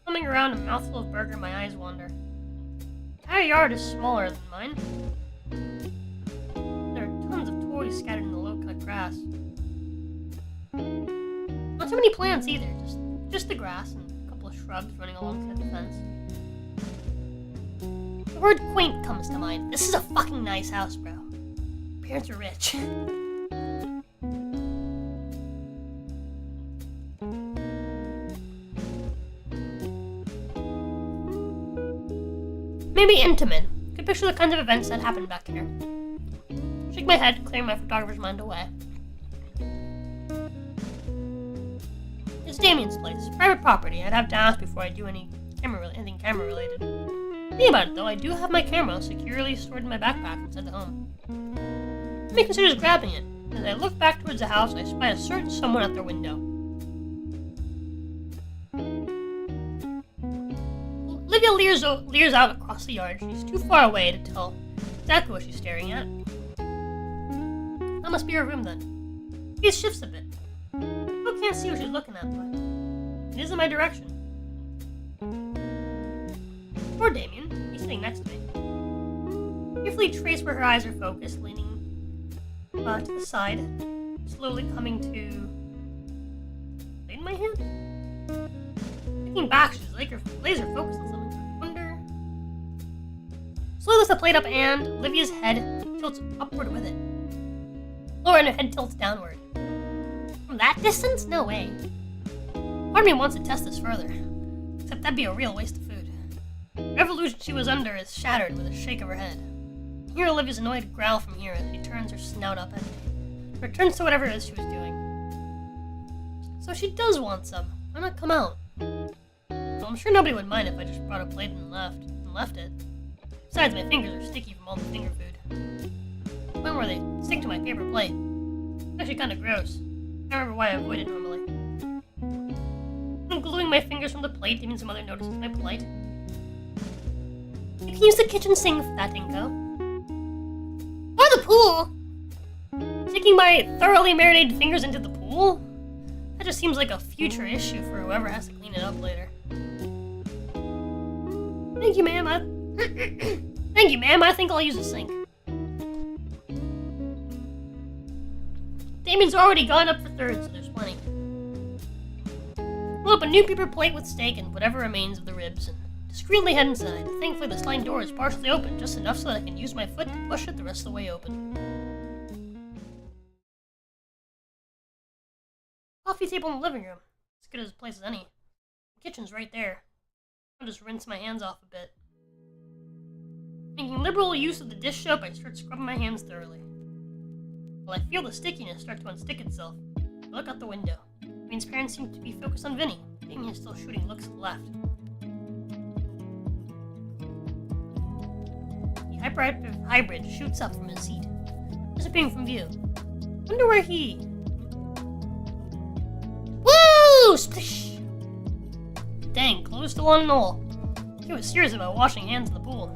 Coming around a mouthful of burger, my eyes wander. The entire yard is smaller than mine. There are tons of toys scattered in the low-cut grass. Not too many plants either, just the grass and a couple of shrubs running alongside the fence. The word quaint comes to mind. This is a fucking nice house, bro. Parents are rich. Maybe intimate. Could picture the kinds of events that happened back here. Shake my head, clearing my photographer's mind away. It's Damien's place. Private property. I'd have to ask before I do anything camera related. Think about it though, I do have my camera securely stored in my backpack inside the home. I may consider grabbing it. As I look back towards the house, I spy a certain someone at their window. Olivia leers out across the yard. She's too far away to tell exactly what she's staring at. That must be her room then. Gaze shifts a bit. I can't see what she's looking at, but it is in my direction. Poor Damien. He's sitting next to me. Carefully trace where her eyes are focused, leaning to the side, slowly coming to in my hand. Looking back, she's laser focused on something. I wonder. So Slowly lifts the plate up and Olivia's head tilts upward with it. Laura and her head tilts downward. From that distance? No way. Part of me wants to test this further. Except that'd be a real waste of food. The revolution she was under is shattered with a shake of her head. I hear Olivia's annoyed growl from here as she turns her snout up at me. Returns to whatever it is she was doing. So she does want some. Why not come out? Well, I'm sure nobody would mind if I just brought a plate and left it. Besides, my fingers are sticky from all the finger food. When were they? Stick to my paper plate. It's actually kind of gross. I can't remember why I avoid it normally. I'm gluing my fingers from the plate, even some mother notices my plight. You can use the kitchen sink for that, Dinko. Or the pool! Sticking my thoroughly marinated fingers into the pool? That just seems like a future issue for whoever has to clean it up later. Thank you, ma'am. Thank you, ma'am. I think I'll use the sink. Damien's already gone up for third, so there's plenty. Pull up a new paper plate with steak and whatever remains of the ribs, and discreetly head inside. Thankfully, the sliding door is partially open, just enough so that I can use my foot to push it the rest of the way open. Coffee table in the living room. As good as a place as any. The kitchen's right there. I'll just rinse my hands off a bit. Making liberal use of the dish soap, I start scrubbing my hands thoroughly. While I feel the stickiness start to unstick itself, I look out the window. Damien's parents seem to be focused on Vinny. Damien is still shooting looks to the left. The hyperactive hybrid shoots up from his seat, disappearing from view. Wonder where he... Woo! Splish! Dang, close to one and all. He was serious about washing hands in the pool.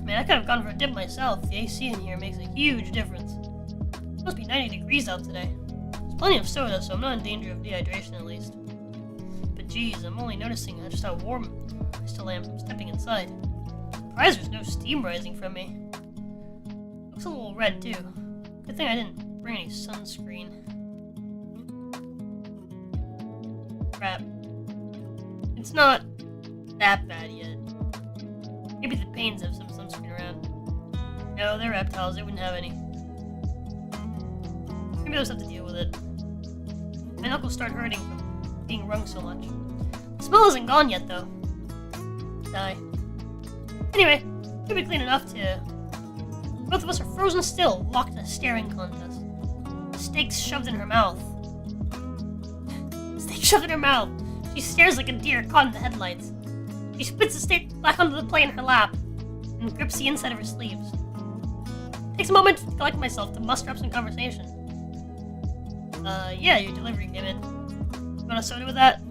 Man, I could have gone for a dip myself. The AC in here makes a huge difference. It must be 90 degrees out today. There's plenty of soda, so I'm not in danger of dehydration at least. But geez, I'm only noticing just how warm I still am from stepping inside. Surprised there's no steam rising from me. Looks a little red too. Good thing I didn't bring any sunscreen. Crap. It's not that bad yet. Maybe the pains have some sunscreen around. No, they're reptiles. They wouldn't have any. Maybe I'll just have to deal with it. My knuckles start hurting from being wrung so much. The smell isn't gone yet, though. Die. Anyway, should be clean enough to... Both of us are frozen still, locked in a staring contest. Steak shoved in her mouth. Steak shoved in her mouth. She stares like a deer caught in the headlights. She spits the steak back onto the plate in her lap and grips the inside of her sleeves. Takes a moment to collect myself to muster up some conversation. Yeah, your delivery came in. You want a soda with that?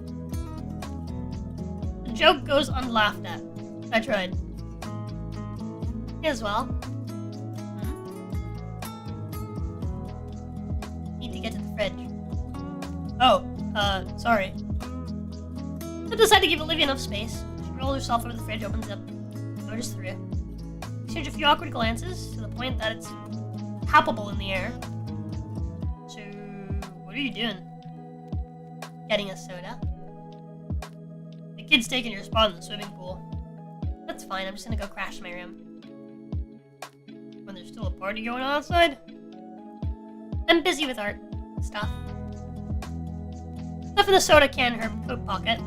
The joke goes unlaughed at. I tried. Me as well. Need to get to the fridge. Oh, sorry. I decided to give Olivia enough space. She rolls herself over the fridge, opens it up, notice through it. Exchange a few awkward glances to the point that it's palpable in the air. So, what are you doing? Getting a soda. The kid's taking your spot in the swimming pool. That's fine, I'm just gonna go crash in my room. When there's still a party going on outside? I'm busy with art stuff. Stuff in the soda can in her coat pocket.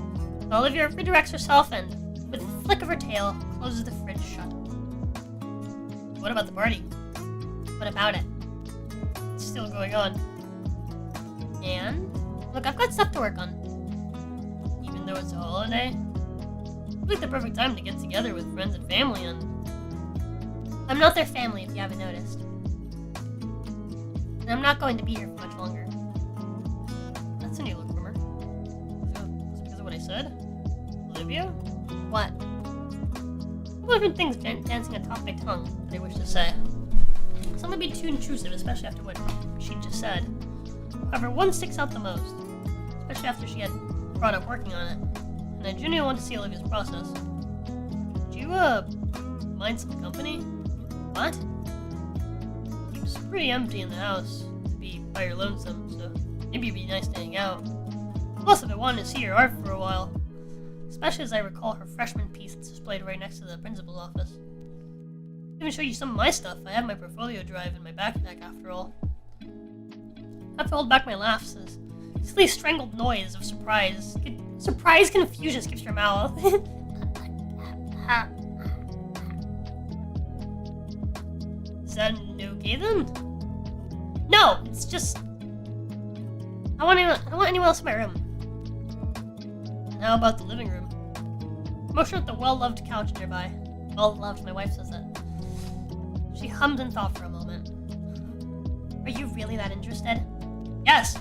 Olivia redirects herself and, with a flick of her tail, closes the fridge shut. What about the party? What about it? It's still going on. And, look, I've got stuff to work on. Even though it's a holiday, it's like the perfect time to get together with friends and family, and I'm not their family if you haven't noticed. And I'm not going to be here for much longer. That's a new look from her. Was it because of what I said? Olivia? What? Couple different things dancing atop my tongue that I wish to say. Some would be too intrusive, especially after what she just said. However, one sticks out the most, especially after she had brought up working on it, and I genuinely want to see Olivia's process. Would you, mind some company? What? Seems pretty empty in the house to be by your lonesome, so maybe it'd be nice to hang out. Plus, if I wanted to see your art for a while, especially as I recall her freshman piece that's displayed right next to the principal's office. I'll even show you some of my stuff. I have my portfolio drive in my backpack after all. I have to hold back my laughs as silly strangled noise of surprise. Surprise confusion escapes your mouth. Is that okay then? No, it's just... I don't want anyone else in my room. And how about the living room? Motion at the well-loved couch nearby. Well-loved, my wife says that. She hummed and thought for a moment. Are you really that interested? Yes!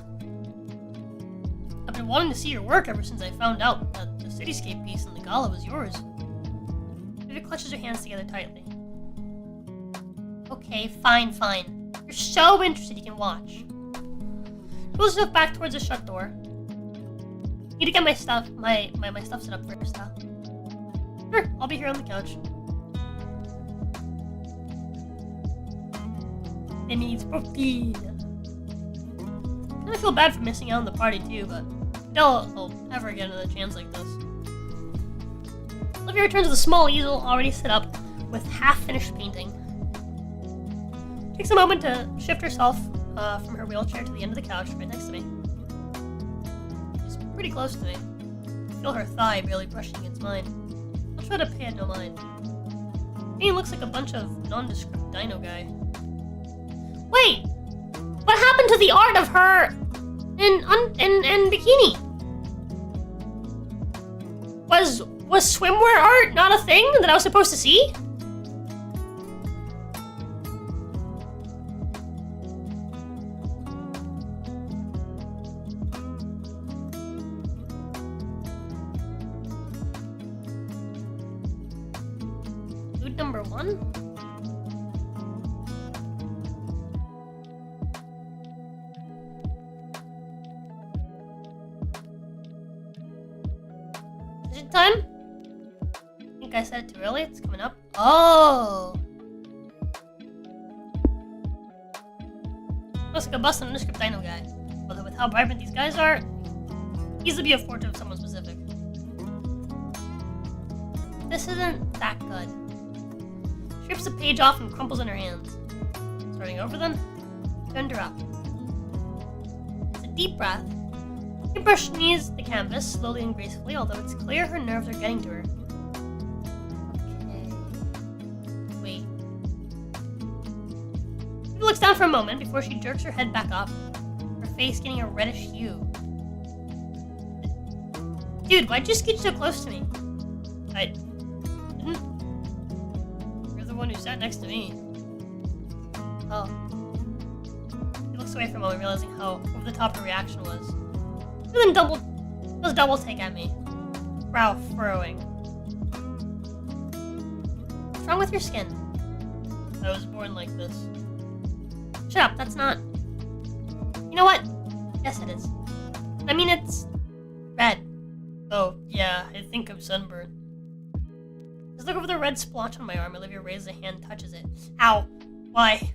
I've been wanting to see your work ever since I found out that the cityscape piece in the gala was yours. Vivian clutches her hands together tightly. Okay, fine. You're so interested you can watch. Pulls herself back towards the shut door. Need to get my stuff set up first, huh? Sure, I'll be here on the couch. It needs protein. I feel bad for missing out on the party too, but still, I'll never get another chance like this. Olivia returns with a small easel already set up with half-finished painting. Takes a moment to shift herself from her wheelchair to the end of the couch right next to me. She's pretty close to me. I feel her thigh barely brushing against mine. I'll try to pay it no mind. Painting looks like a bunch of nondescript dino guy. Wait! What happened to the art of her in bikini? Was swimwear art not a thing that I was supposed to see? Dude number 1? Time? I think I said it too early. It's coming up. Oh! Looks like a bust nondescript dino guy. Although with how vibrant these guys are, easily be a portrait of someone specific. This isn't that good. She rips the page off and crumples in her hands. Starting over then, turned her up. It's a deep breath. She brushed knees the canvas slowly and gracefully, although it's clear her nerves are getting to her. Okay. Wait. She looks down for a moment before she jerks her head back up, her face getting a reddish hue. Dude, why'd you scooch so close to me? I didn't. You're the one who sat next to me. Oh. She looks away for a moment, realizing how over the top her reaction was. And then double take at me. Brow furrowing. What's wrong with your skin? I was born like this. Shut up, that's not... You know what? Yes, it is. I mean, it's... red. Oh, yeah, I think I'm sunburned. Just look over the red splotch on my arm. Olivia raises a hand and touches it. Ow. Why?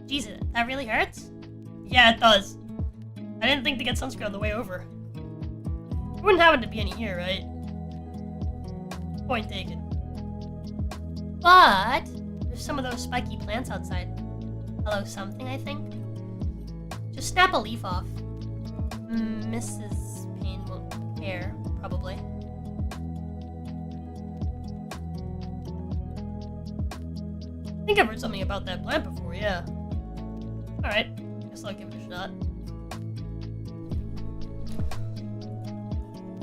Jesus, that really hurts? Yeah, it does. I didn't think to get sunscreen on the way over. There wouldn't happen to be any here, right? Point taken. But there's some of those spiky plants outside. Hello something, I think. Just snap a leaf off. Mrs. Payne won't care, probably. I think I've heard something about that plant before, yeah. Alright, guess I'll give it a shot.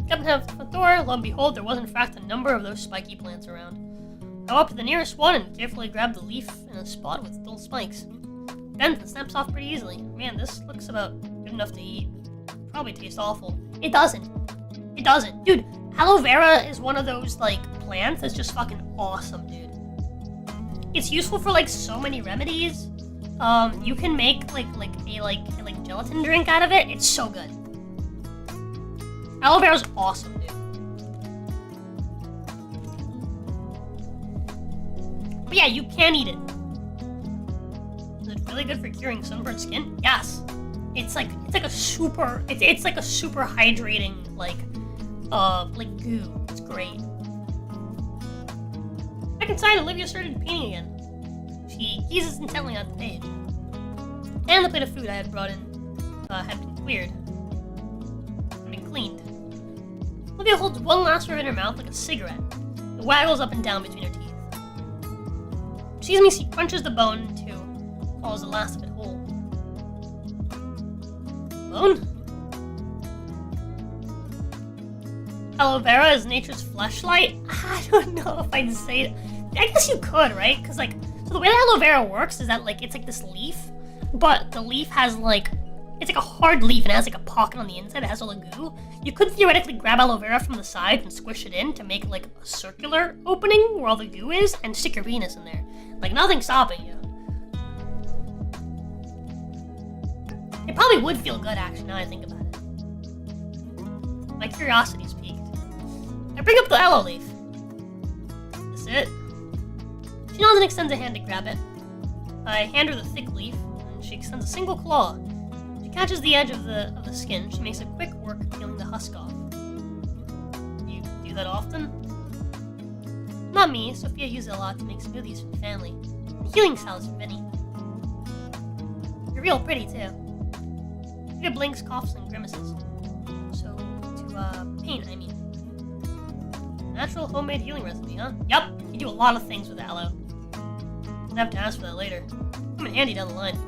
Stepping out the door, lo and behold, there was in fact a number of those spiky plants around. I go up to the nearest one and carefully grab the leaf in a spot with dull spikes. Bends and snaps off pretty easily. Man, this looks about good enough to eat. Probably tastes awful. It doesn't. It doesn't. Dude, aloe vera is one of those, like, plants that's just fucking awesome, dude. It's useful for, like, so many remedies. You can make, a gelatin drink out of it. It's so good. Aloe vera is awesome, dude. But yeah, you can eat it. Is it really good for curing sunburned skin? Yes. It's like a super hydrating, like, like goo. It's great. Back inside, Olivia started painting again. She gazes intently at the page. And the plate of food I had brought in had been cleared. Had been cleaned. Olivia holds one last rib in her mouth like a cigarette. It waggles up and down between her teeth. She sees me, she crunches the bone too, follows the last of it whole. Bone? Aloe vera is nature's fleshlight? I don't know if I'd say it. I guess you could, right? Because, like, so the way that aloe vera works is that, like, it's like this leaf, but the leaf has, like, it's like a hard leaf and it has, like, a pocket on the inside that has all the goo. You could theoretically grab aloe vera from the side and squish it in to make, like, a circular opening where all the goo is and stick your penis in there. Like, nothing's stopping you. It probably would feel good, actually, now I think about it. My curiosity's piqued. I bring up the aloe leaf. Is this it? She nods and extends a hand to grab it. I hand her the thick leaf, and she extends a single claw. She catches the edge of the skin. She makes a quick work peeling the husk off. You do that often? Not me. Sophia uses it a lot to make smoothies for the family. And healing salads for Vinny. You're real pretty, too. Sophia blinks, coughs, and grimaces. So, to paint, I mean. Natural homemade healing recipe, huh? Yup, you do a lot of things with aloe. I'll have to ask for that later. Come in handy down the line.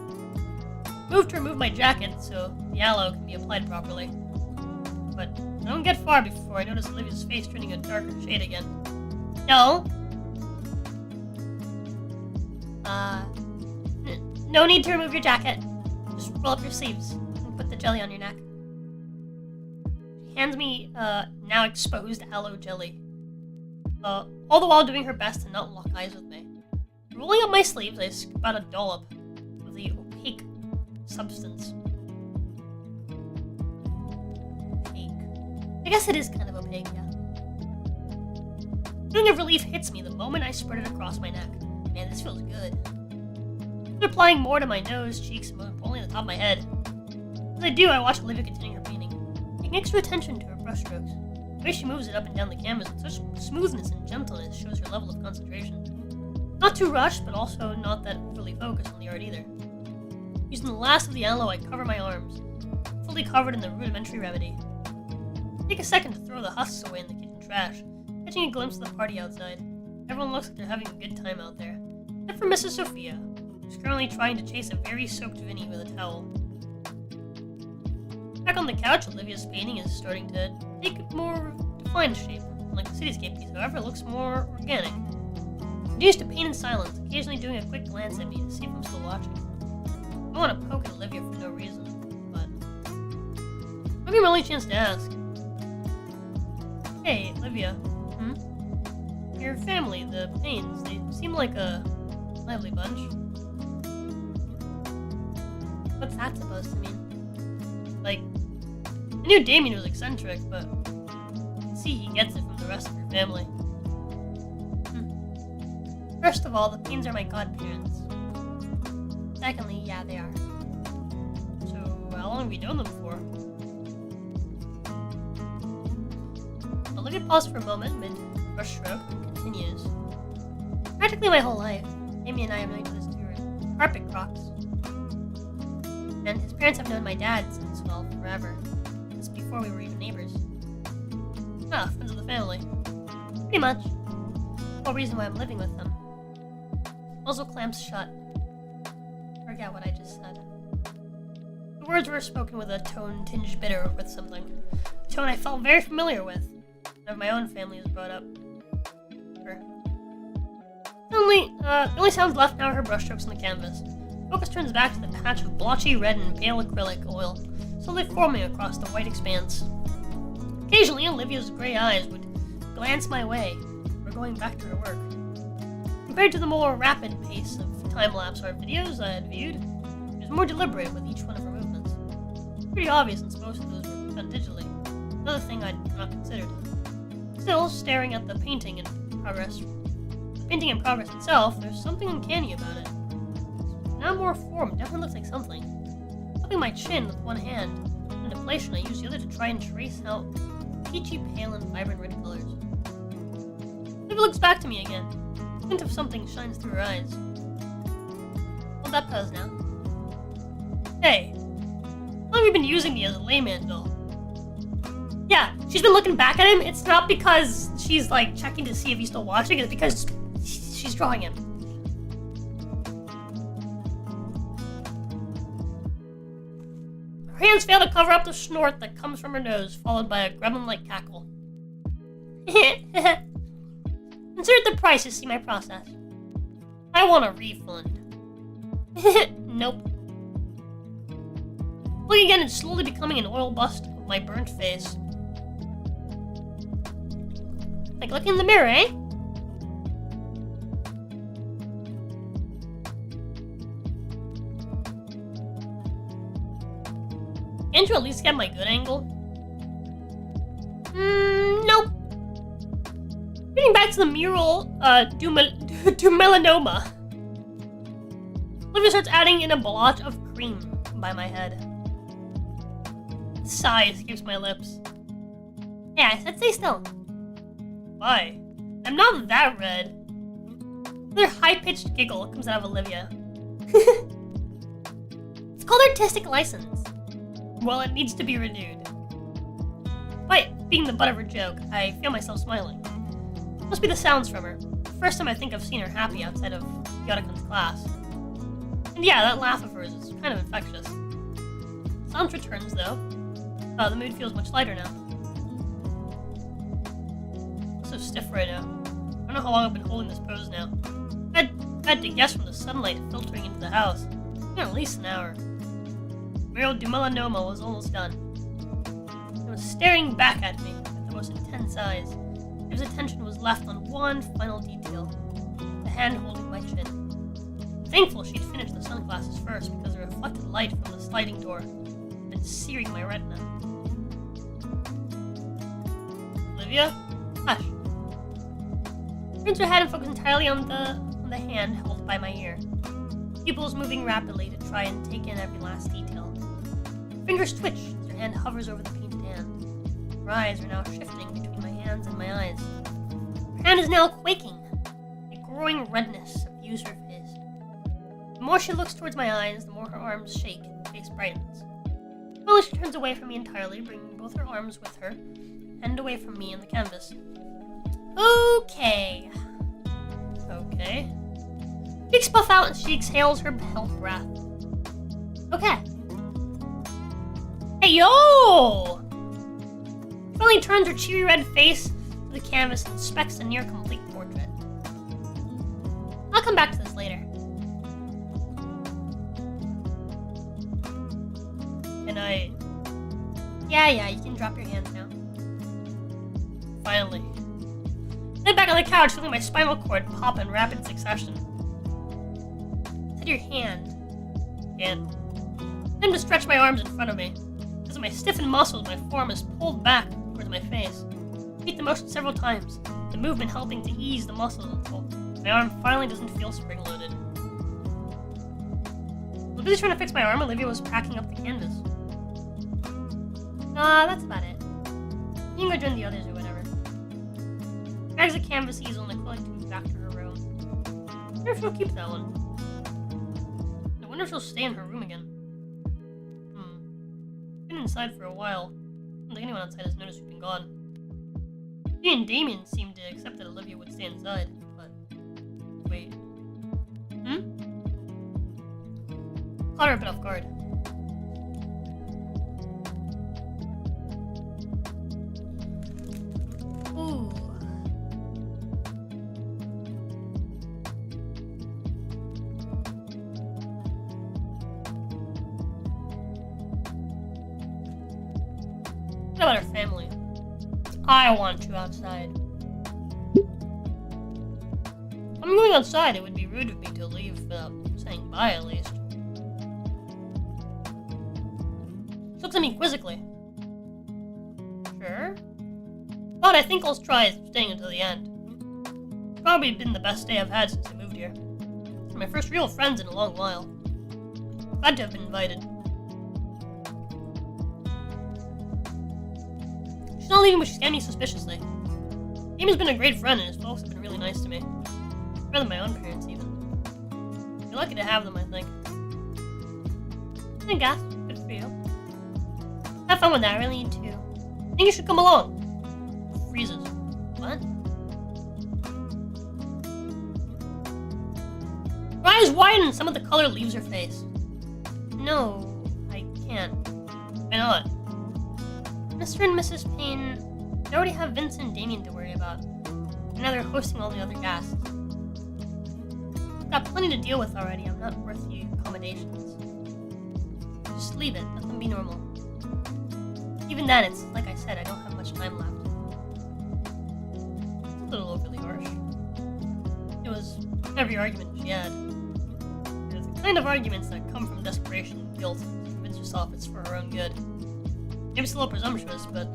Moved to remove my jacket so the aloe can be applied properly. But I don't get far before I notice Olivia's face turning a darker shade again. No. No need to remove your jacket. Just roll up your sleeves and put the jelly on your neck. She hands me now exposed aloe jelly. All the while doing her best to not lock eyes with me. Rolling up my sleeves, I scoop out a dollop of the opaque substance. Opaque. I guess it is kind of opaque, yeah. Feeling of relief hits me the moment I spread it across my neck. Man, this feels good. I'm applying more to my nose, cheeks, and more importantly the top of my head. As I do, I watch Olivia continue her painting, taking extra attention to her brushstrokes. The way she moves it up and down the canvas with such smoothness and gentleness shows her level of concentration. Not too rushed, but also not that overly focused on the art either. Using the last of the aloe, I cover my arms, fully covered in the rudimentary remedy. Take a second to throw the husks away in the kitchen trash, catching a glimpse of the party outside. Everyone looks like they're having a good time out there, except for Mrs. Sophia, who's currently trying to chase a very soaked Vinny with a towel. Back on the couch, Olivia's painting is starting to take a more defined shape. Like the cityscape piece, however, it looks more organic. I used to paint in silence, occasionally doing a quick glance at me to see if I'm still watching. I don't want to poke at Olivia for no reason, but maybe my only chance to ask. Hey, Olivia. Your family, the Paynes, they seem like a lively bunch. What's that supposed to mean? Like, I knew Damien was eccentric, but I can see he gets it from the rest of your family. First of all, the Paynes are my godparents. Secondly, yeah, they are. So, how long have you known them for? Olivia paused for a moment mid-brushstroke and continues. Practically my whole life. Amy and I have known each other through carpet crocs. And his parents have known my dad since, well, forever. Since before we were even neighbors. Ah, friends of the family. Pretty much. The whole reason why I'm living with them. Muzzle clamps shut. Forget what I just said. The words were spoken with a tone tinged bitter with something. A tone I felt very familiar with. Of my own family is brought up. The only sounds left now are her brushstrokes on the canvas. Focus turns back to the patch of blotchy red and pale acrylic oil, slowly forming across the white expanse. Occasionally, Olivia's gray eyes would glance my way, or going back to her work. Compared to the more rapid pace of time-lapse art videos I had viewed, she was more deliberate with each one of her movements. Pretty obvious since most of those were done digitally, another thing I'd not considered. Still, staring at the painting in progress itself, there's something uncanny about it. Now more form, definitely looks like something. Helping my chin with one hand into place, and I use the other to try and trace out peachy pale and vibrant red colors. Eva looks back to me again. A hint of something shines through her eyes. Hold that pose now. Hey, how long have you been using me as a layman doll? Yeah, she's been looking back at him. It's not because she's like checking to see if he's still watching, it's because she's drawing him. Her hands fail to cover up the snort that comes from her nose, followed by a gremlin-like cackle. Insert the price to see my process. I want a refund. Nope. Look again, it's slowly becoming an oil bust of my burnt face. Like looking in the mirror, eh? Can't you at least get my good angle? Nope. Getting back to the mural, do melanoma. Olivia starts adding in a blotch of cream by my head. A sigh escapes my lips. Yeah, I said stay still. Why? I'm not that red. Another high-pitched giggle comes out of Olivia. It's called artistic license. Well, it needs to be renewed. Despite being the butt of her joke, I feel myself smiling. Must be the sounds from her. The first time I think I've seen her happy outside of Yotakun's class. And yeah, that laugh of hers is kind of infectious. Sounds returns, though. The mood feels much lighter now. I'm so stiff right now. I don't know how long I've been holding this pose now. I had to guess from the sunlight filtering into the house. It's been at least an hour. Mural du Melanoma was almost done. It was staring back at me with the most intense eyes. His attention was left on one final detail, the hand holding my chin. I'm thankful she'd finished the sunglasses first because the reflected light from the sliding door had been searing my retina. Olivia? Hush. Turns her head and focuses entirely on the hand held by my ear. Pupils moving rapidly to try and take in every last detail. Fingers twitch as her hand hovers over the painted hand. Her eyes are now shifting between my hands and my eyes. Her hand is now quaking. A growing redness suffused her face. The more she looks towards my eyes, the more her arms shake and her face brightens. Finally, she turns away from me entirely, bringing both her arms with her, and away from me and the canvas. Okay. Okay. Cheeks puff out and she exhales her hell breath. Okay. Hey, yo! Finally turns her cheery red face to the canvas and inspects the near-complete portrait. I'll come back to this later. Can I... Yeah, you can drop your hands now. Finally. I sit back on the couch, feeling my spinal cord pop in rapid succession. Set your hand. And time to stretch my arms in front of me. Because of my stiffened muscles, my form is pulled back towards my face. Repeat the motion several times, the movement helping to ease the muscles until my arm finally doesn't feel spring-loaded. While busy trying to fix my arm, Olivia was packing up the canvas. That's about it. You can go join the others or whatever. Drags the canvas easel and quickly to move back to her room. I wonder if she'll keep that one. I wonder if she'll stay in her room again. Been inside for a while. I don't think anyone outside has noticed we've been gone. He and Damien seemed to accept that Olivia would stay inside, but... Wait. Caught her a bit off guard. Ooh. What about her family? I want you outside. If I'm going outside, it would be rude of me to leave without saying bye at least. She looks at me quizzically. Sure? But I think I'll try staying until the end. It's probably been the best day I've had since I moved here. They're my first real friends in a long while. Glad to have been invited. She's not leaving, but she scanned me suspiciously. Damien's been a great friend, and his folks have been really nice to me. Better than my own parents, even. You're lucky to have them, I think. I guess. Good for you. Have fun with that, I really need to. I think you should come along. Freezes. What? Her eyes widen and some of the color leaves her face. No, I can't. Why not? Mr. and Mrs. Payne, they already have Vincent and Damien to worry about. And now they're hosting all the other guests. I've got plenty to deal with already. I'm not worth the accommodations. Just leave it. Let them be normal. Even then, it's like I said, I don't have much time left. It's a little overly harsh. It was every argument she had. They're the kind of arguments that come from desperation and guilt to convince yourself it's for her own good. Maybe it's a little presumptuous, but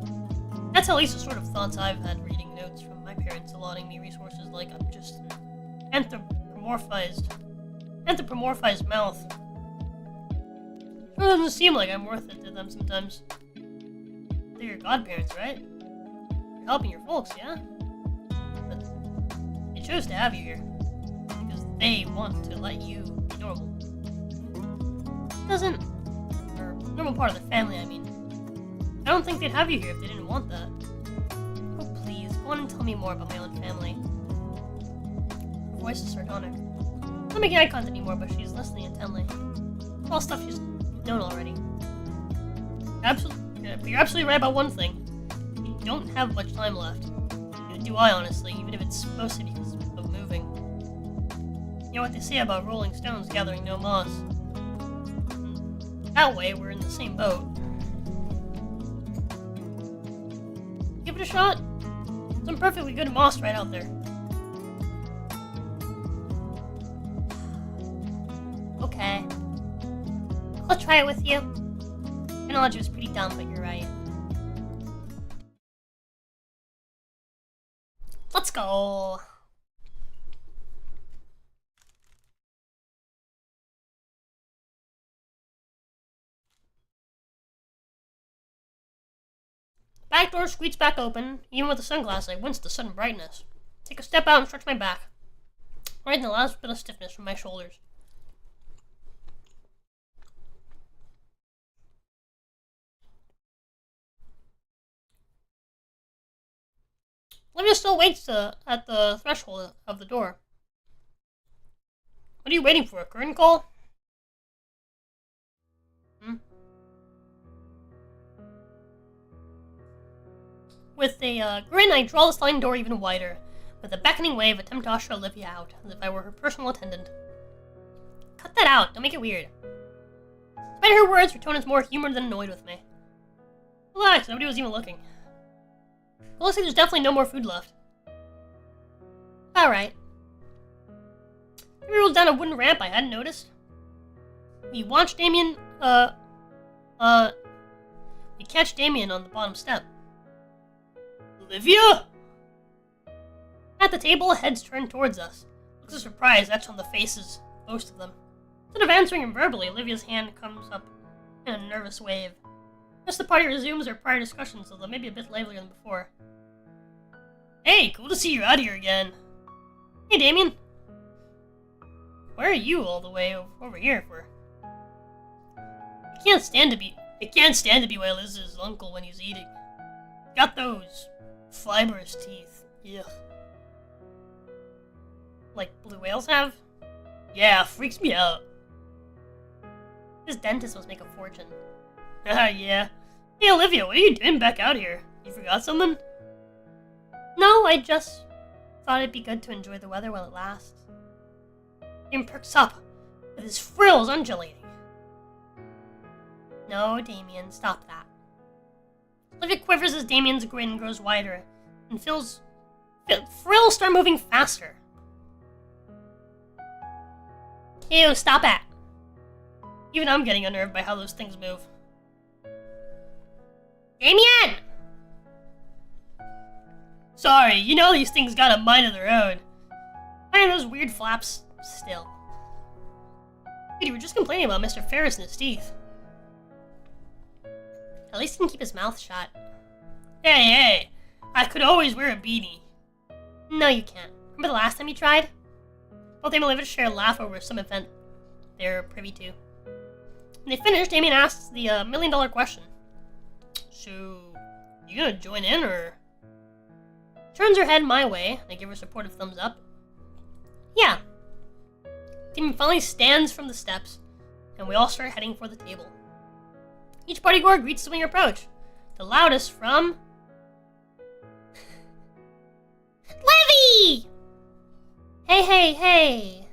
that's at least the sort of thoughts I've had reading notes from my parents allotting me resources like I'm just an anthropomorphized mouth. Sure doesn't seem like I'm worth it to them sometimes. They're your godparents, right? You're helping your folks, yeah? But they chose to have you here because they want to let you be normal. Or normal part of the family, I mean. I don't think they'd have you here if they didn't want that. Oh, please, go on and tell me more about my own family. Her voice is sardonic. Not making eye contact anymore, but she's listening intently. All stuff she's known already. You're absolutely right about one thing. You don't have much time left. Neither do I, honestly, even if it's mostly because of moving. You know what they say about rolling stones gathering no moss. That way, we're in the same boat. Give it a shot. Some perfectly good moss right out there. Okay. I'll try it with you. Analogy was pretty dumb, but you're right. Let's go. Back door squeaks back open. Even with the sunglasses, I wince at the sudden brightness. Take a step out and stretch my back. Right in the last bit of stiffness from my shoulders. Olivia still waits at the threshold of the door. What are you waiting for? A curtain call? With a grin, I draw the sliding door even wider. With a beckoning wave, attempt to usher Olivia out, as if I were her personal attendant. Cut that out. Don't make it weird. Despite her words, her tone is more humored than annoyed with me. Relax. Nobody was even looking. It looks like there's definitely no more food left. Alright. We rolled down a wooden ramp I hadn't noticed. We watched Damien, we catch Damien on the bottom step. Olivia? At the table, heads turned towards us. Looks of surprise etched on the faces, most of them. Instead of answering him verbally, Olivia's hand comes up in a nervous wave. As the party resumes their prior discussions, although maybe a bit livelier than before. Hey, cool to see you out here again. Hey, Damien. Why are you all the way over here for? It can't stand to be by Liz's uncle when he's eating. Got those fibrous teeth. Ugh. Like blue whales have? Yeah, freaks me out. This dentist must make a fortune. Yeah. Hey, Olivia, what are you doing back out here? You forgot something? No, I just thought it'd be good to enjoy the weather while it lasts. Damien perks up, with his frills undulating. No, Damien, stop that. Olivia quivers as Damien's grin grows wider, and frills start moving faster. Ew, stop it! Even I'm getting unnerved by how those things move. Damien! Sorry, you know these things got a mind of their own. Why are those weird flaps still? Dude, you were just complaining about Mr. Ferris and his teeth. At least he can keep his mouth shut. Hey, I could always wear a beanie. No, you can't. Remember the last time you tried? Both Amy and Olivia share a laugh over some event they're privy to. When they finished, Amy asks the $1 million question. So, you gonna join in, or? Turns her head my way, and I give her a supportive thumbs up. Yeah. Amy finally stands from the steps, and we all start heading for the table. Each partygoer greets the winning approach. The loudest from... Livy! Hey.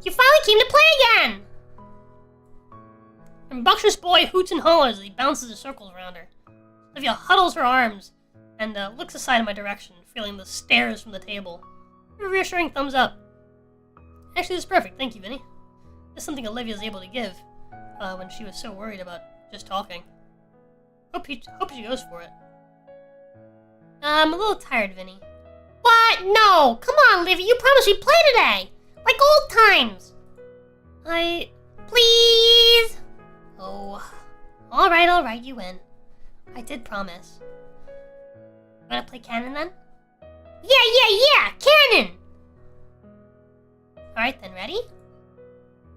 You finally came to play again! Rambunctious boy hoots and hollers as he bounces in circles around her. Olivia huddles her arms and looks aside in my direction, feeling the stares from the table. A reassuring thumbs up. Actually, this is perfect. Thank you, Vinny. This is something Olivia was able to give when she was so worried about just talking. Hope she goes for it. I'm a little tired, Vinny. What? No! Come on, Olivia. You promised we'd play today! Like old times! Please! Oh. Alright, you win. I did promise. Wanna play cannon then? Yeah! Cannon! Alright then, ready?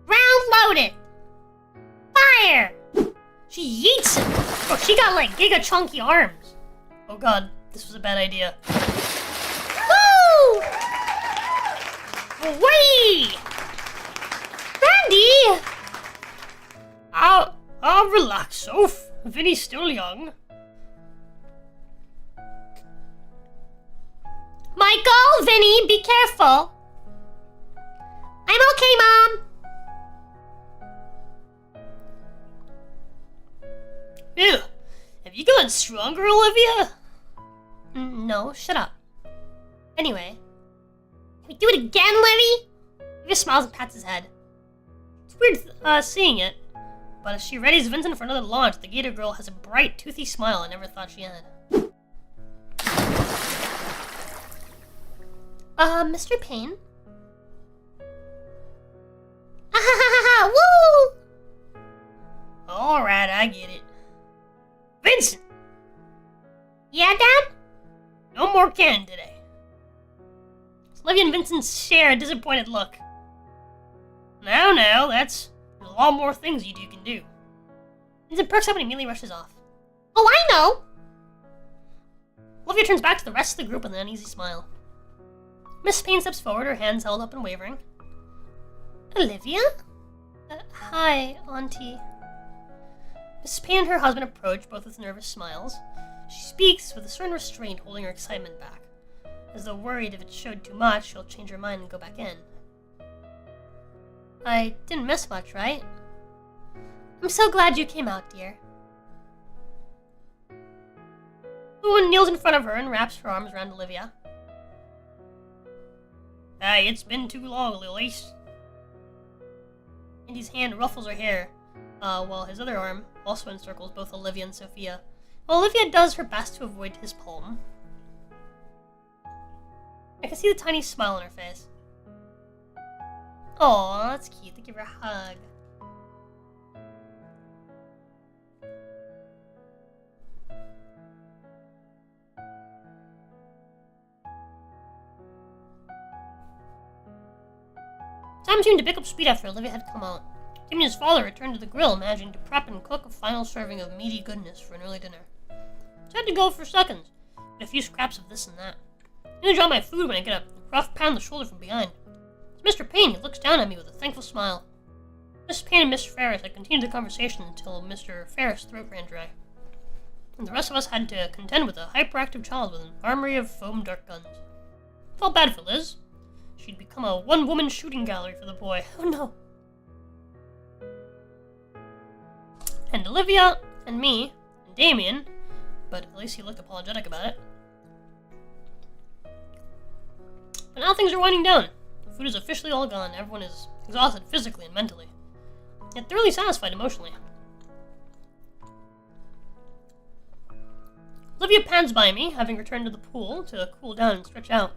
Round loaded! Fire! She yeets it! Oh, she got like giga chunky arms. Oh god, this was a bad idea. Woo! Away! Randy! I'll relax, Soph. Vinny's still young. Michael, Vinny, be careful. I'm okay, Mom. Ew. Have you gotten stronger, Olivia? No, shut up. Anyway. Can we do it again, Livy? Olivia smiles and pats his head. It's weird seeing it, but as she readies Vincent for another launch, the Gator girl has a bright, toothy smile I never thought she had. Mr. Payne? Woo! Alright, I get it. Vincent! Yeah, Dad? No more cannon today. Olivia and Vincent share a disappointed look. Now, there's a lot more things you two can do. Vincent perks up and immediately rushes off. Oh, I know! Olivia turns back to the rest of the group with an uneasy smile. Miss Payne steps forward, her hands held up and wavering. Olivia? Hi, Auntie. Mrs. Payne and her husband approach, both with nervous smiles. She speaks with a certain restraint, holding her excitement back, as though worried if it showed too much, she'll change her mind and go back in. I didn't miss much, right? I'm so glad you came out, dear. The woman kneels in front of her and wraps her arms around Olivia. Hey, it's been too long, Lilies. Andy's hand ruffles her hair, while his other arm also encircles both Olivia and Sophia. While Olivia does her best to avoid his palm. I can see the tiny smile on her face. Aw, that's cute. They give her a hug. Time seemed to pick up speed after Olivia had come out. Tim and his father returned to the grill, managing to prep and cook a final serving of meaty goodness for an early dinner. I had to go for seconds, with a few scraps of this and that. I nearly drop my food when I get a rough pat on the shoulder from behind. It's Mr. Payne. He looks down at me with a thankful smile. Miss Payne and Miss Ferris had continued the conversation until Mr. Ferris' throat ran dry. And the rest of us had to contend with a hyperactive child with an armory of foam dart guns. Felt bad for Liz. She'd become a one-woman shooting gallery for the boy. Oh no. And Olivia, and me, and Damien, but at least he looked apologetic about it. But now things are winding down. The food is officially all gone. Everyone is exhausted physically and mentally, yet thoroughly satisfied emotionally. Olivia pans by me, having returned to the pool to cool down and stretch out.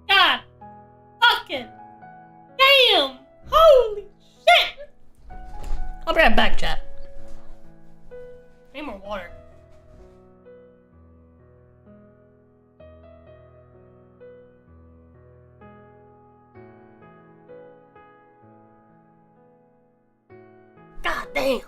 God fucking damn! Holy shit! I'll be right back, chat. I need more water. God damn.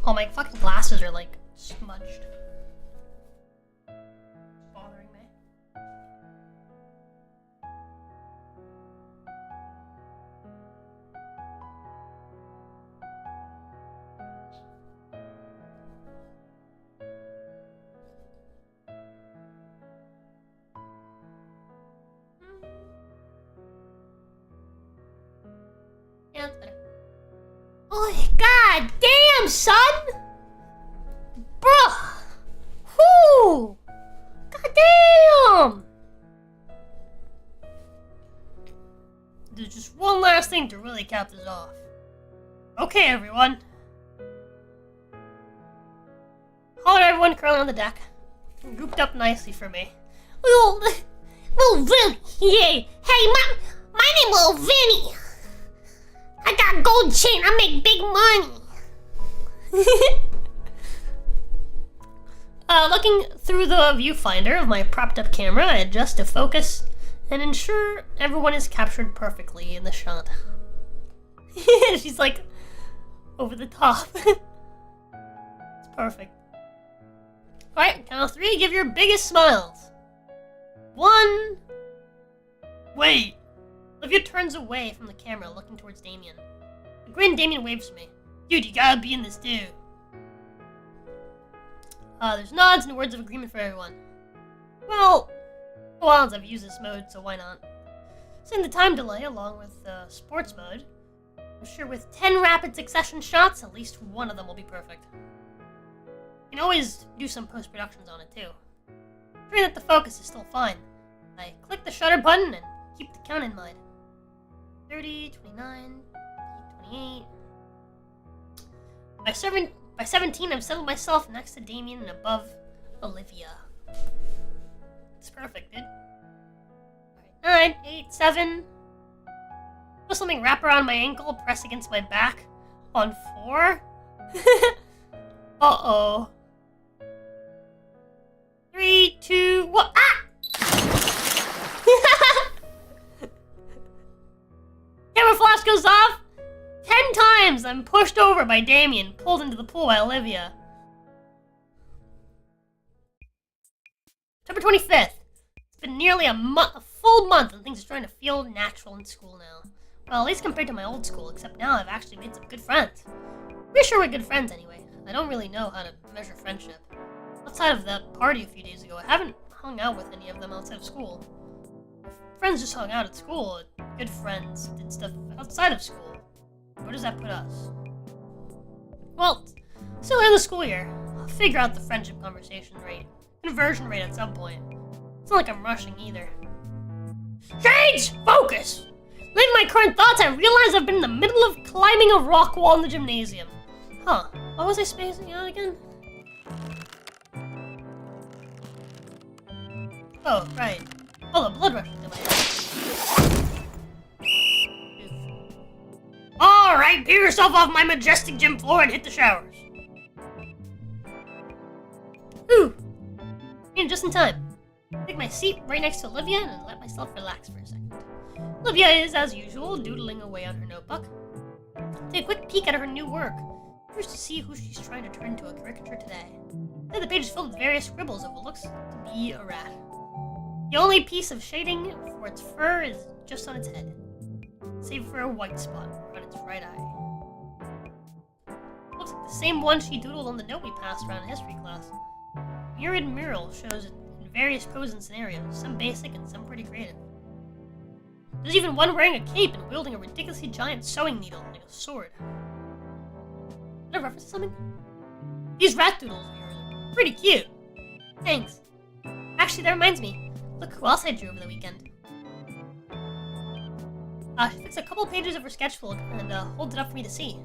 Oh, my fucking glasses are like smudged. Bothering me. Yeah, that's better. Oh, god damn, son! Bruh! Whoo! God damn! There's just one last thing to really cap this off. Okay, everyone. Hello, everyone curling on the deck. Grouped up nicely for me. Little Vinny! Yay! Hey, my name Little Vinny! I got gold chain, I make big money! Looking through the viewfinder of my propped up camera, I adjust to focus and ensure everyone is captured perfectly in the shot. She's like over the top. It's perfect. Alright, count of 3, give your biggest smiles. 1. Wait. Olivia turns away from the camera, looking towards Damien. The grin Damien waves to me. Dude, you gotta be in this too. There's nods and words of agreement for everyone. Well, I've used this mode, so why not? Setting the time delay along with sports mode, I'm sure with 10 rapid succession shots, at least one of them will be perfect. You can always do some post-productions on it too. Ensuring that the focus is still fine. I click the shutter button and keep the count in mind. 30, 29, 28... By 17, I've settled myself next to Damien and above Olivia. It's perfect, dude. Alright, 9, 8, 7. Feel something wrap around my ankle, press against my back. On 4. Uh-oh. 3, 2, as I'm pushed over by Damien, pulled into the pool by Olivia. September 25th. It's been nearly a full month, and things are starting to feel natural in school now. Well, at least compared to my old school, except now I've actually made some good friends. Pretty sure we're good friends anyway. I don't really know how to measure friendship. Outside of that party a few days ago, I haven't hung out with any of them outside of school. Friends just hung out at school. Good friends did stuff outside of school. Where does that put us? Well, still in the school year. I'll figure out the friendship conversion rate at some point. It's not like I'm rushing either. Change! Focus! Leaving my current thoughts, I realize I've been in the middle of climbing a rock wall in the gymnasium. Huh. What was I spacing out again? Oh, right. Oh, the blood rush is in my head. Alright, peel yourself off my majestic gym floor and hit the showers. Ooh. And just in time. Take my seat right next to Olivia and let myself relax for a second. Olivia is, as usual, doodling away on her notebook. Take a quick peek at her new work. Curious to see who she's trying to turn into a caricature today. Then the page is filled with various scribbles of what looks to be a rat. The only piece of shading for its fur is just on its head, save for a white spot on its right eye. Looks like the same one she doodled on the note we passed around in history class. Mirrored mural shows it in various poses and scenarios, some basic and some pretty creative. There's even one wearing a cape and wielding a ridiculously giant sewing needle like a sword. Did I reference something? These rat doodles of yours are pretty cute. Thanks. Actually, that reminds me. Look who else I drew over the weekend. She fixed a couple pages of her sketchbook and holds it up for me to see.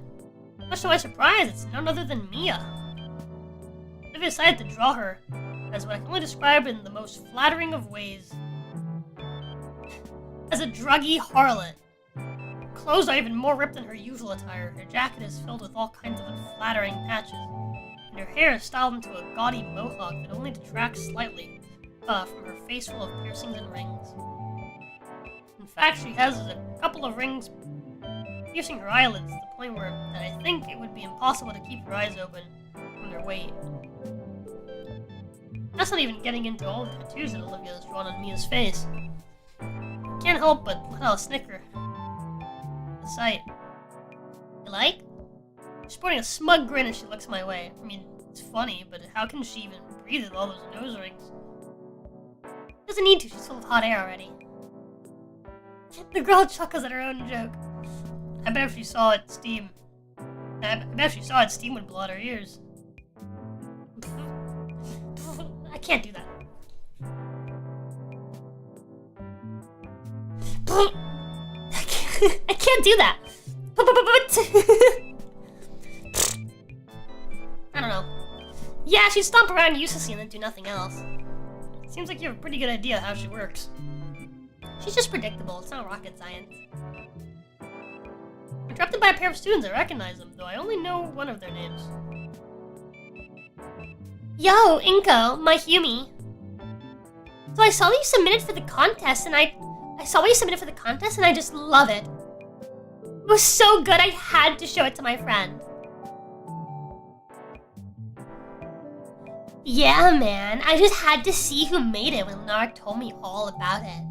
Much to my surprise, it's none other than Mia. I decided to draw her as what I can only describe in the most flattering of ways. As a druggy harlot. Her clothes are even more ripped than her usual attire. Her jacket is filled with all kinds of unflattering patches, and her hair is styled into a gaudy mohawk that only detracts slightly from her face full of piercings and rings. In fact, she has a couple of rings piercing her eyelids to the point where that I think it would be impossible to keep her eyes open from their weight. That's not even getting into all the tattoos that Olivia has drawn on Mia's face. Can't help but let out a snicker. The sight. You like? She's sporting a smug grin as she looks my way. I mean, it's funny, but how can she even breathe with all those nose rings? Doesn't need to, she's full of hot air already. The girl chuckles at her own joke. I bet if she saw it steam. Would blow out her ears. I can't do that. I can't do that. I don't know. Yeah, she'd stomp around uselessly and then do nothing else. Seems like you have a pretty good idea how she works. She's just predictable. It's not rocket science. Interrupted by a pair of students, I recognize them, though I only know one of their names. Yo, Inko, my Humi. So I saw that you submitted for the contest, and I saw what you submitted for the contest, and I just love it. It was so good, I had to show it to my friend. Yeah, man, I just had to see who made it when Nark told me all about it.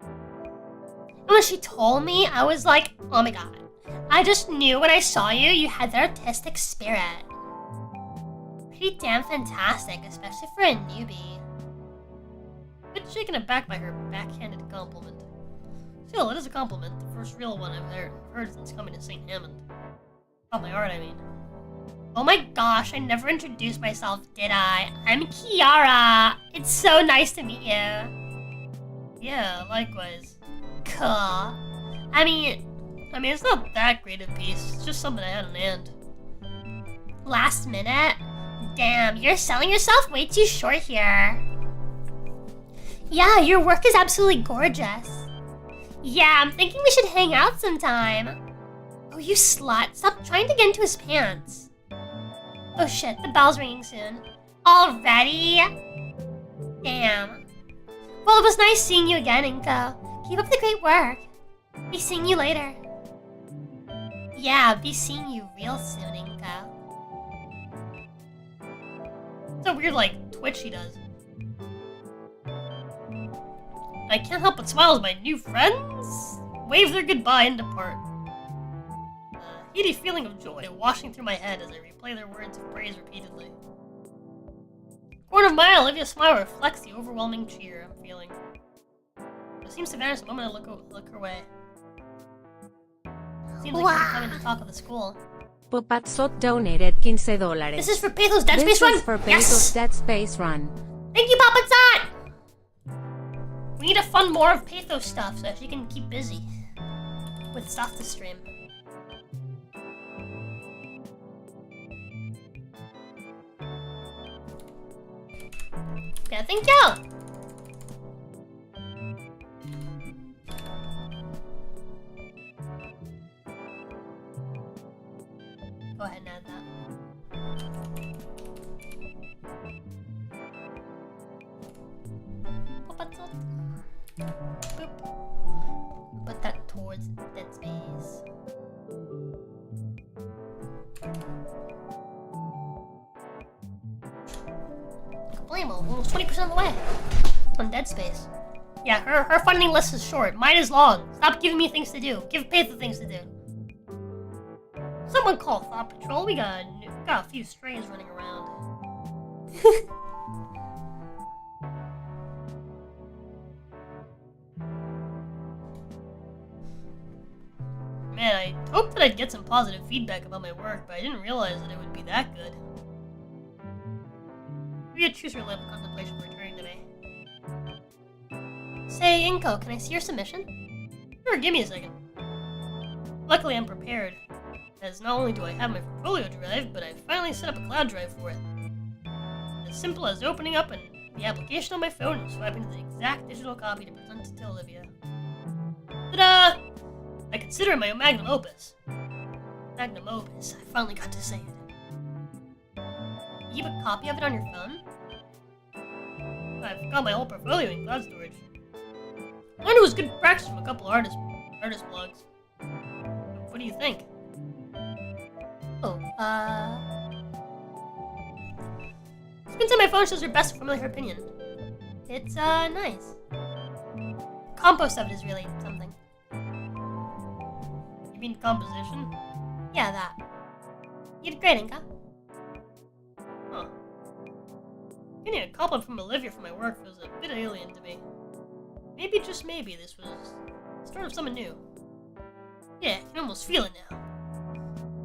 And when she told me, I was like, oh my god. I just knew when I saw you, you had that artistic spirit. Pretty damn fantastic, especially for a newbie. A bit shaken aback by her backhanded compliment. Still, it is a compliment, the first real one I've heard since coming to St. Hammond. Oh, my art, I mean. Oh my gosh, I never introduced myself, did I? I'm Kiara. It's so nice to meet you. Yeah, likewise. Cool. I mean, it's not that great a piece. It's just something I had on hand. Last minute? Damn, you're selling yourself way too short here. Yeah, your work is absolutely gorgeous. Yeah, I'm thinking we should hang out sometime. Oh, you slut. Stop trying to get into his pants. Oh shit, the bell's ringing soon. Already? Damn. Well, it was nice seeing you again, Inko. Keep up the great work. Be seeing you later. Yeah, I'll be seeing you real soon, Inka. It's a weird, like, twitch she does. I can't help but smile as my new friends wave their goodbye and depart. A heady feeling of joy washing through my head as I replay their words of praise repeatedly. Corner of my eye, Olivia's smile reflects the overwhelming cheer I'm feeling. It seems to vanish the moment I look her way. Seems like she's coming to talk of the school. Popatsot donated $15. This is for Pathos Dead Space This Run! is for Yes! Pathos Dead Space Run. Thank you, Papatzat! We need to fund more of Pathos stuff so she can keep busy with stuff to stream. Yeah, thank you! Go ahead and add that. Boop. Put that towards Dead Space. Kablamo, almost 20% of the way on Dead Space. Yeah, her funding list is short. Mine is long. Stop giving me things to do. Give Patha things to do. Someone call Thought Patrol. We got a few strays running around. Man, I hoped that I'd get some positive feedback about my work, but I didn't realize that it would be that good. Maybe I'd choose your level contemplation for returning today. Say, Inko, can I see your submission? Sure, give me a second. Luckily, I'm prepared, as not only do I have my portfolio drive, but I finally set up a cloud drive for it. As simple as opening up the application on my phone and swiping to the exact digital copy to present to Olivia. Ta-da! I consider it my magnum opus. Magnum opus, I finally got to say it. You keep a copy of it on your phone? I've got my whole portfolio in cloud storage. I learned it was good practice from a couple artist blogs. What do you think? Oh, you can say my phone shows your best familiar opinion. It's, nice. Compost of it is really something. You mean composition? Yeah, that. You did great, Inka. Huh. Getting a compliment from Olivia for my work feels a bit alien to me. Maybe, just maybe, this was the start of something new. Yeah, I can almost feel it now.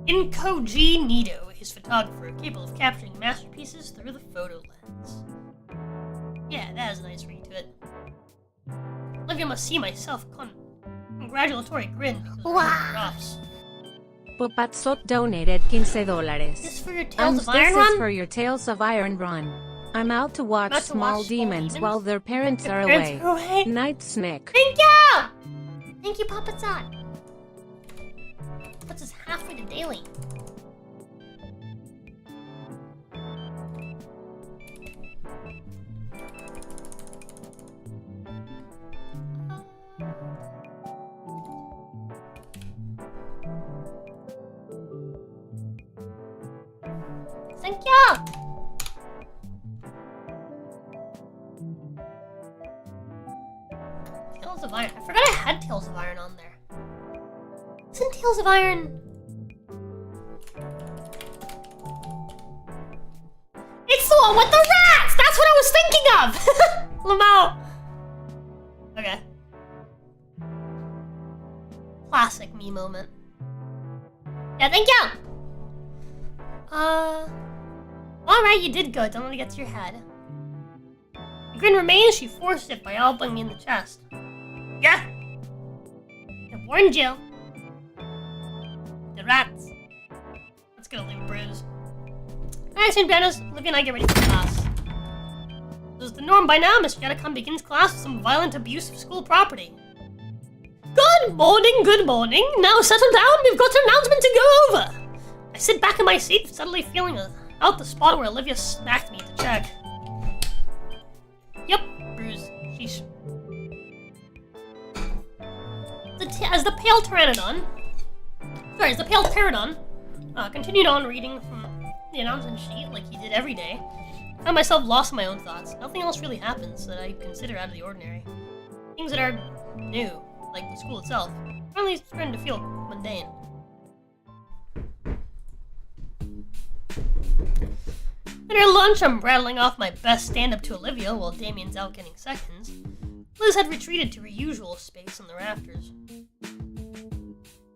Incognito, his photographer, capable of capturing masterpieces through the photo lens. Yeah, that has a nice ring to it. Olivia must see my self-congratulatory grin because of the drops. Popatsot donated $15. This for your And Tales of this Iron is Run? for your Tales of Iron Run. I'm out to watch About to small watch demons demons? while their parents Your are parents away. are away? Night Snick. Thank you! Thank you, Papa Tot. Puts us halfway to daily. Thank you! Tales of Iron. I forgot I had Tales of Iron on there. Isn't Tales of Iron... It's the one with the rats! That's what I was thinking of! Lamau. Okay. Classic me moment. Yeah, thank you! Alright, you did good. Don't let it get to your head. The grin remains, she forced it by elbowing me in the chest. Yeah! I warned you. The rats. Let's get a little bruise. Alright, St. Brenna's, Olivia and I get ready for class. This is the norm by now. Miss Jetticum begins class with some violent abuse of school property. Good morning. Now settle down, we've got an announcement to go over. I sit back in my seat, suddenly feeling out the spot where Olivia smacked me to check. Yep, bruise. Sheesh. As the pale pteranodon Sorry, the Pale Pterodon continued on reading from the announcement sheet like he did every day. I found myself lost in my own thoughts. Nothing else really happens that I consider out of the ordinary. Things that are new, like the school itself, finally starting to feel mundane. At our lunch, I'm rattling off my best stand-up to Olivia while Damien's out getting seconds. Liz had retreated to her usual space on the rafters.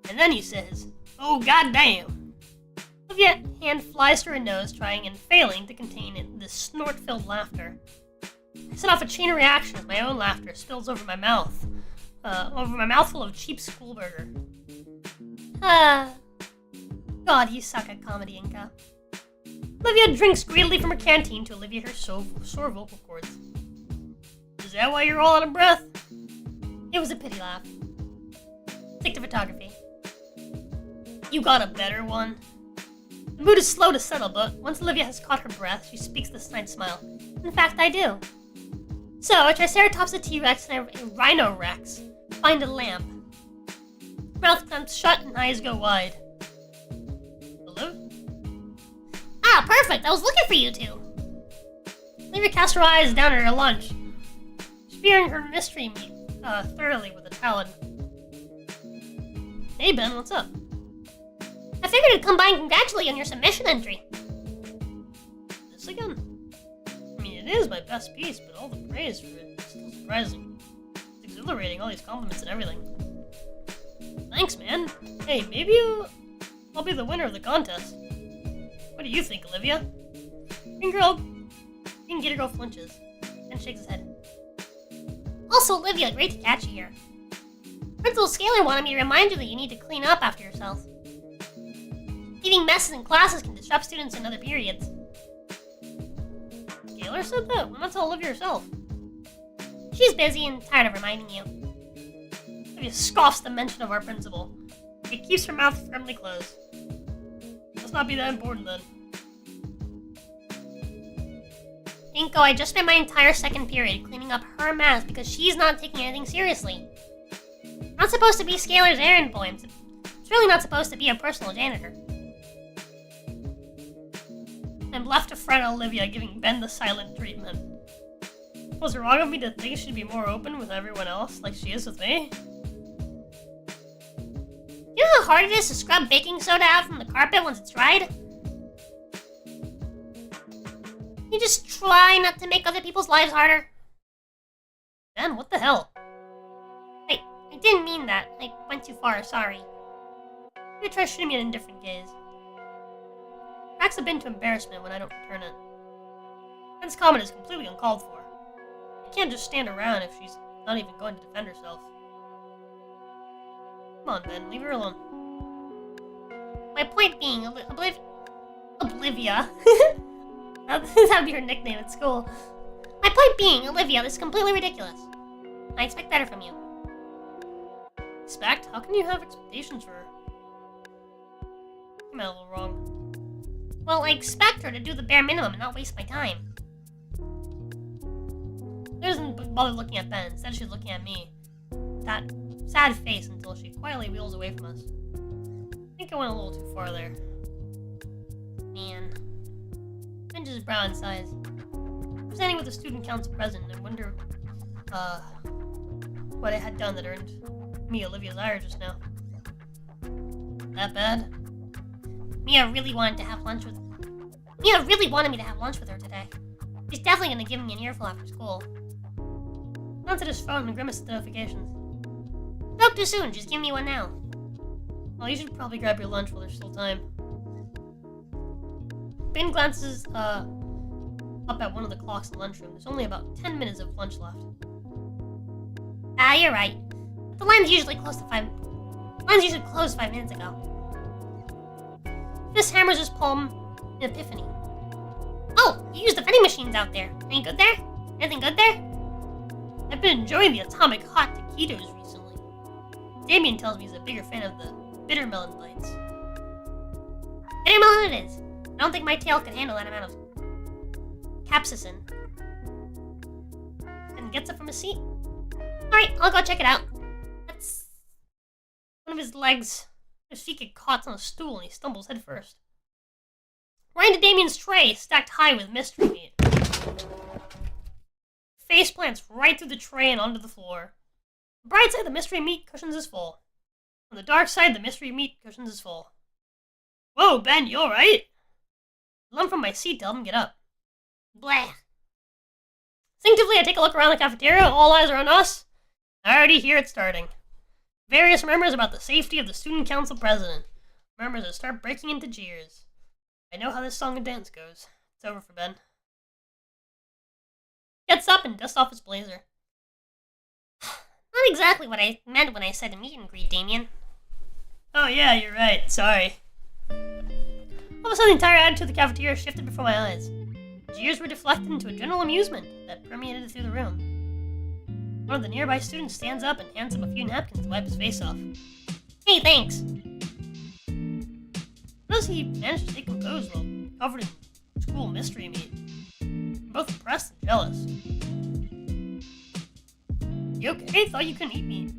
And then he says, "Oh, goddamn!" Olivia's hand flies to her nose, trying and failing to contain it, this snort-filled laughter. I set off a chain of reaction as my own laughter spills over my mouth. Over my mouthful of cheap school burger. God, you suck at comedy, Inca. Olivia drinks greedily from her canteen to alleviate her sore vocal cords. Is that why you're all out of breath? It was a pity laugh. Stick to photography. You got a better one? The mood is slow to settle, but once Olivia has caught her breath, she speaks this snide smile. In fact, I do. So, a Triceratops, a T-Rex, and a Rhino-Rex find a lamp. Mouth clamps shut and eyes go wide. Hello? Ah, perfect! I was looking for you two! Olivia casts her eyes down at her lunch, spearing her mystery meat thoroughly with a talon. Hey Ben, what's up? I figured I'd come by and congratulate you on your submission entry. This again? I mean, it is my best piece, but all the praise for it is still surprising. It's exhilarating, all these compliments and everything. Thanks, man. Hey, maybe I'll be the winner of the contest. What do you think, Olivia? Green Gator Girl flinches, and shakes his head. Also, Olivia, great to catch you here. Principal Scalar wanted me to remind you that you need to clean up after yourself. Leaving messes in classes can disrupt students in other periods. Scalar said that? Why not tell Olivia herself? She's busy and tired of reminding you. Olivia scoffs the mention of our principal. It keeps her mouth firmly closed. Must not be that important then. Inko, I just spent my entire second period cleaning up her mess because she's not taking anything seriously. I'm not supposed to be Scalar's errand boy. It's really not supposed to be a personal janitor. I'm left to fret Olivia, giving Ben the silent treatment. Was it wrong of me to think she'd be more open with everyone else like she is with me? You know how hard it is to scrub baking soda out from the carpet once it's dried? You just try not to make other people's lives harder. Ben, what the hell? Wait, I didn't mean that. I went too far, sorry. Maybe try shooting me in a different gaze. Cracks a bin to embarrassment when I don't return it. Ben's comment is completely uncalled for. I can't just stand around if she's not even going to defend herself. Come on, Ben, leave her alone. My point being, Olivia. That would be her nickname at school. My point being, Olivia, this is completely ridiculous. I expect better from you. Expect? How can you have expectations for her? Came out a little wrong. Well, I expect her to do the bare minimum and not waste my time. She doesn't bother looking at Ben. Instead, she's looking at me. That sad face until she quietly wheels away from us. I think I went a little too far there. Man. Finch's brow and sighs. Standing with the student council president, I wonder, what I had done that earned me Olivia's ire just now. That bad? Mia really wanted me to have lunch with her today. She's definitely gonna give me an earful after school. Glanced at his phone and grimaced at the notifications. Spoke too soon, just give me one now. Well, you should probably grab your lunch while there's still time. Ben glances up at one of the clocks in the lunchroom. There's only about 10 minutes of lunch left. Ah, you're right. But the line's usually closed 5 minutes ago. Fist hammers his palm in epiphany. Oh, you used the vending machines out there. Any good there? Anything good there? I've been enjoying the atomic hot taquitos recently. Damien tells me he's a bigger fan of the bitter melon bites. Bitter melon it is. I don't think my tail can handle that amount of capsaicin. And gets up from his seat. Alright, I'll go check it out. That's one of his legs His feet get caught on a stool and he stumbles headfirst. Right into Damien's tray, stacked high with mystery meat. Face plants right through the tray and onto the floor. On the bright side, the mystery meat cushions is full. On the dark side, the mystery meat cushions is full. Whoa, Ben, you alright? I lump from my seat to help him get up. Blah. Instinctively, I take a look around the cafeteria. All eyes are on us. I already hear it starting. Various murmurs about the safety of the student council president. Murmurs that start breaking into jeers. I know how this song and dance goes. It's over for Ben. Gets up and dusts off his blazer. Not exactly what I meant when I said meet and greet, Damien. Oh yeah, you're right. Sorry. All of a sudden, the entire attitude of the cafeteria shifted before my eyes. Jeers were deflected into a general amusement that permeated through the room. One of the nearby students stands up and hands him a few napkins to wipe his face off. Hey, thanks! How does he manage to stay composed while covered in school mystery meat? I'm both impressed and jealous. You okay? Thought you couldn't eat meat.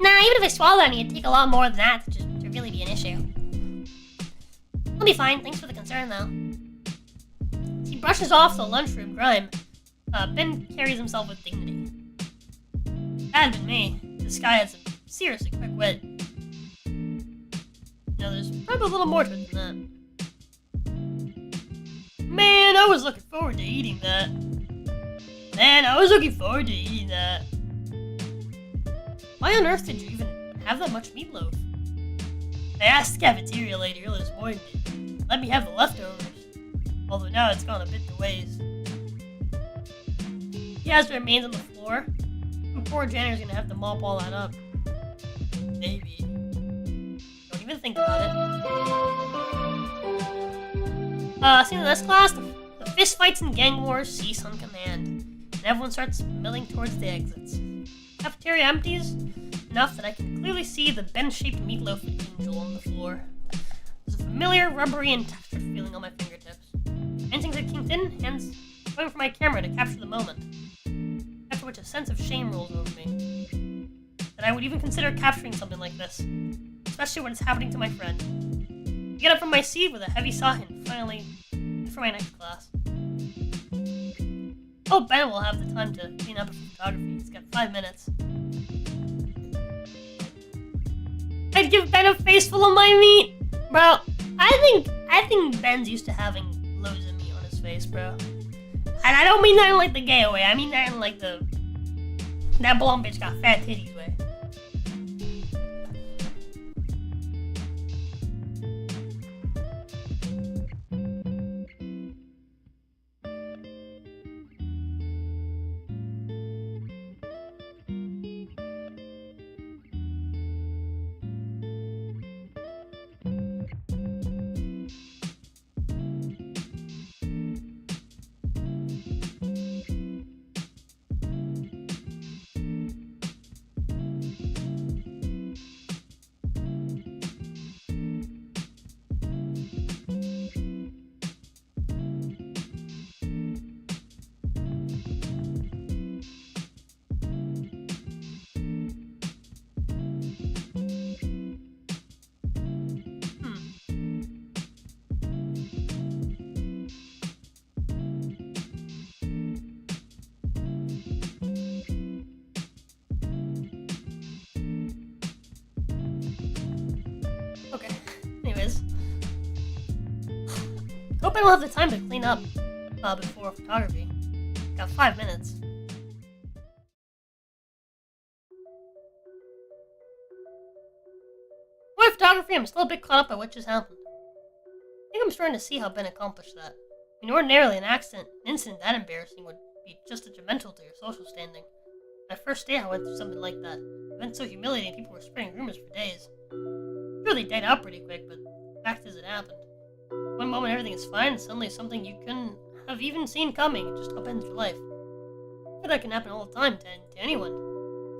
Nah, even if I swallowed any, it'd take a lot more than that to really be an issue. I'll be fine, thanks for the concern though. As he brushes off the lunchroom grime, Ben carries himself with dignity. If that had been me, this guy had some seriously quick wit. No, there's probably a little more to it than that. Man, I was looking forward to eating that. Why on earth did you even have that much meatloaf? I asked the cafeteria lady earlier this morning to let me have the leftovers, although now it's gone a bit to waste. He has the remains on the floor. The poor janitor's gonna have to mop all that up. Maybe. Don't even think about it. See, in this class, the fist fights and gang wars cease on command, and everyone starts milling towards the exits. The cafeteria empties enough that I can clearly see the bench-shaped meatloaf angel on the floor. There's a familiar, rubbery, and textured feeling on my fingertips. Instincts are kinked in, hands going for my camera to capture the moment. After which a sense of shame rolls over me. That I would even consider capturing something like this, especially when it's happening to my friend. I get up from my seat with a heavy sigh and finally, for my next class. Hope Ben will have the time to clean up his photography. He's got 5 minutes. I'd give Ben a face full of my meat! Bro, I think Ben's used to having loads of meat on his face, bro. And I don't mean that in like the gay way, I mean that in like the that blonde bitch got fat titties way. Hope I will have the time to clean up before photography. Got 5 minutes. For photography, I'm still a bit caught up by what just happened. I think I'm starting to see how Ben accomplished that. I mean, ordinarily an incident that embarrassing would be just detrimental to your social standing. My first day I went through something like that. It went so humiliating people were spreading rumors for days. Sure, they died out pretty quick, but the fact is it happened. One moment everything is fine, and suddenly something you couldn't have even seen coming, it just upends your life. But that can happen all the time to anyone.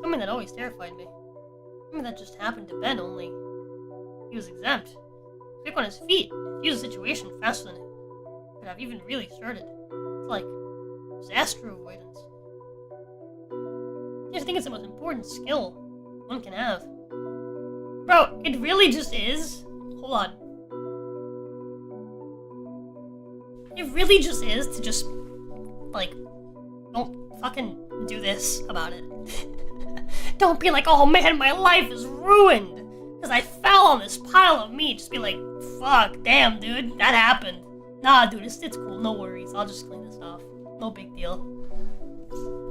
Something that always terrified me. Something that just happened to Ben, only he was exempt. Quick on his feet, defused the situation faster than it could have even really started. It's like disaster avoidance. I just think it's the most important skill one can have. Bro, it really just is. Hold on. It really just is to just, like, don't fucking do this about it. Don't be like, oh man, my life is ruined because I fell on this pile of meat. Just be like, fuck, damn, dude, that happened. Nah, dude, it's cool, no worries. I'll just clean this off. No big deal.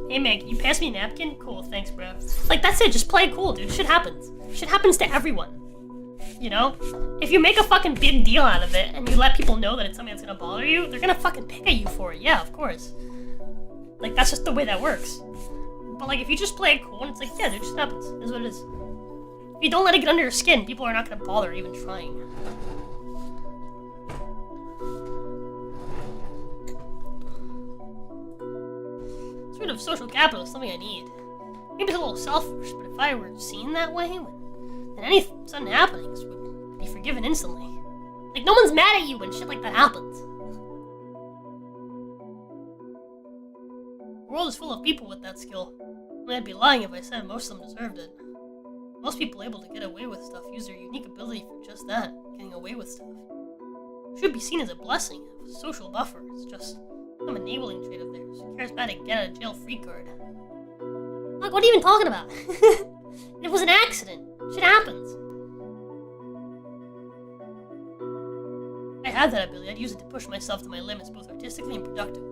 Hey man, can you pass me a napkin? Cool, thanks, bro. Like, that's it, just play it cool, dude. Shit happens. Shit happens to everyone. You know? If you make a fucking big deal out of it and you let people know that it's something that's gonna bother you, they're gonna fucking pick at you for it. Yeah, of course. Like, that's just the way that works. But like, if you just play it cool and it's like, yeah, dude, it just happens. It is what it is. If you don't let it get under your skin, people are not gonna bother even trying. Sort of social capital is something I need. Maybe it's a little selfish, but if I were seen that way, then any sudden happenings would be forgiven instantly. Like, no one's mad at you when shit like that happens. The world is full of people with that skill. I mean, I'd be lying if I said most of them deserved it. Most people able to get away with stuff use their unique ability for just that, getting away with stuff. It should be seen as a blessing, a social buffer. It's just some enabling trait of theirs. Charismatic get out of jail free card. Like, what are you even talking about? It was an accident. Shit happens. If I had that ability, I'd use it to push myself to my limits both artistically and productively.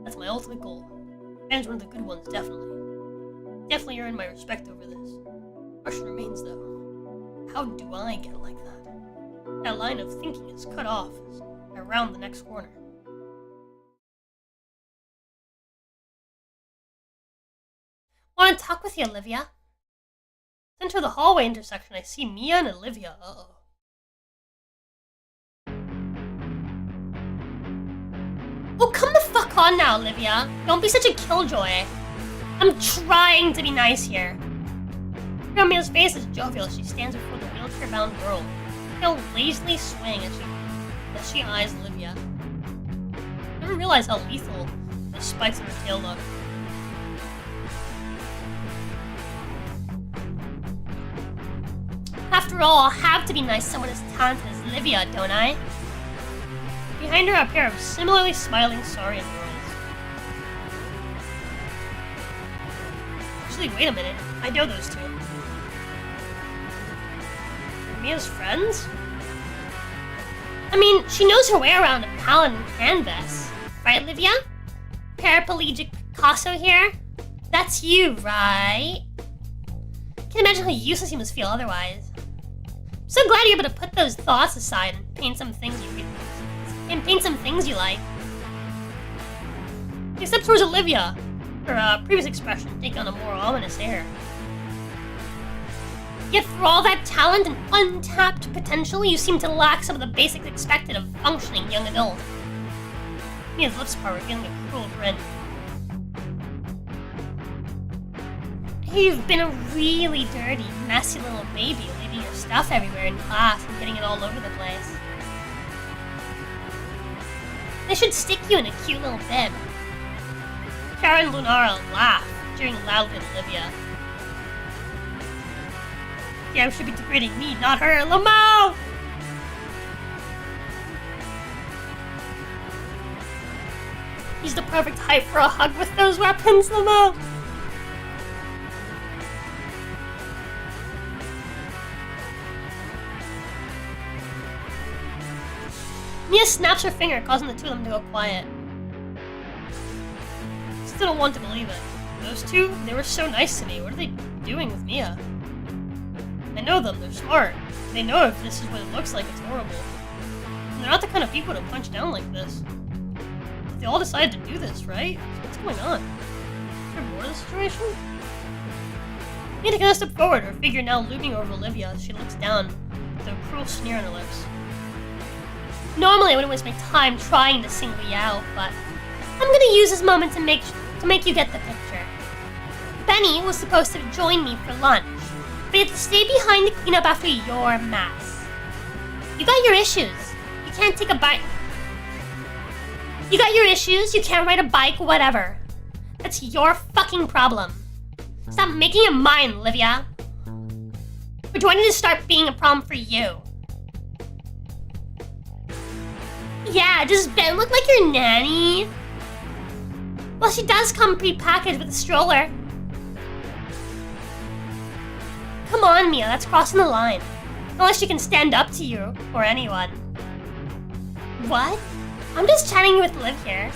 That's my ultimate goal. And one of the good ones, definitely. Definitely earned my respect over this. The question remains, though. How do I get like that? That line of thinking is cut off as I round the next corner. Want to talk with you, Olivia? Enter the hallway intersection. I see Mia and Olivia. Uh-oh. Oh, come the fuck on now, Olivia. Don't be such a killjoy. I'm trying to be nice here. Mia's face is jovial as she stands before the wheelchair-bound girl. She'll lazily swing as she eyes Olivia. I never realized how lethal the spikes in her tail look. After all, I'll have to be nice to someone as talented as Olivia, don't I? Behind her, a pair of similarly smiling saurian girls. Actually, wait a minute. I know those two. Mia's friends? I mean, she knows her way around a paladin canvas. Right, Olivia? Paraplegic Picasso here? That's you, right? Can't imagine how useless you must feel otherwise. I'm so glad you're able to put those thoughts aside and paint some things you like. Except towards Olivia, her previous expression taking on a more ominous air. Yet for all that talent and untapped potential, you seem to lack some of the basics expected of functioning young adult. Mia's lips part revealing a cruel grin. You've been a really dirty, messy little baby, leaving your stuff everywhere in class and getting it all over the place. They should stick you in a cute little bib. Kara and Lunara laugh, jeering loudly at Olivia. Yeah, we should be degrading me, not her. Lamau! He's the perfect height for a hug with those weapons, Lamau! Mia snaps her finger, causing the two of them to go quiet. Still don't want to believe it. Those two, they were so nice to me. What are they doing with Mia? I know them, they're smart. They know if this is what it looks like, it's horrible. And they're not the kind of people to punch down like this. They all decided to do this, right? What's going on? Is there more to the situation? Mia takes a step forward, her figure now looming over Olivia as she looks down with a cruel sneer on her lips. Normally I wouldn't waste my time trying to single you out, but I'm gonna use this moment to make you get the picture. Benny was supposed to join me for lunch, but he had to stay behind to clean up after your mess. You got your issues. You can't take a bike. You got your issues, you can't ride a bike, whatever. That's your fucking problem. Stop making it mine, Olivia. Or do I need to start being a problem for you? Yeah, does Ben look like your nanny? Well, she does come pre-packaged with a stroller. Come on, Mia, that's crossing the line. Unless she can stand up to you, or anyone. What? I'm just chatting with Liv here.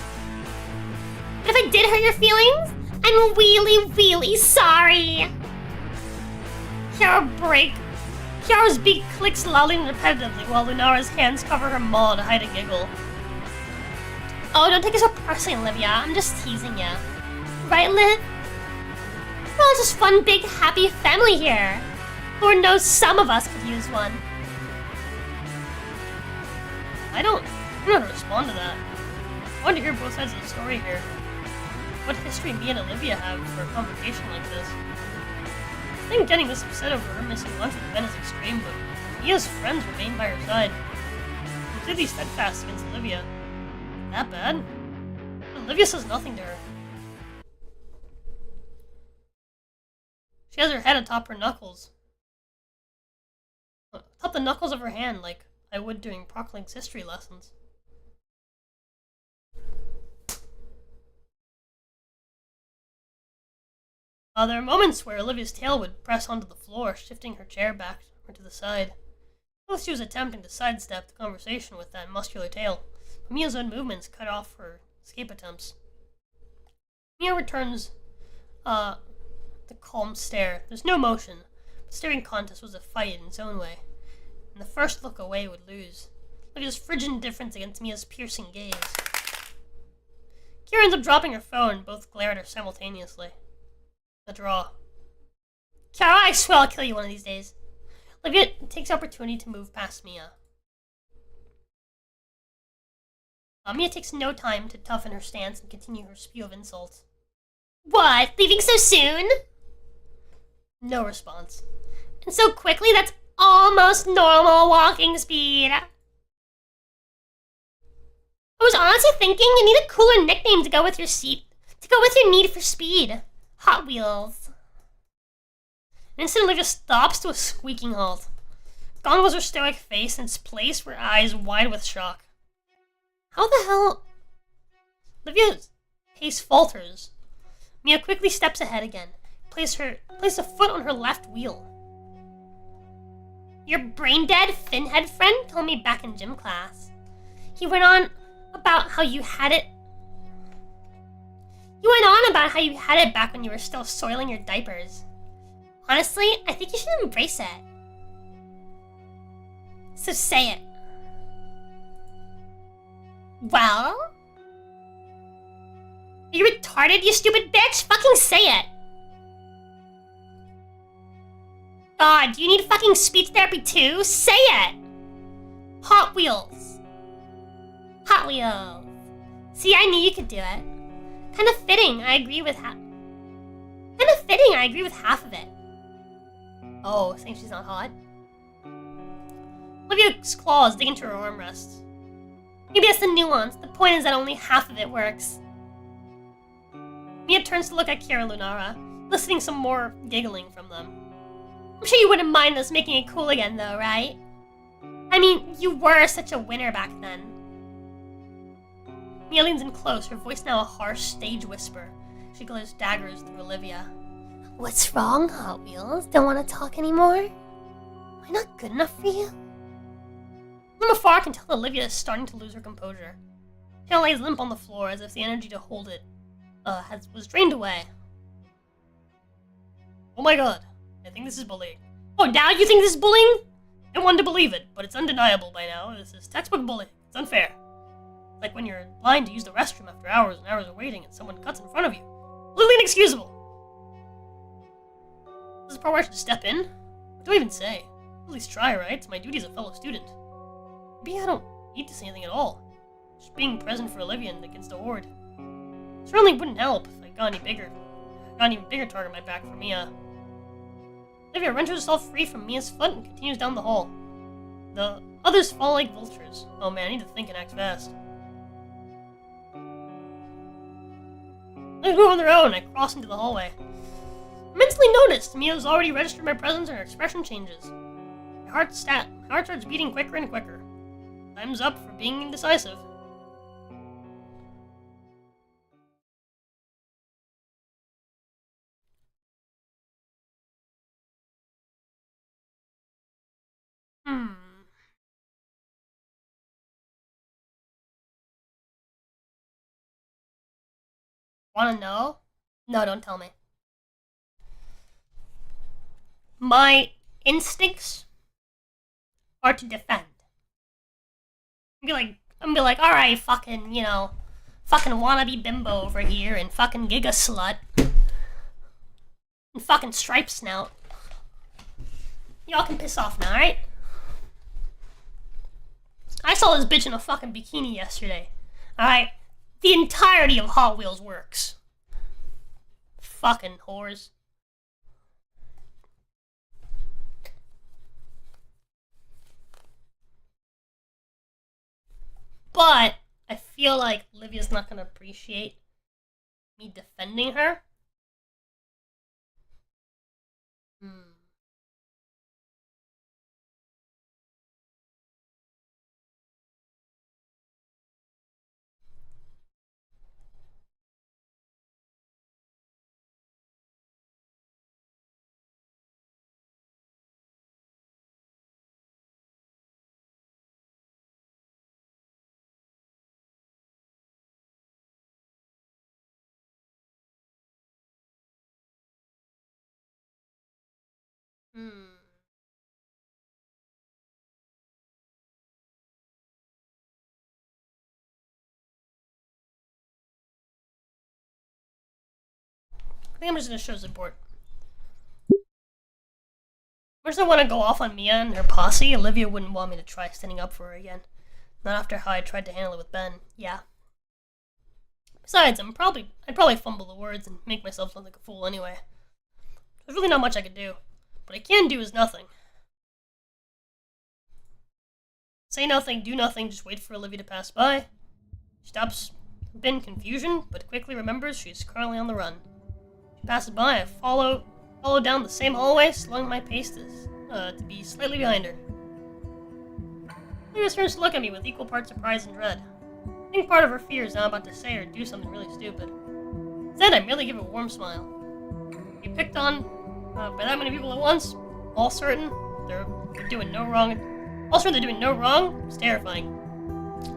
But if I did hurt your feelings, I'm really, really sorry. Kiara's beak clicks loudly and repetitively while Lunara's hands cover her maw to hide a giggle. Oh, don't take it so personally, Olivia. I'm just teasing you. Right, Liv? We're all just fun, big, happy family here. Lord knows some of us could use one. I don't know how to respond to that. I want to hear both sides of the story here. What history me and Olivia have for a confrontation like this. I think getting this upset over her missing lunch with Ben is extreme, but Mia's friends remain by her side. Completely steadfast against Olivia. That bad? Olivia says nothing to her. She has her head atop her knuckles. Atop the knuckles of her hand, like I would during Proclink's history lessons. There are moments where Olivia's tail would press onto the floor, shifting her chair back or to the side. Both she was attempting to sidestep the conversation with that muscular tail, but Mia's own movements cut off her escape attempts. Mia returns the calm stare. There's no motion, but staring contest was a fight in its own way, and the first look away would lose. Olivia's frigid indifference against Mia's piercing gaze. Kira ends up dropping her phone, both glare at her simultaneously. A draw. Kara, I swear I'll kill you one of these days. Olivia takes opportunity to move past Mia. Mia takes no time to toughen her stance and continue her spew of insults. What? Leaving so soon? No response. And so quickly, that's almost normal walking speed. I was honestly thinking you need a cooler nickname to go with your need for speed. Hot Wheels. Instantly, Olivia stops to a squeaking halt. Gone was her stoic face in its place, her eyes wide with shock. How the hell? Olivia's pace falters. Mia quickly steps ahead again, place a foot on her left wheel. Your brain-dead, fin-head friend told me back in gym class. He went on about how you had it back when you were still soiling your diapers. Honestly, I think you should embrace it. So say it. Well? Are you retarded, you stupid bitch? Fucking say it. God, do you need fucking speech therapy too? Say it. Hot Wheels. Hot Wheels. See, I knew you could do it. Kind of fitting, I agree with half of it. Oh, saying she's not hot? Olivia's claws dig into her armrests. Maybe that's the nuance. The point is that only half of it works. Mia turns to look at Kira and Lunara, eliciting some more giggling from them. I'm sure you wouldn't mind us making it cool again, though, right? I mean, you were such a winner back then. Mia leans in close, her voice now a harsh stage whisper. She glares daggers through Olivia. What's wrong, Hot Wheels? Don't want to talk anymore? Am I not good enough for you? From afar, I can tell that Olivia is starting to lose her composure. She lays limp on the floor as if the energy to hold it was drained away. Oh my god, I think this is bullying. Oh, now you think this is bullying? I wanted to believe it, but it's undeniable by now. This is textbook bullying. It's unfair. Like when you're in line to use the restroom after hours and hours of waiting and someone cuts in front of you. Literally inexcusable. This is the part where I should step in? What do I even say? At least try, right? It's my duty as a fellow student. Maybe I don't need to say anything at all. Just being present for Olivia against the horde. Certainly wouldn't help if I got any bigger. Got an even bigger target on my back for Mia. Olivia wrenches herself free from Mia's foot and continues down the hall. The others fall like vultures. Oh man, I need to think and act fast. They move on their own. I cross into the hallway. Mentally noticed Mia's already registered my presence and her expression changes. My heart starts beating quicker and quicker. Time's up for being indecisive. Wanna know? No, don't tell me. My instincts are to defend. I'm gonna be like, alright, fucking, fucking wannabe bimbo over here, and fucking giga slut, and fucking stripe snout. Y'all can piss off now, alright? I saw this bitch in a fucking bikini yesterday. Alright? The entirety of Hot Wheels works. Fucking whores. But I feel like Livia's not gonna appreciate me defending her. I think I'm just gonna show support. First, I want to go off on Mia and her posse. Olivia wouldn't want me to try standing up for her again. Not after how I tried to handle it with Ben. Yeah. Besides, I'd probably fumble the words and make myself sound like a fool anyway. There's really not much I could do. What I can do is nothing. Say nothing, do nothing, just wait for Olivia to pass by. She stops in confusion, but quickly remembers she's currently on the run. She passes by, I follow down the same hallway, slowing my pace to be slightly behind her. Olivia turns to look at me with equal parts surprise and dread. I think part of her fear is now I'm about to say or do something really stupid. Instead, I merely give a warm smile. Be picked on by that many people at once, all certain they're doing no wrong. It's terrifying.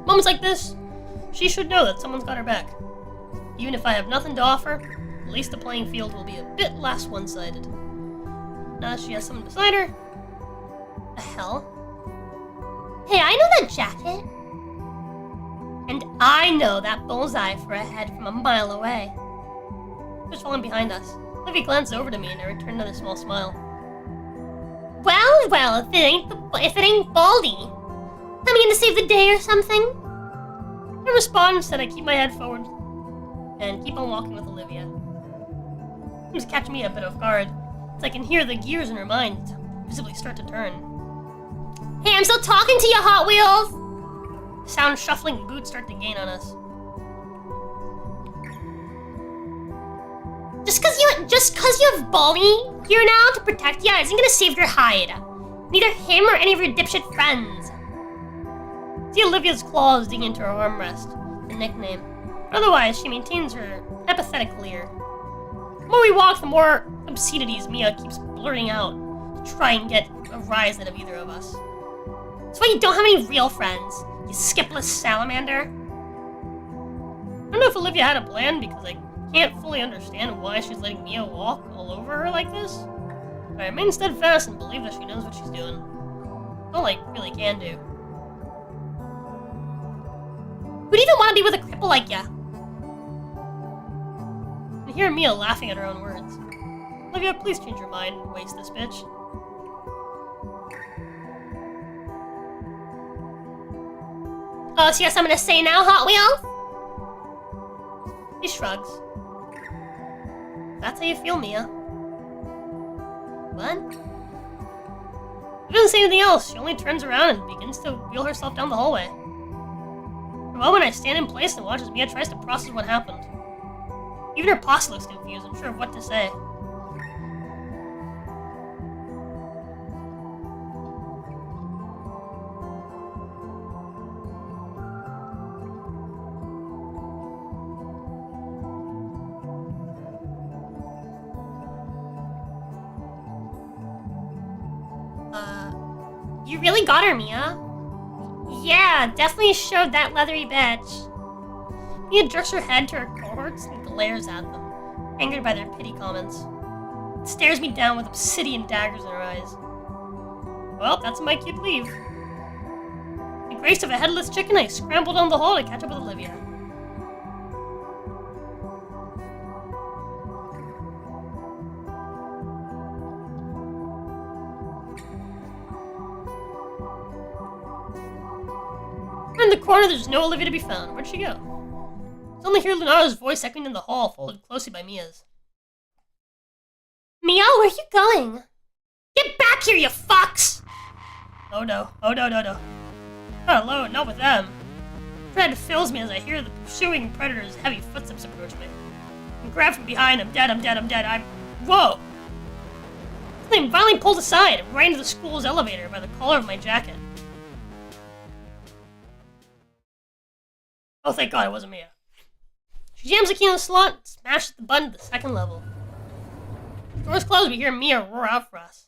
Moments like this, she should know that someone's got her back. Even if I have nothing to offer, at least the playing field will be a bit less one-sided. Now that she has someone beside her... The hell? Hey, I know that jacket! And I know that bullseye for a head from a mile away. Just falling behind us. Olivia glanced over to me and I returned another small smile. Well, if it ain't Baldy. Coming in to save the day or something? I respond instead I keep my head forward and keep on walking with Olivia. Seems to catch me a bit off guard, as I can hear the gears in her mind visibly start to turn. Hey, I'm still talking to you, Hot Wheels! Sound shuffling boots start to gain on us. Just cause you have Baldy here now to protect you isn't gonna save your hide. Neither him or any of your dipshit friends. See Olivia's claws dig into her armrest, the nickname. Otherwise, she maintains her apathetic leer. The more we walk, the more obscenities Mia keeps blurting out to try and get a rise out of either of us. That's why you don't have any real friends, you skipless salamander. I don't know if Olivia had a plan because I can't fully understand why she's letting Mia walk all over her like this. But I remain steadfast and believe that she knows what she's doing. All I really can do. Who'd even want to be with a cripple like ya? I hear Mia laughing at her own words. Olivia, please change your mind and waste this bitch. Oh, so you got something to say now, Hot Wheels? He shrugs. That's how you feel, Mia. What? She doesn't say anything else. She only turns around and begins to wheel herself down the hallway. For a moment, I stand in place and watch as Mia tries to process what happened. Even her posse looks confused, unsure of what to say. You really got her, Mia. Yeah, definitely showed that leathery bitch. Mia jerks her head to her cohorts and glares at them, angered by their pity comments. It stares me down with obsidian daggers in her eyes. Well, that's my cute leave. In the grace of a headless chicken, I scrambled down the hall to catch up with Olivia. In the corner, there's no Olivia to be found. Where'd she go? I only hear Lunara's voice echoing in the hall, followed closely by Mia's. Mia, where are you going? Get back here, you fucks! Oh no, oh no, no, no. Not alone, not with them. Dread fills me as I hear the pursuing predator's heavy footsteps approach me. I'm grabbed from behind, I'm dead, I'm dead, I'm dead, Whoa! I'm violently pulled aside and right into the school's elevator by the collar of my jacket. Oh, thank God it wasn't Mia. She jams the key in the slot and smashes the button to the second level. Doors closed, we hear Mia roar out for us.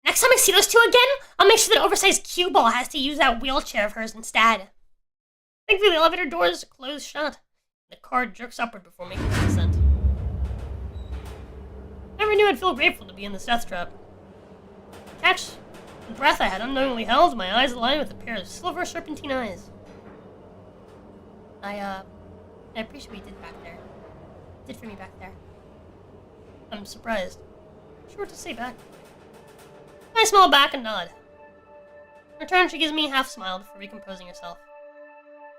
Next time I see those two again, I'll make sure that oversized cue ball has to use that wheelchair of hers instead. Thankfully, the elevator doors close shut. The car jerks upward before making its descent. Never knew I'd feel grateful to be in this death trap. Catch the breath I had unknowingly held, my eyes aligned with a pair of silver serpentine eyes. I appreciate what you did back there. Did for me back there. I'm surprised. Sure what to say back. I smile back and nod. In return, she gives me a half smile before recomposing herself.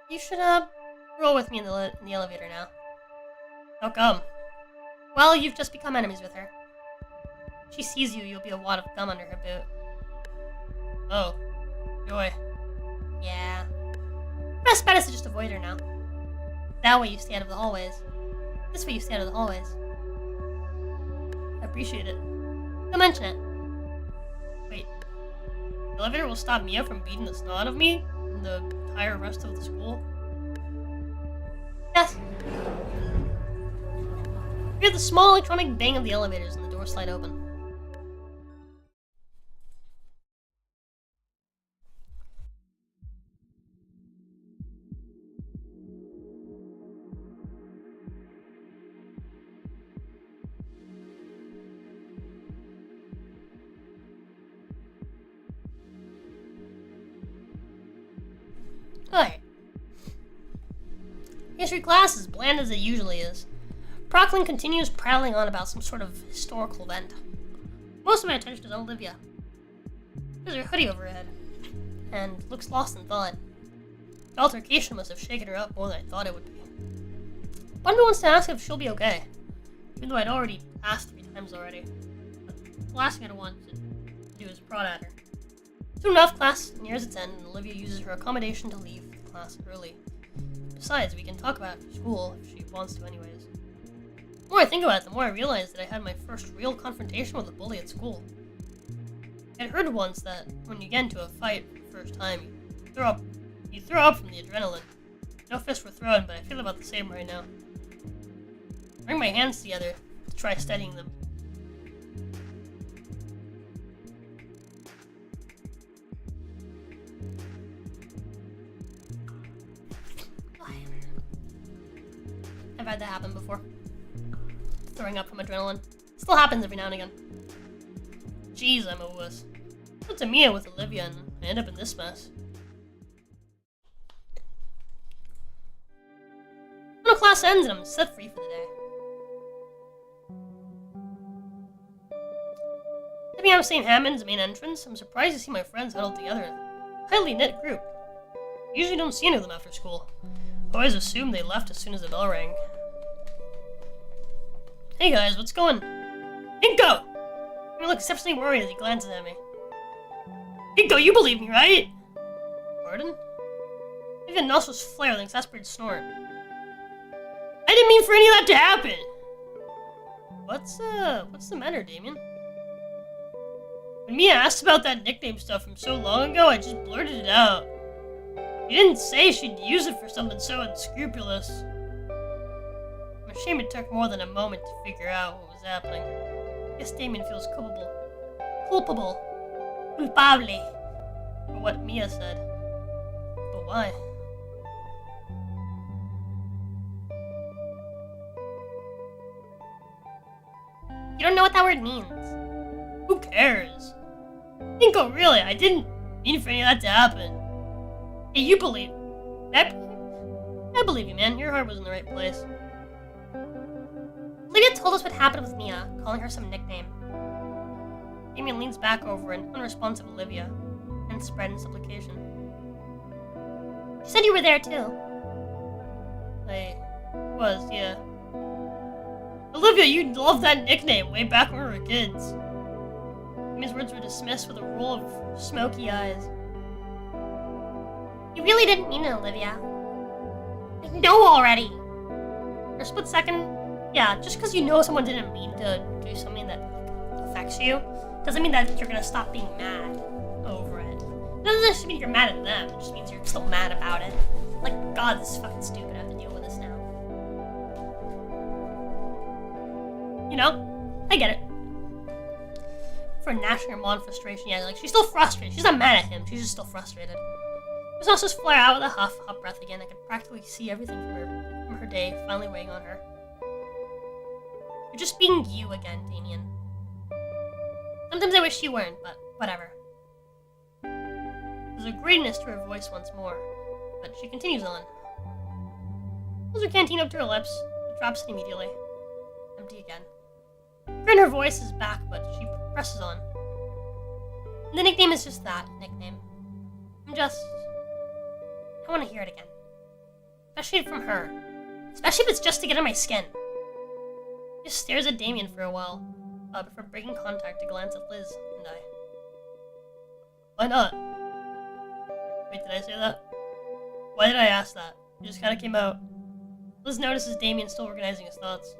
You should, roll with me in the elevator now. How come? Well, you've just become enemies with her. If she sees you, you'll be a wad of gum under her boot. Oh. Joy. Yeah. Best bet is to just avoid her now. That way you stay out of the hallways. This way you stay out of the hallways. I appreciate it. Don't mention it. Wait. The elevator will stop Mia from beating the snot out of me and the entire rest of the school? Yes. I hear the small electronic bang of the elevators and the doors slide open. Alright. History class is bland as it usually is. Proclin continues prattling on about some sort of historical event. Most of my attention is on Olivia. She has her hoodie over her head, and looks lost in thought. The altercation must have shaken her up more than I thought it would be. Part of me wants to ask if she'll be okay, even though I'd already asked 3 times already. But the last thing I want to do is prod at her. Soon enough, class nears its end, and Olivia uses her accommodation to leave class early. Besides, we can talk about school if she wants to anyways. The more I think about it, the more I realize that I had my first real confrontation with a bully at school. I'd heard once that when you get into a fight for the first time, you throw up from the adrenaline. No fists were thrown, but I feel about the same right now. I bring my hands together to try steadying them. I've had that happen before. Throwing up from adrenaline. Still happens every now and again. Jeez, I'm a wuss. What's a Mia with Olivia and I end up in this mess? When class ends and I'm set free for the day. Stepping out of St. Hammond's main entrance, I'm surprised to see my friends huddled together. A tightly knit group. I usually don't see any of them after school. I always assumed they left as soon as the bell rang. Hey guys, what's going? Inko! He looks exceptionally worried as he glances at me. Inko, you believe me, right? Pardon? Even nostrils flare with an exasperated snort. I didn't mean for any of that to happen! What's the matter, Damien? When Mia asked about that nickname stuff from so long ago, I just blurted it out. You didn't say she'd use it for something so unscrupulous. I'm ashamed it took more than a moment to figure out what was happening. I guess Damien feels culpable. Culpable. Culpable. for what Mia said. But why? You don't know what that word means. Who cares? Nico, really, I didn't mean for any of that to happen. Hey, you believe. I believe you, man. Your heart was in the right place. Olivia told us what happened with Mia, calling her some nickname. Damien leans back over an unresponsive Olivia and spread in supplication. She said you were there too. I was, yeah. Olivia, you loved that nickname way back when we were kids. Mia's words were dismissed with a roll of smoky eyes. You really didn't mean it, Olivia. I know already. For a split second, yeah, just because you know someone didn't mean to do something that affects you, doesn't mean that you're gonna stop being mad over it. It doesn't just mean you're mad at them, it just means you're still mad about it. Like, God, this is fucking stupid, I have to deal with this now. You know? I get it. For gnashing her maw in frustration, yeah, like, she's still frustrated. She's not mad at him, she's just still frustrated. Miss Knox just flare out with a hot breath again. I could practically see everything from her day finally weighing on her. You're just being you again, Damien. Sometimes I wish you weren't, but whatever. There's a greediness to her voice once more, but she continues on. Pulls her canteen up to her lips, but drops it immediately. Empty again. The grin in her voice is back, but she presses on. And the nickname is just that, nickname. I want to hear it again. Especially from her. Especially if it's just to get on my skin. She just stares at Damien for a while, before breaking contact to glance at Liz and I. Why not? Wait, did I say that? Why did I ask that? It just kind of came out. Liz notices Damien still organizing his thoughts.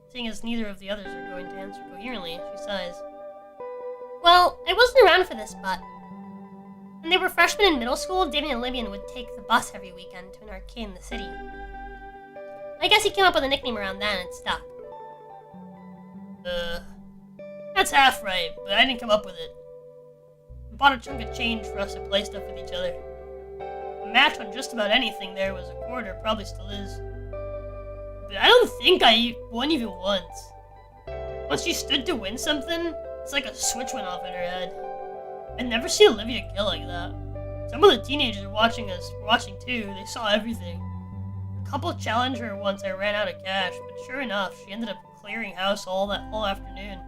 Seeing as neither of the others are going to answer coherently, she sighs. Well, I wasn't around for this, but when they were freshmen in middle school, Damien and Olivia would take the bus every weekend to an arcade in the city. I guess he came up with a nickname around then and it stuck. That's half right, but I didn't come up with it. We bought a chunk of change for us to play stuff with each other. A match on just about anything there was a quarter, probably still is. But I don't think I won even once. Once she stood to win something, it's like a switch went off in her head. I'd never seen Olivia get like that. Some of the teenagers watching us were watching too, they saw everything. A couple challenged her once I ran out of cash, but sure enough, she ended up clearing house all afternoon.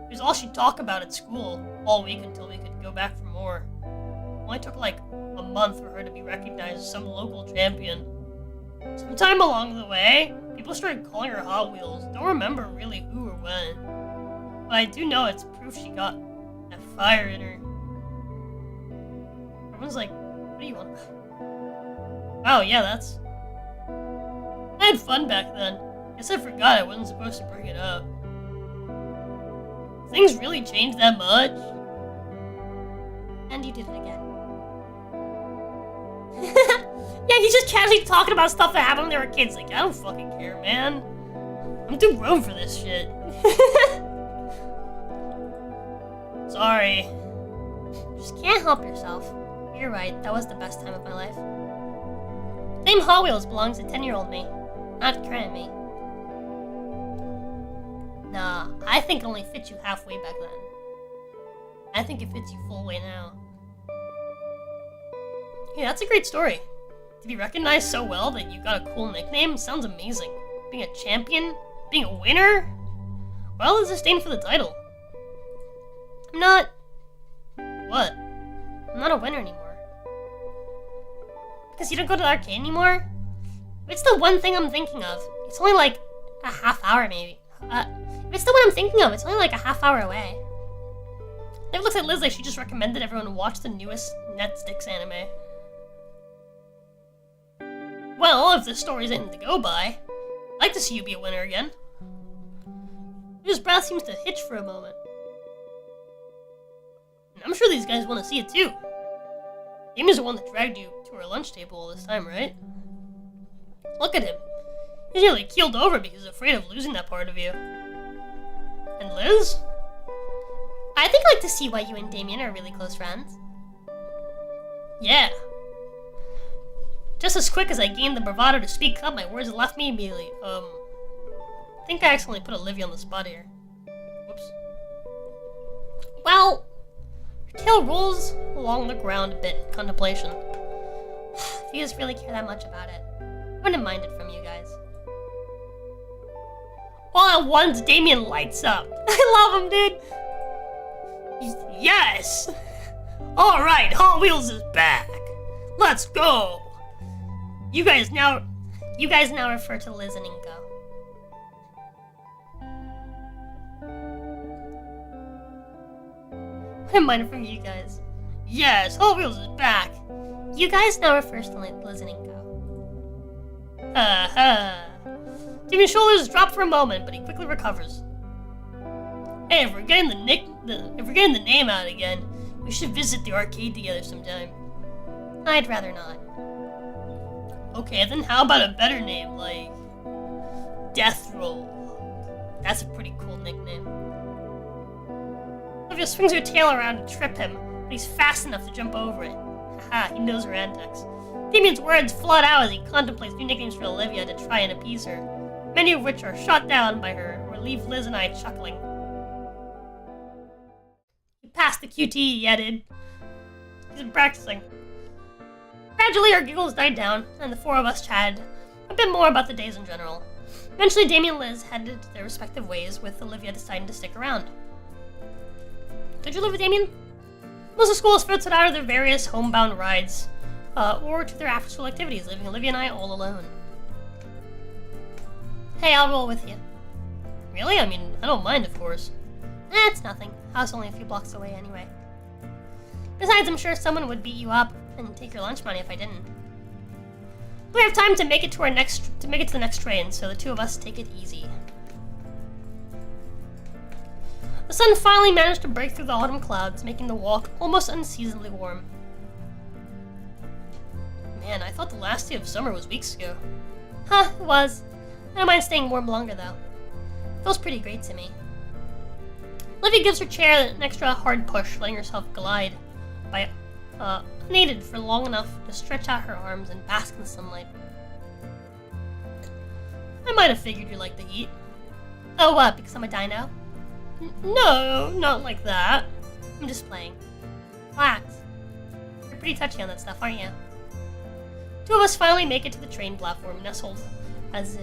It was all she'd talk about at school, all week until we could go back for more. It only took like a month for her to be recognized as some local champion. Sometime along the way, people started calling her Hot Wheels. Don't remember really who or when. But I do know it's proof she got that fire in her. Everyone's like, what do you want? Oh yeah, that's... I had fun back then. Guess I forgot I wasn't supposed to bring it up. Things really changed that much? And you did it again. Yeah, he's just casually talking about stuff that happened when they were kids. Like, I don't fucking care, man. I'm too grown for this shit. Sorry. Just can't help yourself. You're right, that was the best time of my life. The name Hot Wheels belongs to 10-year-old me, not current me. Nah, I think it only fits you halfway back then. I think it fits you full way now. Hey, that's a great story. To be recognized so well that you got a cool nickname sounds amazing. Being a champion? Being a winner? Well, it's a stain for the title. I'm not... What? I'm not a winner anymore. Because you don't go to the arcade anymore? It's the one thing I'm thinking of. It's only like a half hour maybe. If it's the one I'm thinking of, it's only like a half hour away. It looks like Liz like she just recommended everyone watch the newest Netflix anime. Well, if this story's anything to go by, I'd like to see you be a winner again. His breath seems to hitch for a moment. And I'm sure these guys want to see it too. Amy's the one that dragged you to our lunch table all this time, right? Look at him. He's nearly keeled over because he's afraid of losing that part of you. And Liz? I think I'd like to see why you and Damien are really close friends. Yeah. Just as quick as I gained the bravado to speak up, my words left me immediately. I think I accidentally put Olivia on the spot here. Whoops. Well, her tail rolls along the ground a bit in contemplation. If you guys really care that much about it, I wouldn't mind it from you guys. All at once, Damien lights up. I love him, dude. Yes! Alright, Hot Wheels is back. Let's go! You guys now refer to Liz and Inko. I don't mind from you guys. Yes, Hot Wheels is back. You guys now refer to Liz and Inko. Damien's shoulders drop for a moment, but he quickly recovers. Hey, if we're getting the name out again, we should visit the arcade together sometime. I'd rather not. Okay, then how about a better name, like Death Roll? That's a pretty cool nickname. Olivia swings her tail around to trip him, but he's fast enough to jump over it. Haha, he knows her antics. Damien's words flood out as he contemplates new nicknames for Olivia to try and appease her, many of which are shot down by her or leave Liz and I chuckling. He passed the QT, he added. He's been practicing. Gradually, our giggles died down, and the four of us chatted a bit more about the days in general. Eventually, Damien and Liz headed their respective ways, with Olivia deciding to stick around. Did you live with Damien? Most of school is filtered out of their various homebound rides, or to their after-school activities, leaving Olivia and I all alone. Hey, I'll roll with you. Really? I mean, I don't mind, of course. It's nothing. House only a few blocks away anyway. Besides, I'm sure someone would beat you up and take your lunch money if I didn't. We have time to make it to the next train, so the two of us take it easy. The sun finally managed to break through the autumn clouds, making the walk almost unseasonably warm. Man, I thought the last day of summer was weeks ago. Huh, it was. I don't mind staying warm longer, though. Feels pretty great to me. Olivia gives her chair an extra hard push, letting herself glide by unaided for long enough to stretch out her arms and bask in the sunlight. I might have figured you liked the heat. Oh, what, because I'm a dino? No, not like that. I'm just playing. Relax. You're pretty touchy on that stuff, aren't you? Two of us finally make it to the train platform, nestled as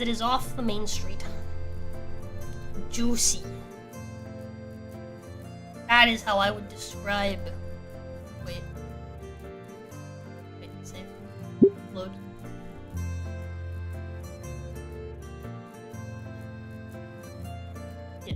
it is off the main street. Juicy. That is how I would describe... Wait, save. Load. Yeah.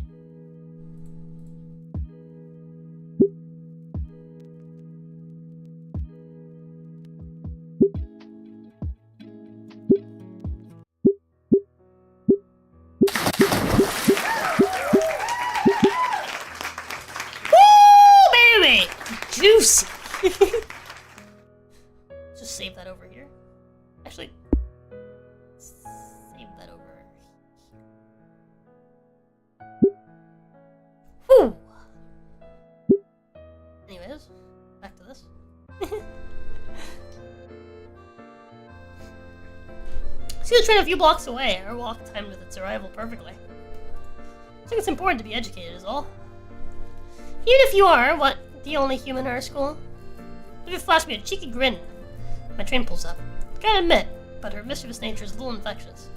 Woo, baby! Juicy! Just save that over here. Actually, save that over here. Whew! Anyways, back to this. See the train a few blocks away. Our walk timed with its arrival perfectly. I think it's important to be educated is all. Even if you are, what, the only human in our school? Olivia flashed me a cheeky grin. My train pulls up. I gotta admit, but her mischievous nature is a little infectious.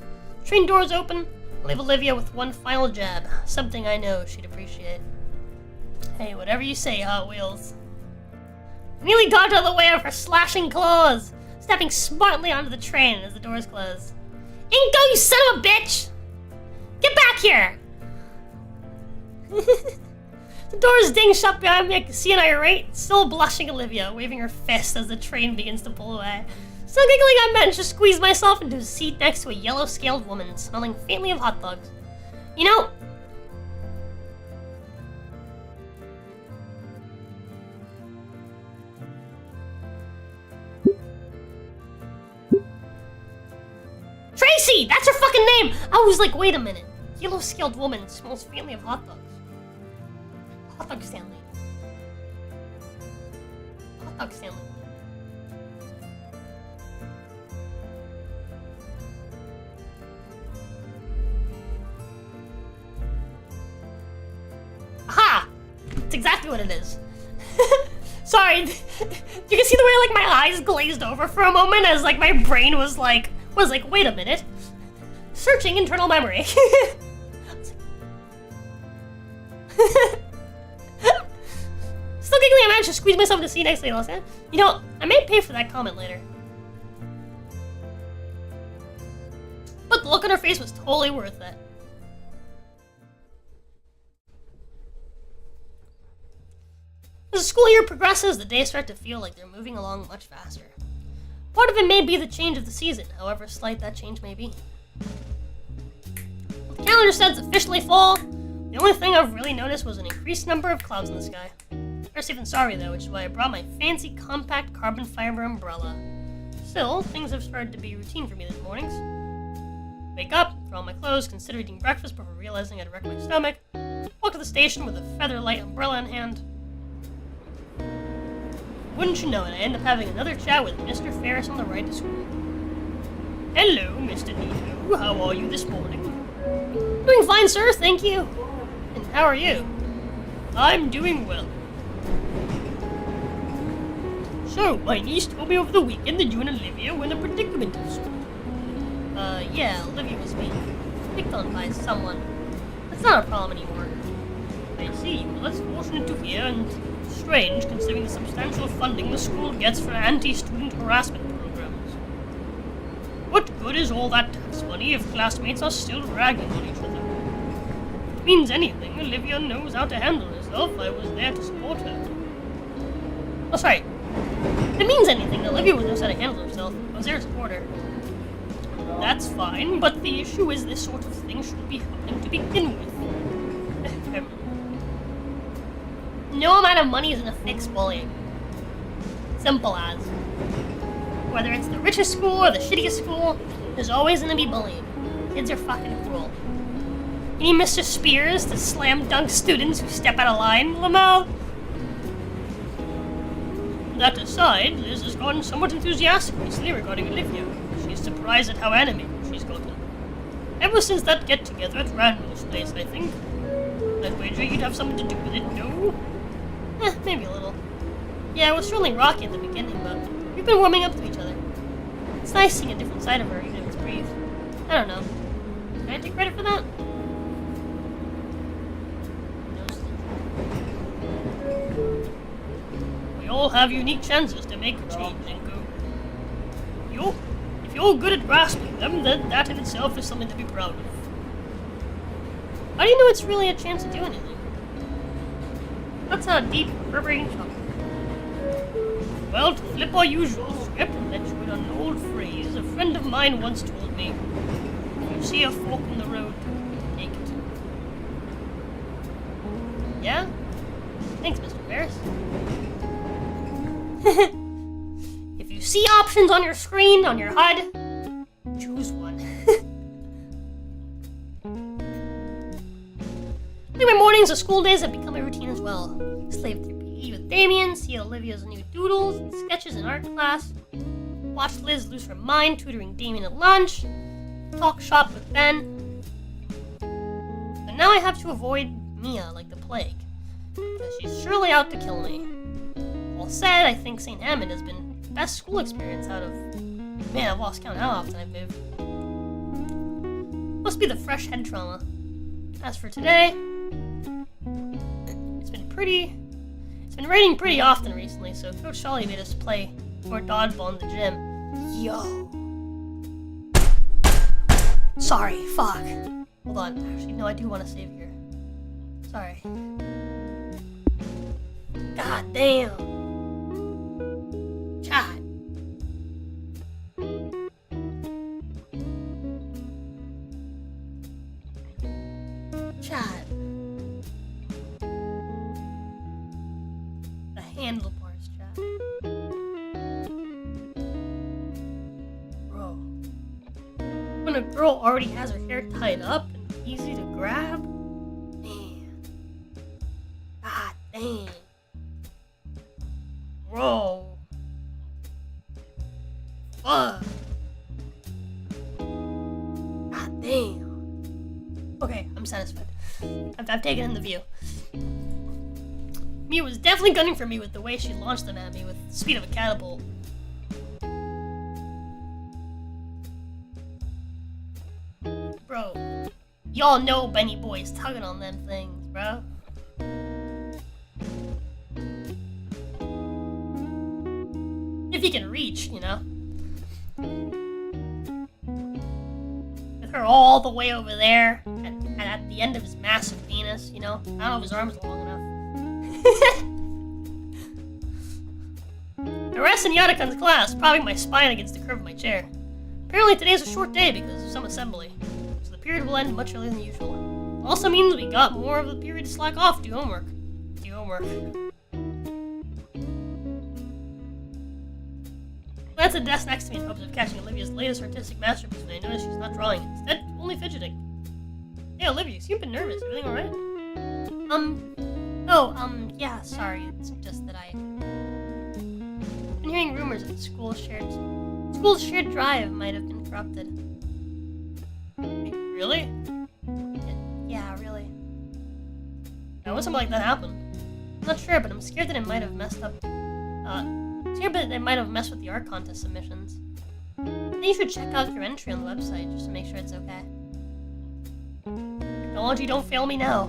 Train doors open. I leave Olivia with one final jab. Something I know she'd appreciate. Hey, whatever you say, Hot Wheels. I nearly dodged out of the way of her slashing claws, stepping smartly onto the train as the doors closed. Inko, you son of a bitch! Get back here! The doors ding shut behind me. I can see an irate, still blushing Olivia, waving her fist as the train begins to pull away. Still giggling, I managed to squeeze myself into a seat next to a yellow-scaled woman, smelling faintly of hot dogs. You know... Tracy! That's her fucking name! I was like, wait a minute. Yellow-scaled woman smells faintly of hot dogs. dog Stanley. Hot dog Stanley. Aha! It's exactly what it is. Sorry, you can see the way like my eyes glazed over for a moment as like my brain was like, wait a minute. Searching internal memory. Still giggling, I managed to squeeze myself into C nicely. You know, I may pay for that comment later. But the look on her face was totally worth it. As the school year progresses, the days start to feel like they're moving along much faster. Part of it may be the change of the season, however slight that change may be. The calendar says it's officially fall. The only thing I've really noticed was an increased number of clouds in the sky. First even sorry though, which is why I brought my fancy compact carbon fiber umbrella. Still, things have started to be routine for me these mornings. Wake up, throw on my clothes, consider eating breakfast before realizing I'd wrecked my stomach, walk to the station with a feather-light umbrella in hand. Wouldn't you know it, I end up having another chat with Mr. Ferris on the ride to school. Hello, Mr. Nito. How are you this morning? Doing fine, sir, thank you. And how are you? I'm doing well. So, my niece told me over the weekend that you and Olivia were in a predicament at school. Yeah, Olivia was being picked on by someone. That's not a problem anymore. I see. Well, that's fortunate to hear, and strange considering the substantial funding the school gets for anti-student harassment programs. What good is all that tax money if classmates are still ragging on each other? If it means anything, Olivia knows how to handle herself. I was there to support her. Oh, sorry. If it means anything, Olivia knows how to handle herself. I was there to support her. That's fine, but the issue is this sort of thing shouldn't be happening to begin with. No amount of money is gonna fix bullying. Simple as. Whether it's the richest school or the shittiest school, there's always gonna be bullying. Kids are fucking cruel. You need Mr. Spears to slam dunk students who step out of line, Lamel? That aside, Liz has gotten somewhat enthusiastic recently regarding Olivia. She's surprised at how animated she's gotten. Ever since that get-together at Randall's place, I think. I'd wager you'd have something to do with it, no? Maybe a little. Yeah, it was certainly rocky at the beginning, but we've been warming up to each other. It's nice seeing a different side of her, even if it's brief. I don't know. Can I take credit for that? We all have unique chances to make a change, Inko. If you're good at grasping them, then that in itself is something to be proud of. How do you know it's really a chance to do anything? That's a deep, reverberating chuckle. Well, to flip our usual script and let you in on an old phrase, a friend of mine once told me, if you see a fork in the road, take it. Yeah? Thanks, Mr. Ferris. If you see options on your screen, on your HUD, choose one. Anyway, mornings of school days have become a routine as well. Slave through PE with Damien, see Olivia's new doodles and sketches in art class, watch Liz lose her mind tutoring Damien at lunch, talk shop with Ben. But now I have to avoid Mia like the plague, because she's surely out to kill me. All said, I think St. Hammond has been the best school experience out of... Man, I've lost count how often I've moved. Must be the fresh head trauma. As for today... It's been raining pretty often recently, so Coach Shawley made us play more dodgeball in the gym. Yo. Sorry, fuck. Hold on. Actually, no, I do want to save here. Sorry. God damn. Chad. Chad. The handlebars, Chad. Bro. When a girl already has her hair tied up and easy to grab? Man. God Dang. Bro. Fuck. God damn. Okay, I'm satisfied. I've taken in the view. Mia was definitely gunning for me with the way she launched them at me with the speed of a catapult. Bro, y'all know Benny Boy's tugging on them things, bro. If he can reach, you know. With her all the way over there, and at the end of his massive penis, you know. I don't know if his arm is long enough. The rest in Yatakan's class, propping my spine against the curve of my chair. Apparently today's a short day because of some assembly, so the period will end much earlier than usual. Also means we got more of the period to slack off, do homework. Glance at the desk next to me in hopes of catching Olivia's latest artistic masterpiece when I notice she's not drawing, instead only fidgeting. Hey Olivia, you seem a bit nervous, everything alright? Yeah, sorry, it's just that I've been hearing rumors that the school's shared drive might have been corrupted. Really? Yeah, really. Now, when something like that happened? I'm not sure, but I'm scared that it might have messed with the art contest submissions. I think you should check out your entry on the website just to make sure it's okay. Technology, don't fail me now.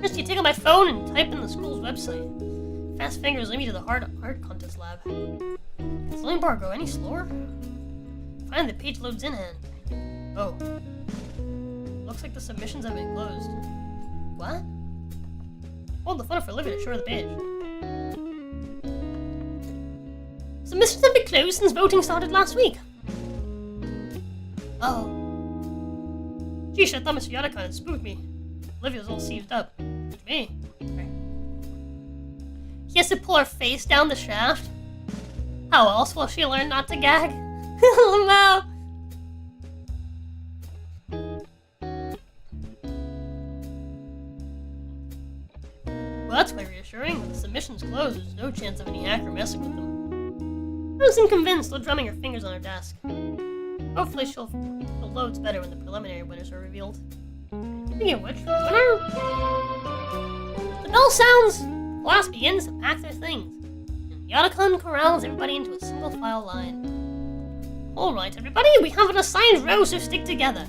First, you take out my phone and type in the school's website. Fast fingers lead me to the art contest lab. Does loading bar go any slower? Finally, the page loads in hand. Oh. Looks like the submissions have been closed. What? Hold the phone for Olivia to show her the page. Submissions have been closed since voting started last week. Oh. Geesh, I thought Mr. Yatakan had spooked me. Olivia's all seized up. It's me. Okay. He has to pull her face down the shaft. How else will she learn not to gag? No. Well, that's quite reassuring. When the submission's closed, there's no chance of any hacker messing with them. I wasn't convinced, still drumming her fingers on her desk. Hopefully she'll feel loads better when the preliminary winners are revealed. Speaking of which, the winner... The bell sounds! The class begins to pack their things. And Yatakan corrals everybody into a single file line. Alright, everybody, we have an assigned row, so stick together.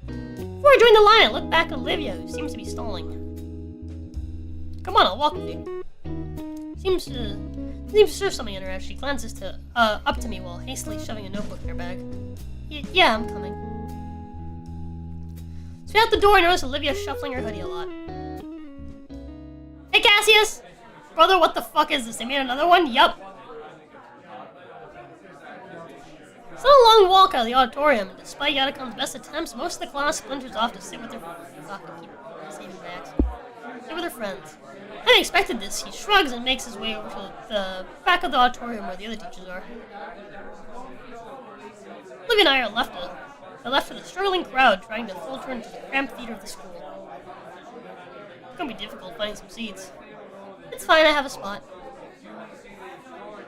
Before I join the line, I look back at Olivia, who seems to be stalling. Come on, I'll walk with you. Seems to serve something in her as she glances up to me while hastily shoving a notebook in her bag. Yeah, I'm coming. So out the door, I notice Olivia shuffling her hoodie a lot. Hey, Cassius! Brother, what the fuck is this? They made another one? Yup. It's not a long walk out of the auditorium, and despite Yatakan's best attempts, most of the class splinters off to sit with their friends. I hadn't expected this. He shrugs and makes his way over to the back of the auditorium where the other teachers are. Olivia and I are left to the struggling crowd trying to filter into the cramped theater of the school. It's gonna be difficult finding some seats. It's fine, I have a spot.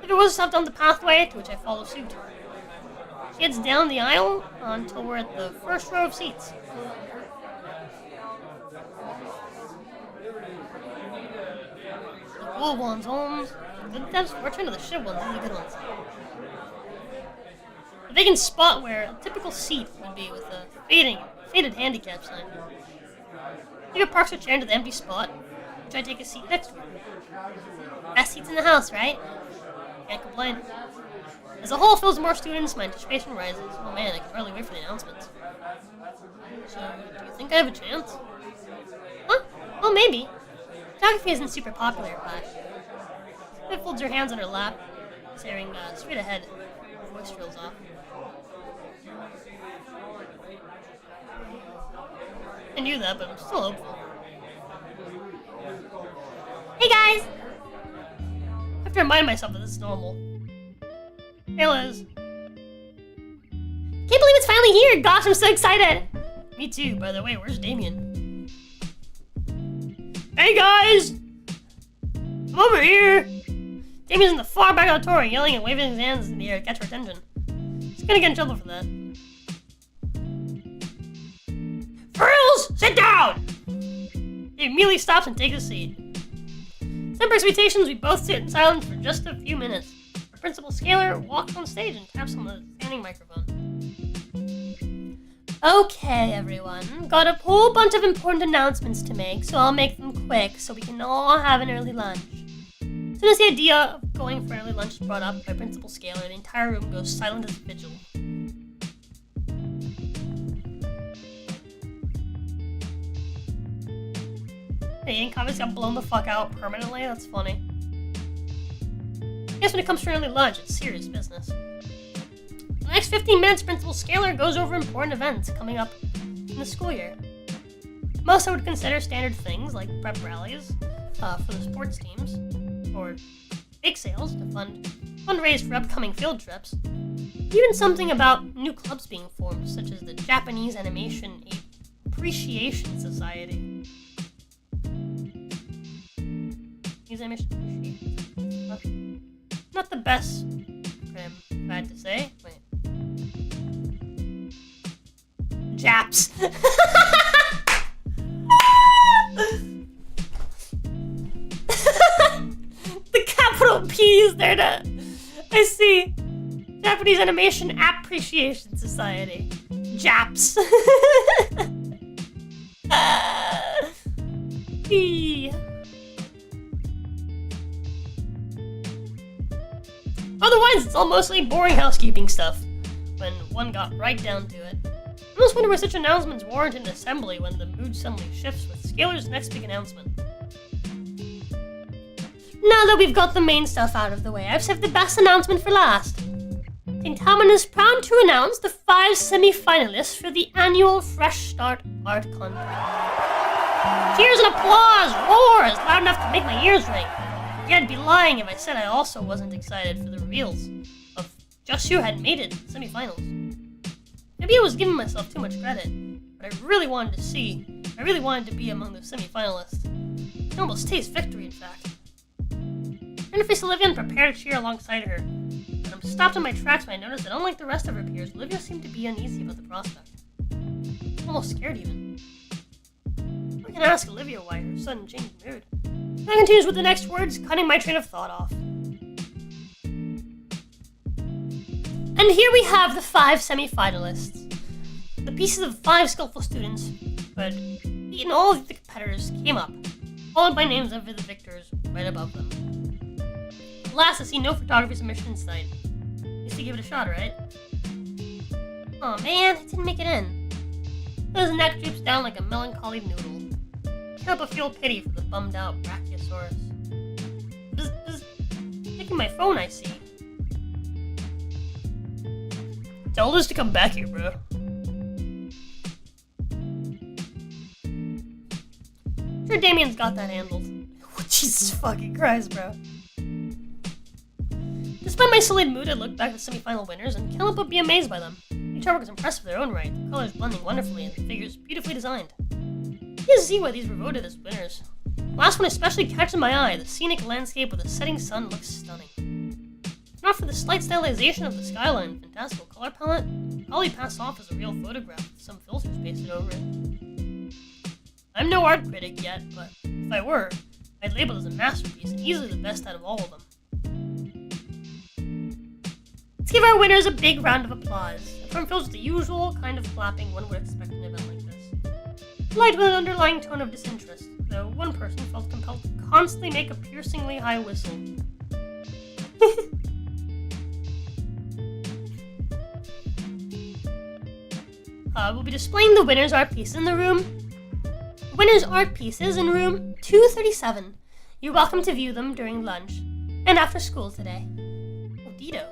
If it was stopped down the pathway, to which I follow suit. She heads down the aisle until we're at the first row of seats. The cool ones, homes. We're trying to the shit ones, these are the good ones. A vacant spot where a typical seat would be with a faded handicap sign. Eva parks her chair into the empty spot, which I take a seat next to her. Best seats in the house, right? Can't complain. As the hall fills with more students, my anticipation rises. Oh man, I can hardly wait for the announcements. So, do you think I have a chance? Huh? Well, maybe. Photography isn't super popular, but... Eva folds her hands on her lap, staring straight ahead. Her voice drills off. I knew that, but I'm still hopeful. Hey guys! I have to remind myself that this is normal. Hey Liz. Can't believe it's finally here! Gosh, I'm so excited! Me too, by the way, where's Damien? Hey guys! I'm over here! Damien's in the far back of the tour, yelling and waving his hands in the air to catch our attention. He's gonna get in trouble for that. Frills! Sit down! He immediately stops and takes a seat. Set for expectations, we both sit in silence for just a few minutes. Our principal Scalar walks on stage and taps on the standing microphone. Okay, everyone. Got a whole bunch of important announcements to make, so I'll make them quick so we can all have an early lunch. As soon as the idea of going for an early lunch is brought up by Principal Scalar, the entire room goes silent as a vigil. The ink obviously got blown the fuck out permanently. That's funny. I guess when it comes to early lunch, it's serious business. For the next 15 minutes, Principal Scalar goes over important events coming up in the school year. Most I would consider standard things like prep rallies for the sports teams, or bake sales to fundraise for upcoming field trips. Even something about new clubs being formed, such as the Japanese Animation Appreciation Society. Not the best acronym, if I had to say. Wait. Japs. The capital P is there to... I see. Japanese Animation Appreciation Society. Japs. P. Otherwise, it's all mostly boring housekeeping stuff, when one got right down to it. I almost wonder why such announcements warrant an assembly when the mood suddenly shifts with Scalar's next big announcement. Now that we've got the main stuff out of the way, I've saved the best announcement for last. St. Talman is proud to announce the 5 semi-finalists for the annual Fresh Start Art Contest. Cheers and applause roars loud enough to make my ears ring. Yeah, I'd be lying if I said I also wasn't excited for the reveals of just who had made it to the semi-finals. Maybe I was giving myself too much credit, but I really wanted to be among the semi-finalists. It almost tastes victory, in fact. I turned to face Olivia and prepared to cheer alongside her, but I'm stopped in my tracks when I noticed that unlike the rest of her peers, Olivia seemed to be uneasy about the prospect. Almost scared even. I can ask Olivia why her sudden change in mood. That continues with the next words, cutting my train of thought off. And here we have the 5 semi-finalists. The pieces of 5 skillful students who had beaten all of the competitors came up, followed by names of the victors right above them. Last, I see no photography submission in sight. Used to give it a shot, right? Aw man, it didn't make it in. His neck droops down like a melancholy noodle. Can't help but feel pity for the bummed out Brachiosaurus. Bzz, taking my phone, I see. Tell Liz to come back here, bro. Sure, Damien's got that handled. Jesus fucking Christ, bro. Despite my sullied mood, I looked back at the semi-final winners and can't help but be amazed by them. Each artwork is impressive in their own right, the colors blending wonderfully and the figures beautifully designed. You can see why these were voted as winners. The last one especially catches my eye. The scenic landscape with the setting sun looks stunning. If not for the slight stylization of the skyline and fantastical color palette, I'd probably pass off as a real photograph with some filters pasted over it. I'm no art critic yet, but if I were, I'd label it as a masterpiece and easily the best out of all of them. Let's give our winners a big round of applause. The front fills with the usual kind of clapping one would expect in an event like this. Light with an underlying tone of disinterest, though one person felt compelled to constantly make a piercingly high whistle. We'll be displaying the winners' art pieces in the room. The winners' art pieces in room 237. You're welcome to view them during lunch and after school today. Odito.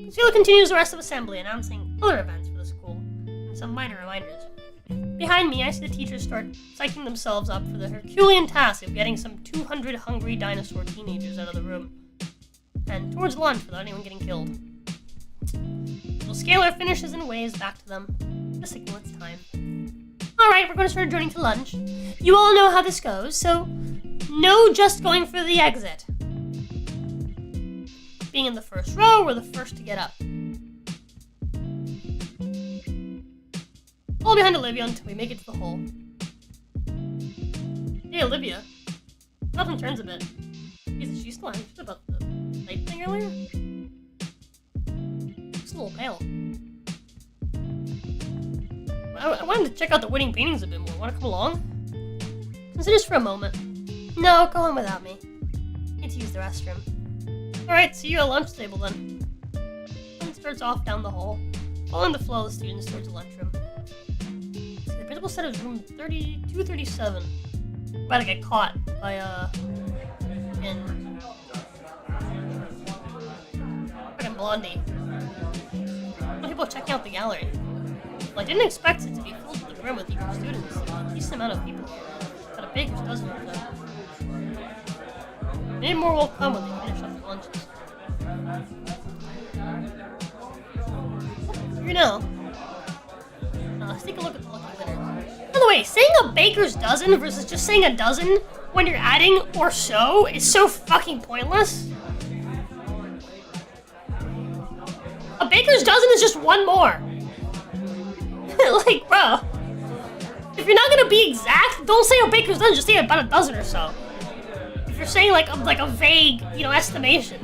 Priscilla continues the rest of assembly, announcing other events for the school and some minor reminders. Behind me, I see the teachers start psyching themselves up for the Herculean task of getting some 200 hungry dinosaur teenagers out of the room and towards lunch without anyone getting killed. Well, Scalar finishes and waves back to them to signal it's time. Alright, we're going to start adjourning to lunch. You all know how this goes, so No just going for the exit. Being in the first row, we're the first to get up. Fall behind Olivia until we make it to the hole. Hey, Olivia. Nothing turns a bit. Is she still anxious about the night thing earlier? Looks a little pale. I wanted to check out the wedding paintings a bit more. Want to come along? Consider this for a moment. No, go on without me. Need to use the restroom. Alright, see you at lunch table then. One starts off down the hall, following the flow of the students towards the lunchroom. The principal said it was room 237. About to get caught by, fucking Blondie. People checking out the gallery. Well, I didn't expect it to be full to the brim with equal students. A decent amount of people. Got a baker's dozen of them. Many more will come when they finish up their lunches. You know. Let's take a look at the lucky winner. By the way, saying a baker's dozen versus just saying a dozen when you're adding or so is so fucking pointless. A baker's dozen is just one more. Like, bro. If you're not gonna be exact, don't say a baker's dozen, just say about a dozen or so. If you're saying like a vague, estimation.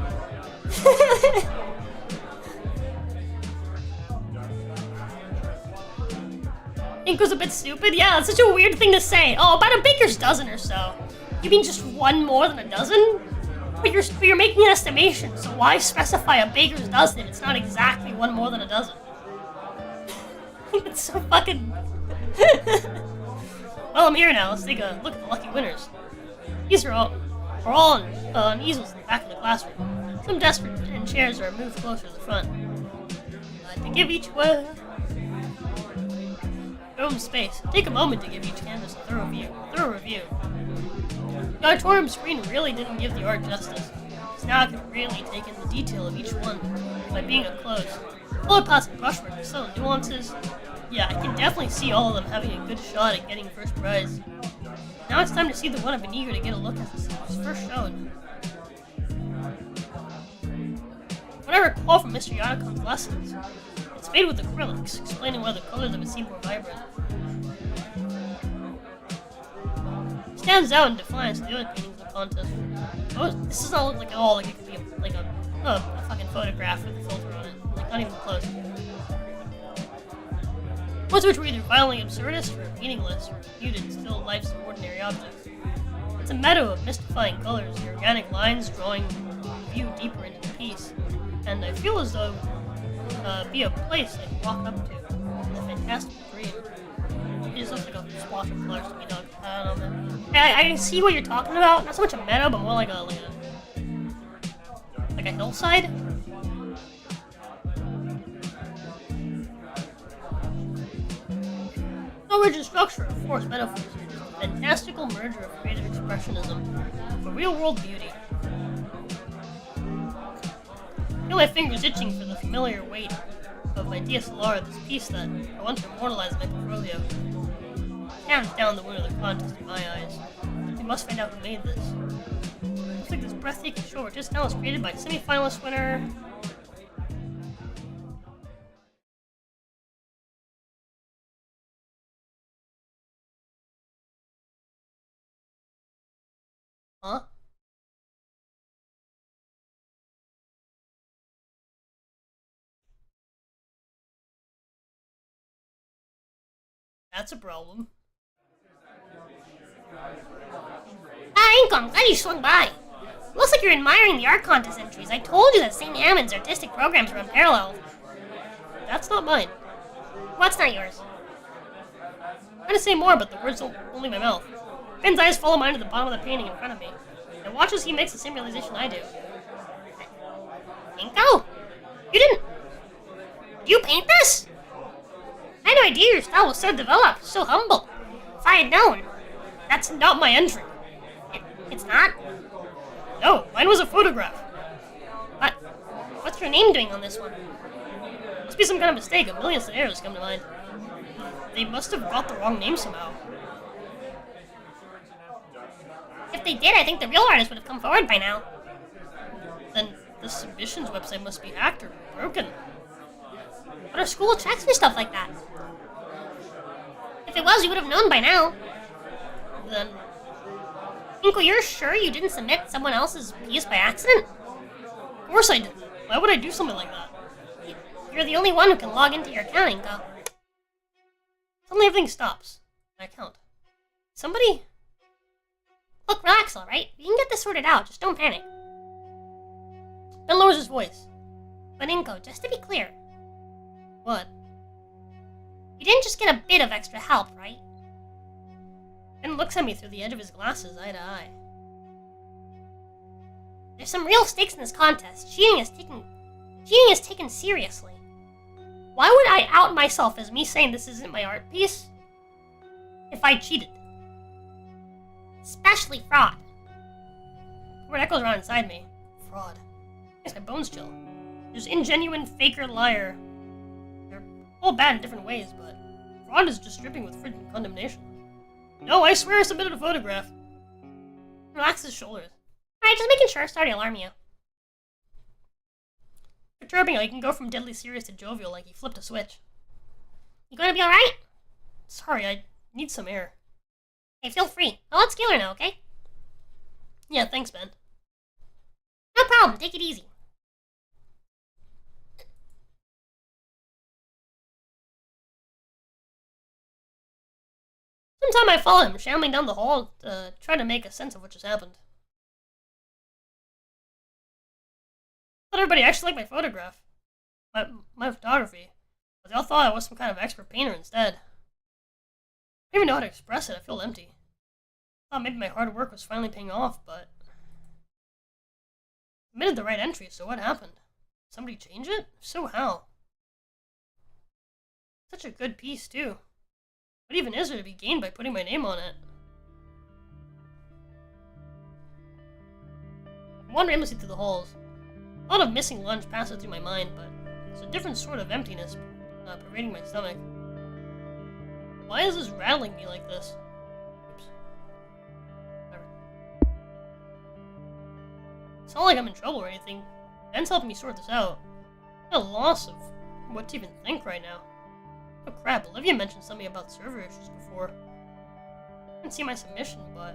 Ink was a bit stupid? Yeah, it's such a weird thing to say. Oh, about a baker's dozen or so. You mean just one more than a dozen? But you're making an estimation, so why specify a baker's dozen if it's not exactly one more than a dozen? It's so fucking... Well, I'm here now. Let's take a look at the lucky winners. These are all on easels in the back of the classroom. Some desks and chairs are moved closer to the front. I'd like to give each one room space. Take a moment to give each canvas a thorough review. The auditorium screen really didn't give the art justice, so now I can really take in the detail of each one by being up close. Full of past brushwork and subtle nuances. Yeah, I can definitely see all of them having a good shot at getting first prize. Now it's time to see the one I've been eager to get a look at since it was first shown. What I recall from Mr. Yatakon's lessons, it's made with acrylics, explaining why the colors of it seem more vibrant. It stands out in defiance of the other paintings in the contest. Oh, this does not look like at all like it could be a fucking photograph with a filter on it. Like, not even close. Most of which were either violently absurdist or meaningless or muted still life's ordinary objects. It's a meadow of mystifying colors, the organic lines drawing the view deeper into the piece, and I feel as though it would be a place I could walk up to. A fantastic dream. It just looks like a splotch of colors to me, dog. I don't know, man. I see what you're talking about. Not so much a meadow, but more like a hillside. No rigid structure of forced metaphors. A fantastical merger of creative expressionism for real-world beauty. I feel my fingers itching for the familiar weight of my DSLR, this piece that I once immortalized my portfolio. Hands down the winner of the contest in my eyes. We must find out who made this. Looks like this breathtaking show just now was created by semi-finalist winner... Huh? That's a problem. Ink, I'm glad you swung by. Looks like you're admiring the art contest entries. I told you that St. Hammond's artistic programs are unparalleled. That's not mine. What's not yours? I'm trying to say more, but the words don't leave my mouth. Finn's eyes follow mine to the bottom of the painting in front of me, and watch as he makes the same realization I do. Inko? Did you paint this? I had no idea your style was so developed, so humble. If I had known. That's not my entry. It's not? No, mine was a photograph. What's your name doing on this one? Must be some kind of mistake. A million scenarios come to mind. They must have got the wrong name somehow. If they did, I think the real artist would have come forward by now. Then the submissions website must be hacked or broken. But our school checks for stuff like that. If it was, you would have known by now. Then... Inko, you're sure you didn't submit someone else's piece by accident? Of course I did. Why would I do something like that? You're the only one who can log into your account, Inko. Suddenly everything stops. My account. Somebody... Look, relax, alright? We can get this sorted out, just don't panic. Ben lowers his voice. But Inko, just to be clear. What? You didn't just get a bit of extra help, right? Ben looks at me through the edge of his glasses, eye to eye. There's some real stakes in this contest. Cheating is taken seriously. Why would I out myself as me saying this isn't my art piece if I cheated? Especially fraud. What echoes around inside me? Fraud. Makes my bones chill. There's ingenuine, faker, liar. They're all bad in different ways, but fraud is just dripping with freaking condemnation. No, I swear I submitted a photograph. Relax his shoulders. Alright, just making sure. Sorry to alarm you. Perturbing how he can go from deadly serious to jovial like he flipped a switch. You gonna be alright? Sorry, I need some air. Hey, feel free. I'll let Scalar know, okay? Yeah, thanks, Ben. No problem. Take it easy. Sometime I follow him, shambling down the hall to try to make a sense of what just happened. I thought everybody actually liked my photograph. My photography. But they all thought I was some kind of expert painter instead. I don't even know how to express it. I feel empty. I thought maybe my hard work was finally paying off, but... I submitted the right entry, so what happened? Did somebody change it? If so, how? Such a good piece, too. What even is there to be gained by putting my name on it? I wander aimlessly through the halls. A thought of missing lunch passes through my mind, but there's a different sort of emptiness pervading my stomach. Why is this rattling me like this? Oops. Whatever. It's not like I'm in trouble or anything. Ben's helping me sort this out. I'm at a loss of what to even think right now. Oh crap, Olivia mentioned something about server issues before. I didn't see my submission, but...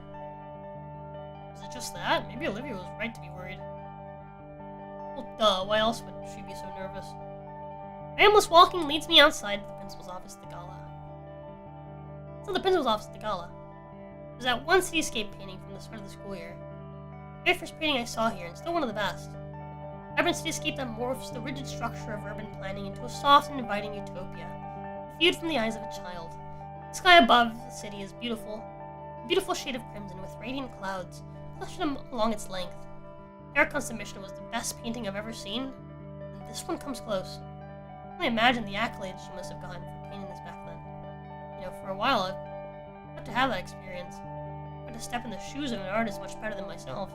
Was it just that? Maybe Olivia was right to be worried. Well, duh, why else would she be so nervous? Aimless walking leads me outside the principal's office at the gala. It's not the principal's office at the gala. It was that one cityscape painting from the start of the school year. The very first painting I saw here, and still one of the best. A vibrant cityscape that morphs the rigid structure of urban planning into a soft and inviting utopia, viewed from the eyes of a child. The sky above the city is beautiful, a beautiful shade of crimson with radiant clouds clustered along its length. Ericon's submission was the best painting I've ever seen, and this one comes close. I can only imagine the accolades she must have gotten for painting this back then. You know, for a while I've got to have that experience. I had to step in the shoes of an artist much better than myself.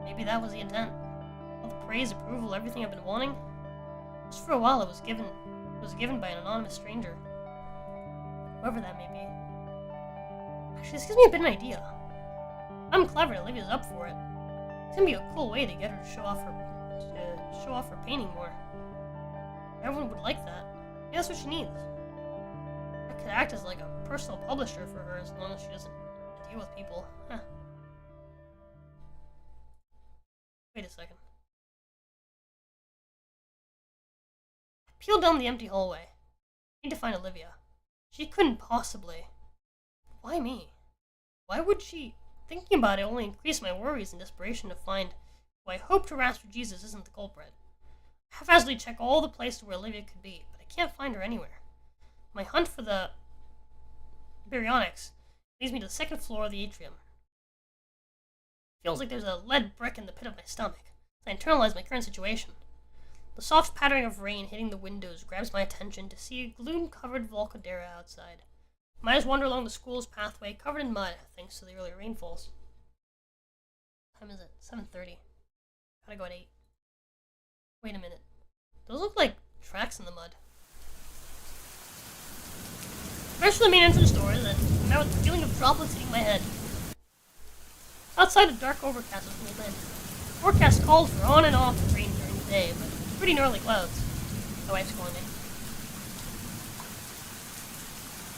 Maybe that was the intent. All the praise, approval, everything I've been wanting. Just for a while it was given by an anonymous stranger. Whoever that may be. Actually, this gives me a bit of an idea. I'm clever, Olivia's up for it. It's gonna be a cool way to get her to show off her painting more. Everyone would like that. Maybe that's what she needs. I could act as like a personal publisher for her as long as she doesn't deal with people. Huh. Wait a second. I peeled down the empty hallway. I need to find Olivia. She couldn't possibly. Why me? Why would she? Thinking about it only increased my worries and desperation to find who I hope to rasp for Jesus isn't the culprit. I haphazardly check all the places where Olivia could be, but I can't find her anywhere. My hunt for the baryonyx leads me to the second floor of the atrium. Feels like there's a lead brick in the pit of my stomach, as I internalize my current situation. The soft pattering of rain hitting the windows grabs my attention to see a gloom-covered Volcadera outside. My eyes wander along the school's pathway, covered in mud, thanks to the early rainfalls. What time is it? 7:30. Gotta go at 8. Wait a minute. Those look like tracks in the mud. Fresh to the main entrance doors, and I'm now with the feeling of droplets hitting my head. Outside, a dark overcast has rolled in. Forecast called for on and off rain during the day, but pretty gnarly clouds. My wife's calling me.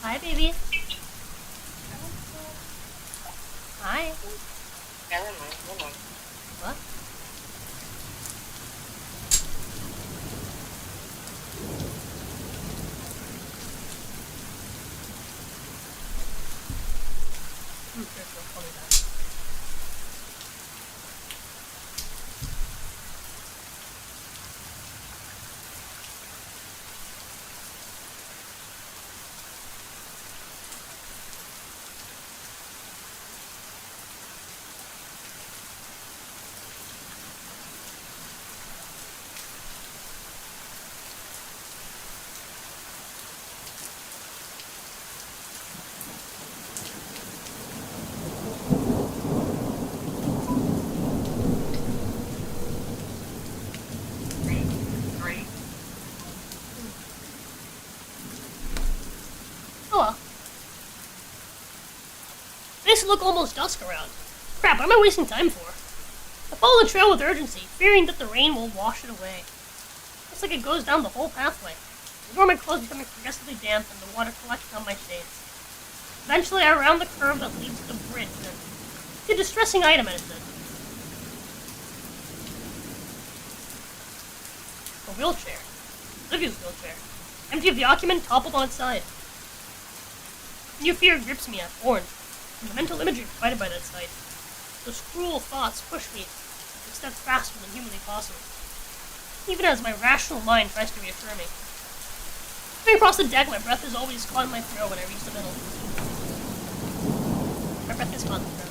Hi, baby. Hi. What? Sure, she'll call me back. Oh well. Makes it look almost dusk around. Crap, what am I wasting time for? I follow the trail with urgency, fearing that the rain will wash it away. Looks like it goes down the whole pathway. I ignore my clothes becoming progressively damp and the water collecting on my shades. Eventually I round the curve that leads to the bridge and see a distressing item at its end. A wheelchair. Olivia's wheelchair. Empty of the occupant, toppled on its side. New fear grips me at horns, and the mental imagery provided by that sight. Those cruel thoughts push me to step faster than humanly possible, even as my rational mind tries to reassure me. Coming across the deck, my breath is always caught in my throat when I reach the middle. My breath is caught in the throat.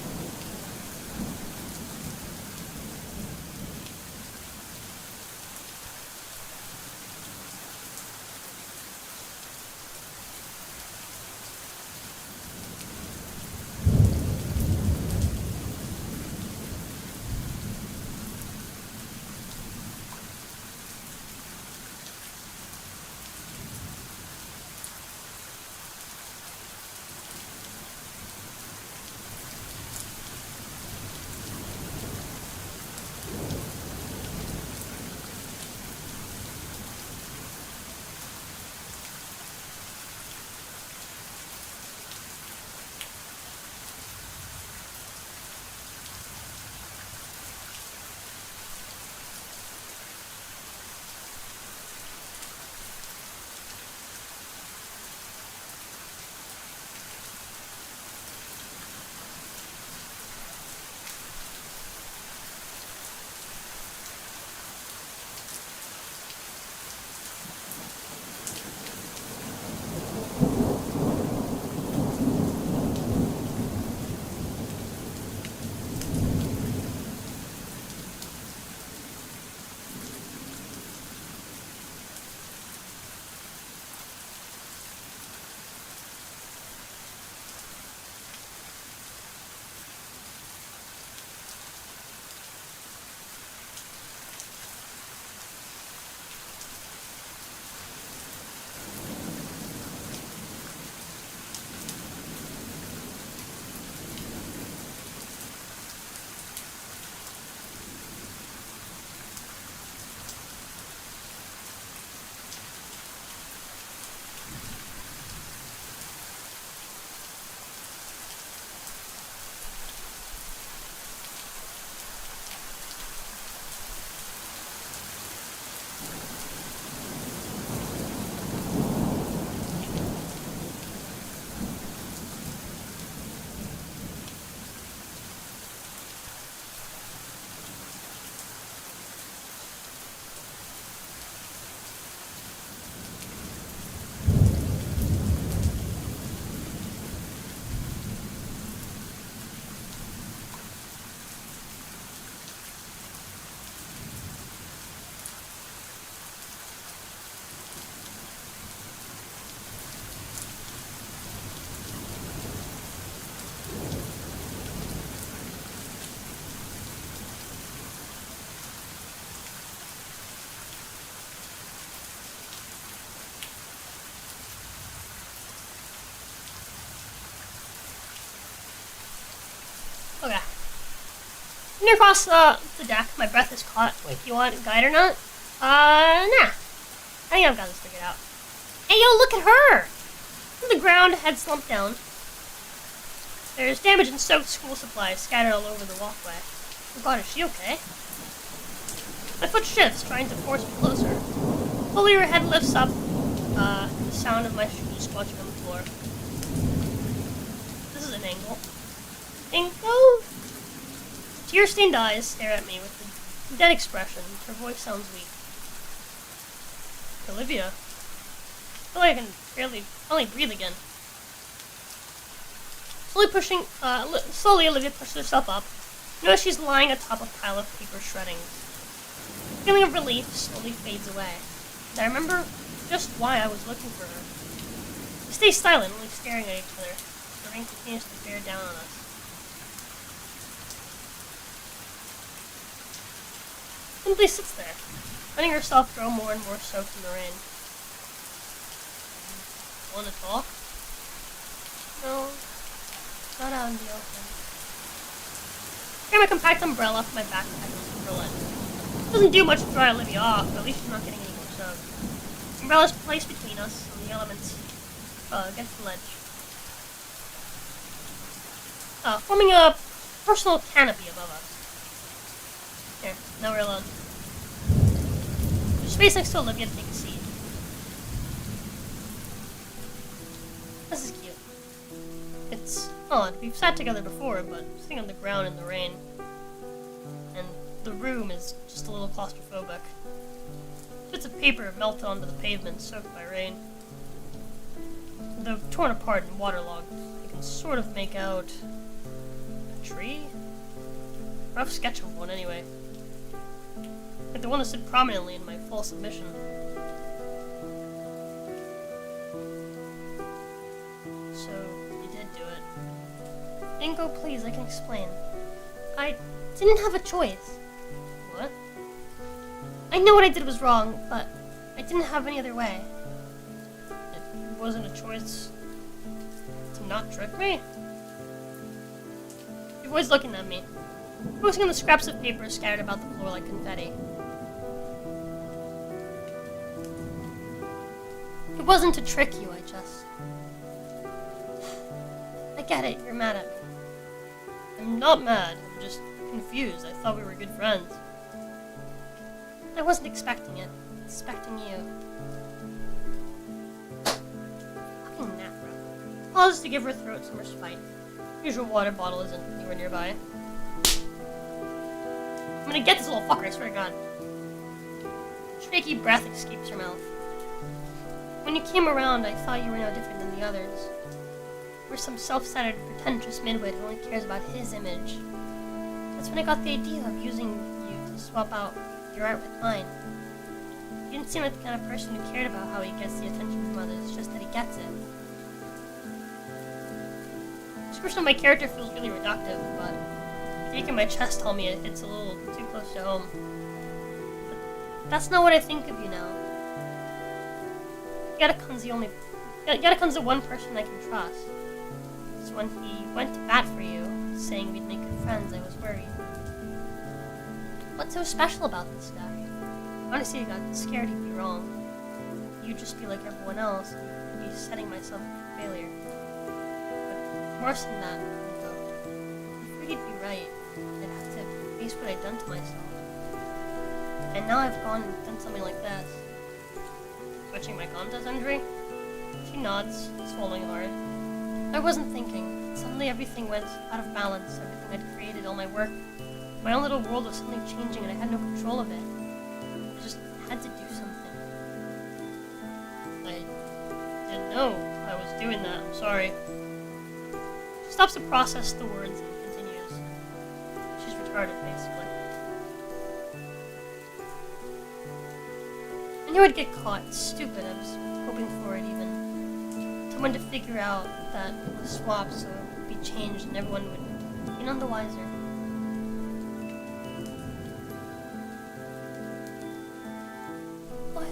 Okay. Looking across the deck, my breath is caught. Wait, do you want a guide or not? Nah. I think I've got this figured out. Hey, yo, look at her! On the ground, head slumped down. There's damaged and soaked school supplies scattered all over the walkway. Oh god, is she okay? My foot shifts, trying to force me closer. Slowly her head lifts up, the sound of my shoes squashing on the floor. This is an angle. Angle? Tear-stained eyes stare at me with a dead expression. Her voice sounds weak. Olivia. I feel like I can only breathe again. Slowly Olivia pushes herself up. Notice she's lying atop a pile of paper shreddings. The feeling of relief slowly fades away. And I remember just why I was looking for her. We stay silently staring at each other. The rain continues to bear down on us. Simply sits there, letting herself grow more and more soaked in the rain. Want to talk? No, not out in the open. I carry my compact umbrella for my backpack and umbrella. It doesn't do much to dry Olivia off, but at least she's not getting any more soaked. The umbrella's placed between us and the elements against the ledge. Forming a personal canopy above us. Here, now we're alone. There's space next to Olivia to take a seat. This is cute. It's odd. We've sat together before, but sitting on the ground in the rain. And the room is just a little claustrophobic. Bits of paper melted onto the pavement, soaked by rain. Though torn apart and waterlogged, you can sort of make out a tree? Rough sketch of one, anyway. Like the one that stood prominently in my full submission. So, you did do it. Dingo, please, I can explain. I didn't have a choice. What? I know what I did was wrong, but I didn't have any other way. It wasn't a choice to not trick me? Your boy's looking at me, focusing on the scraps of paper scattered about the floor like confetti. It wasn't to trick you, I just... I get it, you're mad at me. I'm not mad, I'm just confused. I thought we were good friends. I wasn't expecting it. Expecting you. Fucking Nafra. Pauses to give her throat some respite. Usual water bottle isn't anywhere nearby. I'm gonna get this little fucker, I swear to God. Shaky breath escapes her mouth. When you came around, I thought you were no different than the others. You were some self-centered, pretentious midwit who only cares about his image. That's when I got the idea of using you to swap out your art with mine. You didn't seem like the kind of person who cared about how he gets the attention from others, just that he gets it. The description of my character feels really reductive, but the ache in my chest tell me it hits a little too close to home. But that's not what I think of you now. Yatakun's the one person I can trust. So when he went to bat for you, saying we'd make good friends, I was worried. What's so special about this guy? Honestly, I got scared he'd be wrong. You'd just be like everyone else, and I'd be setting myself up for failure. But worse than that, I'm afraid he'd be right. I'd have to face what I'd done to myself. And now I've gone and done something like this. Switching my contest injury? She nods, swallowing hard. I wasn't thinking. Suddenly everything went out of balance. Everything I'd created, all my work. My own little world was suddenly changing and I had no control of it. I just had to do something. I didn't know I was doing that. I'm sorry. She stops to process the words and continues. She's retarded, basically. I knew I'd get caught. It's stupid. I was hoping for it even. Someone to figure out that it was swapped so it would be changed and everyone would be none the wiser. What?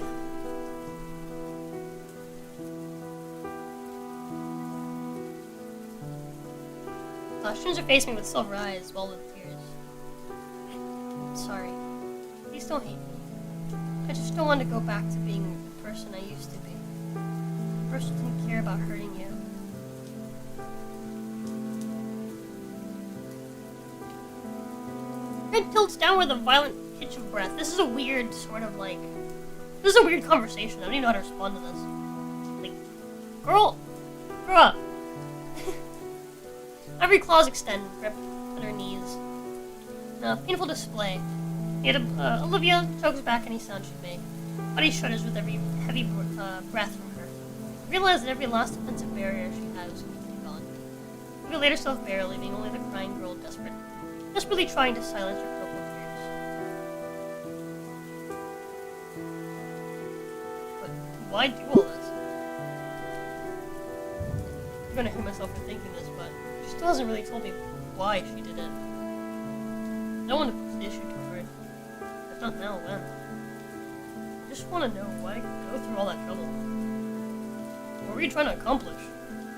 She turns her face me with silver eyes, well with tears. sorry. Please don't hate me. I just don't want to go back to being the person I used to be. The person who didn't care about hurting you. Head tilts down with a violent pitch of breath. This is a weird sort of like... This is a weird conversation. I don't even know how to respond to this. Like, girl, grow up. Every claws extend, grip on her knees. Painful display. Yet Olivia chokes back any sound she'd make. Body shudders with every heavy breath from her. Realized that every last defensive barrier she had was completely gone. Olivia laid herself bare, leaving only the crying girl desperately trying to silence her purple tears. But why do all this? I'm gonna hate myself for thinking this, but she still hasn't really told me why she did it. I don't want to push the issue too hard. If not now, when? I just want to know why go through all that trouble. What were you trying to accomplish?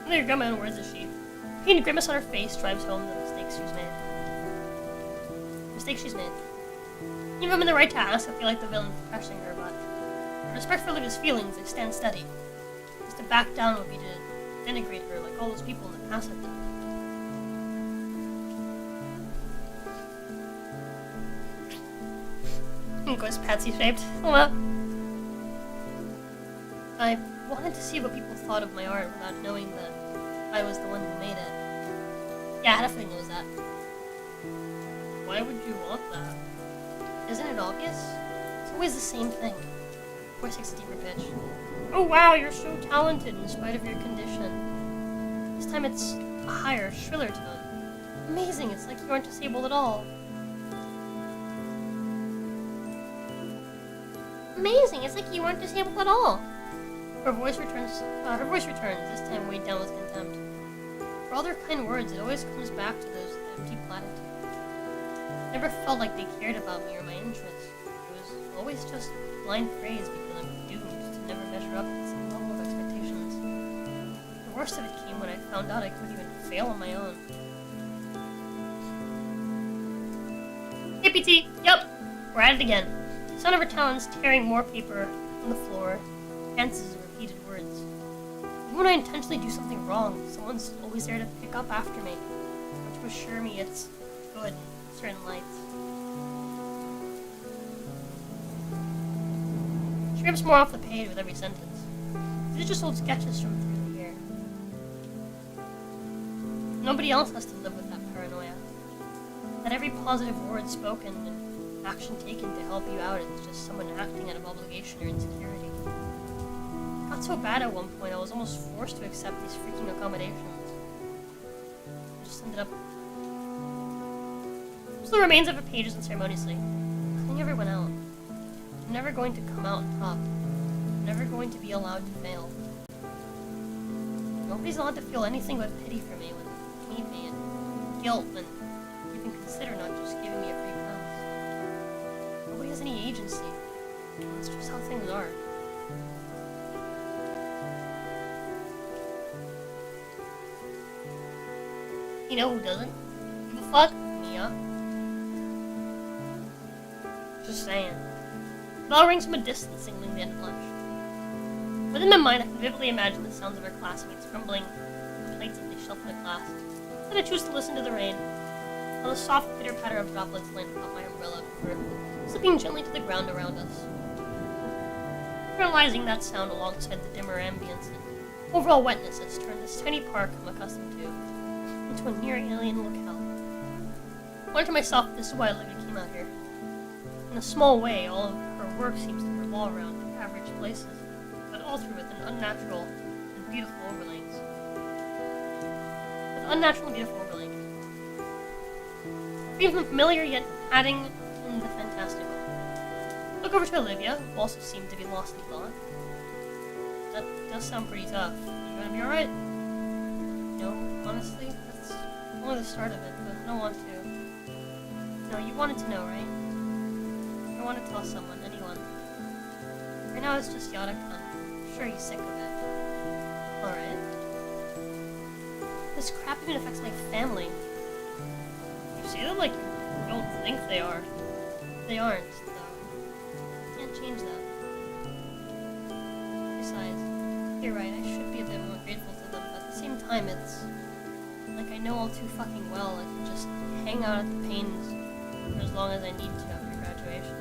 None of your grandma words is she. The pained grimace on her face drives home the mistakes she's made. Even if I'm in the right to ask, I feel like the villain pressing her, but in respect for Olivia's feelings, I stand steady. Just to back down would be to denigrate her like all those people in the past have done. Goes Patsy-shaped. Well, I wanted to see what people thought of my art without knowing that I was the one who made it. Yeah, I had a feeling it was that. Why would you want that? Isn't it obvious? It's always the same thing. Voice takes a deeper pitch. Oh wow, you're so talented in spite of your condition. This time it's a higher, shriller tone. Amazing, it's like you aren't disabled at all. Amazing, it's like you weren't disabled at all. Her voice returns, this time weighed down with contempt. For all their kind words, it always comes back to those empty platitudes. I never felt like they cared about me or my interests. It was always just blind praise because I'm doomed to never measure up to the same level of expectations. The worst of it came when I found out I couldn't even fail on my own. Hey, PT! Yup! We're at it again. The sound of her talons tearing more paper on the floor answers repeated words. Even when I intentionally do something wrong, someone's always there to pick up after me, or to assure me it's good in certain lights. She rips more off the page with every sentence. These are just old sketches from through the year. Nobody else has to live with that paranoia. That every positive word spoken and action taken to help you out is just someone acting out of obligation or insecurity. It got so bad at one point I was almost forced to accept these freaking accommodations. I just ended up... So the remains of her pages unceremoniously, cutting everyone out. I'm never going to come out on top. I'm never going to be allowed to fail. Nobody's allowed to feel anything but pity for me when they need me, and guilt when you can consider not just giving me a free pass. Nobody has any agency. It's just how things are. You know who doesn't give a fuck? Mia. Just saying. The bell rings from a distance, signaling the end of lunch. Within my mind, I can vividly imagine the sounds of her classmates crumbling the plates as they shuffle to class. Then I choose to listen to the rain, while the soft pitter-patter of droplets land atop my umbrella before slipping gently to the ground around us. Internalizing that sound alongside the dimmer ambience and overall wetness has turned this tiny park I'm accustomed to into a near-alien locale. I wonder to myself if this is why Olivia came out here. In a small way, all of her work seems to revolve around average places, but all through with an unnatural and beautiful overlays. Even familiar, yet adding in the fantastical. Look over to Olivia, who also seemed to be lost in thought. That does sound pretty tough. You gonna be alright? No, honestly, that's only the start of it, but I don't want to. No, you wanted to know, right? I want to tell someone, anyone. Right now it's just Yada-kun. I'm sure he's sick of it. Alright. This crap even affects my family. You see them like you don't think they are. they aren't, though. Can't change that. Besides, you're right, I should be a bit more grateful to them, but at the same time, it's like I know all too fucking well I can just hang out at the Pains for as long as I need to after graduation.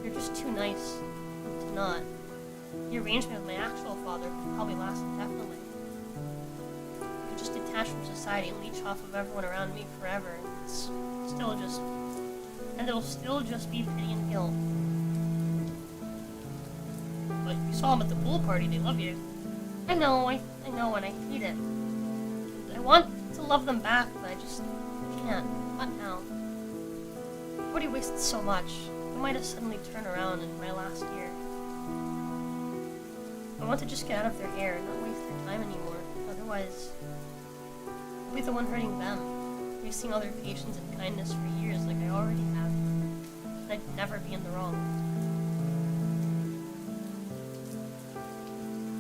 You're just too nice to not. The arrangement with my actual father could probably last indefinitely. I could just detach from society and leech off of everyone around me forever, and it'll still just be pity and guilt. But you saw them at the pool party, they love you. I know, and I hate it. I want to love them back, but I just can't. Not now. I've already wasted so much. I might have suddenly turned around in my last year. I want to just get out of their hair and not waste their time anymore. Otherwise, I'll be the one hurting them, wasting all their patience and kindness for years like I already have. And I'd never be in the wrong.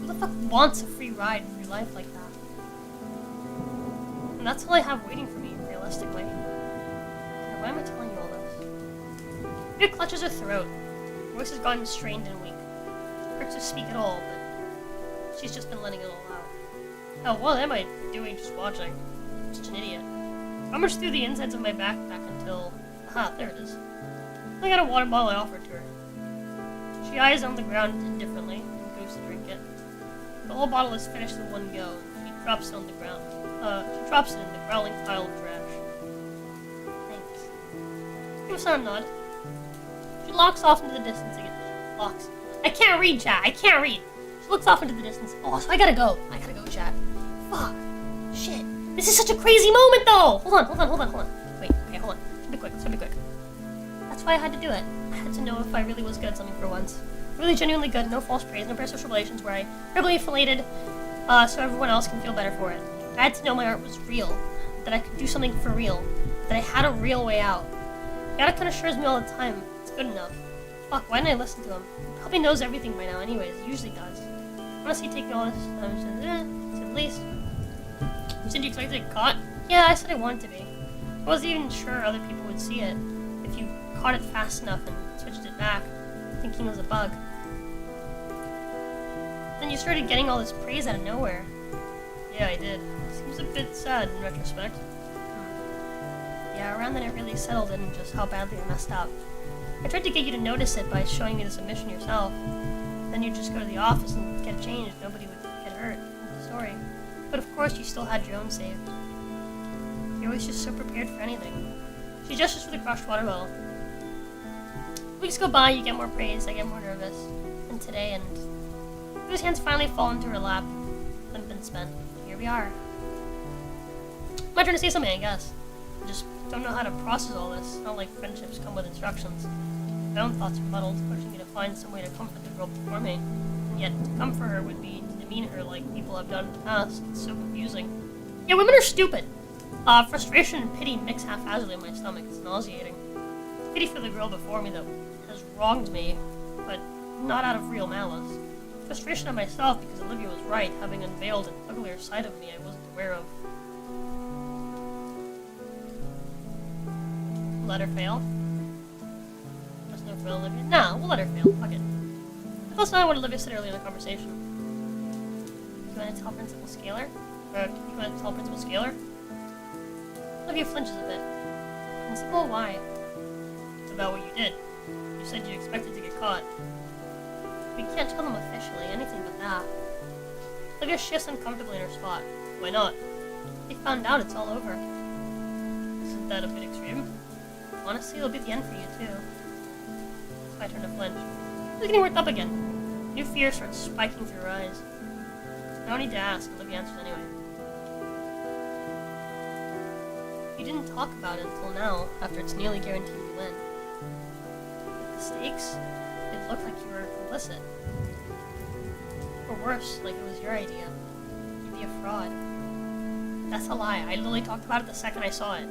Who the fuck wants a free ride through life like that? And that's all I have waiting for me, realistically. Now, why am I telling you all this? It clutches her throat. Her voice has gotten strained and weak. It hurts to speak at all, but she's just been letting it all out. Hell, what am I doing just watching? I'm such an idiot. I rummaged through the insides of my backpack until... Aha, there it is. I got a water bottle I offered to her. She eyes on the ground indifferently and goes to drink it. The whole bottle is finished in one go, and she drops it on the ground. She drops it in the growling pile of trash. Thanks. Give us a nod. She looks off into the distance again. Locks. I can't read, chat. I can't read. She looks off into the distance. Oh, so I gotta go. Chat. Fuck. Shit. This is such a crazy moment, though. Hold on. Wait, okay, hold on. Be quick. That's why I had to do it. I had to know if I really was good at something for once. Really genuinely good, no false praise, no parasocial relations where I verbally inflated so everyone else can feel better for it. I had to know my art was real, that I could do something for real, that I had a real way out. God kind of assures me all the time it's good enough. Fuck, why didn't I listen to him? He probably knows everything by now anyways, he usually does. Honestly, taking all this time, he said, at least. You said you expected to get caught? Yeah, I said I wanted to be. I wasn't even sure other people would see it, if you caught it fast enough and switched it back, thinking it was a bug. Then you started getting all this praise out of nowhere. Yeah, I did. Seems a bit sad in retrospect. Yeah, around then it really settled in just how badly I messed up. I tried to get you to notice it by showing me the submission yourself. Then you'd just go to the office and get changed. Nobody would get hurt. Sorry. But of course you still had your own save. You're always just so prepared for anything. She gestures for the crushed water bottle. Weeks go by, you get more praise, I get more nervous. And today, and whose hands finally fall into her lap, limp and spent. Here we are. My turn to say something, I guess. I just don't know how to process all this. Not like friendships come with instructions. My own thoughts are muddled, pushing me to find some way to comfort the girl before me. And yet, to comfort her would be to demean her like people have done in the past. It's so confusing. Yeah, women are stupid. Frustration and pity mix haphazardly in my stomach. It's nauseating. Pity for the girl before me that has wronged me, but not out of real malice. Frustration at myself because Olivia was right, having unveiled an uglier side of me I wasn't aware of. Let her fail. There's no for Olivia. Nah, we'll let her fail. Fuck it. That's not what Olivia said earlier in the conversation. You want to tell Principal Scalar? Olivia flinches a bit. Principal, why? It's about what you did. You said you expected to get caught. We can't tell them officially, anything but that. Olivia shifts uncomfortably in her spot. Why not? They found out, it's all over. Isn't that a bit extreme? Honestly, it'll be the end for you, too. It's my turn to flinch. She's getting worked up again. New fear starts spiking through her eyes. No need to ask, Olivia answers anyway. You didn't talk about it until now, after it's nearly guaranteed you win. With the stakes, it looked like you were complicit. Or worse, like it was your idea. You'd be a fraud. That's a lie. I literally talked about it the second I saw it.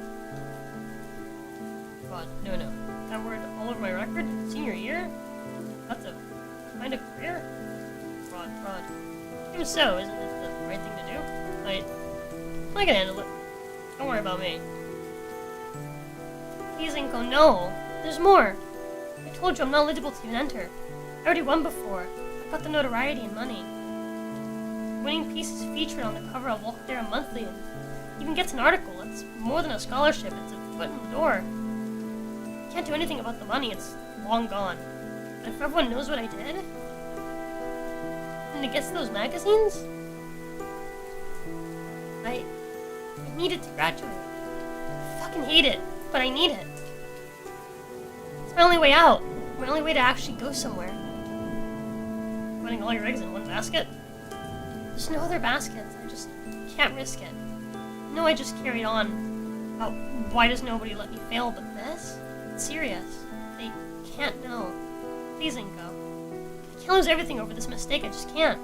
Fraud. No. That word all over my record? Senior year? That's a kind of career? Fraud. Even so, isn't it the right thing to do? I can handle it. Don't worry about me. Please, Inko, no. There's more. I told you I'm not eligible to even enter. I already won before. I've got the notoriety and money. Winning piece is featured on the cover of Volcadera Monthly and even gets an article. It's more than a scholarship. It's a foot in the door. I can't do anything about the money. It's long gone. But if everyone knows what I did, and it gets those magazines, I needed to graduate. I fucking hate it, but I need it. It's my only way out. My only way to actually go somewhere. Putting all your eggs in one basket? There's no other baskets. I just can't risk it. No, I just carried on. Oh, why does nobody let me fail but this? It's serious. They can't know. Please, Inko. I can't lose everything over this mistake. I just can't.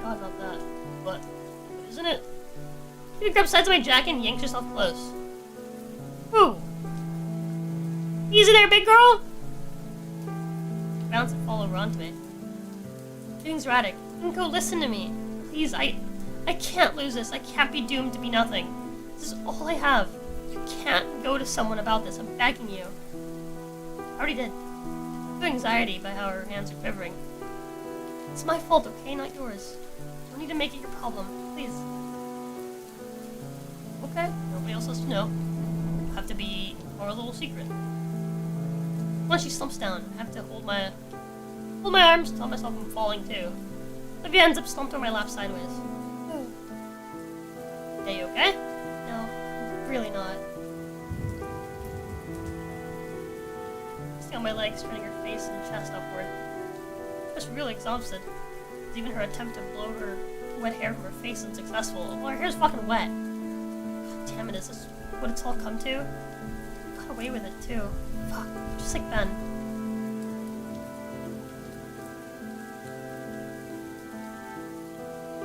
God about that. But isn't it? You grab sides of my jacket and yank yourself close. Who? Easy there, big girl! Bounce and fall over onto me. Everything's erratic. Inko, listen to me. Please, I can't lose this. I can't be doomed to be nothing. This is all I have. You can't go to someone about this. I'm begging you. I already did. I'm anxiety by how her hands are quivering. It's my fault, okay? Not yours. You don't need to make it your problem. Please. Okay. Nobody else has to know. Have to be our little secret. Once she slumps down, I have to hold my arms, tell myself I'm falling too. Olivia ends up slumped on my lap sideways. Are you okay? No, I'm really not. Sitting on my legs, turning her face and chest upward. I was really exhausted. Even her attempt to blow her wet hair from her face unsuccessful. Well, her hair's fucking wet. God damn it, is this what it's all come to? I got away with it too. Fuck, just like Ben.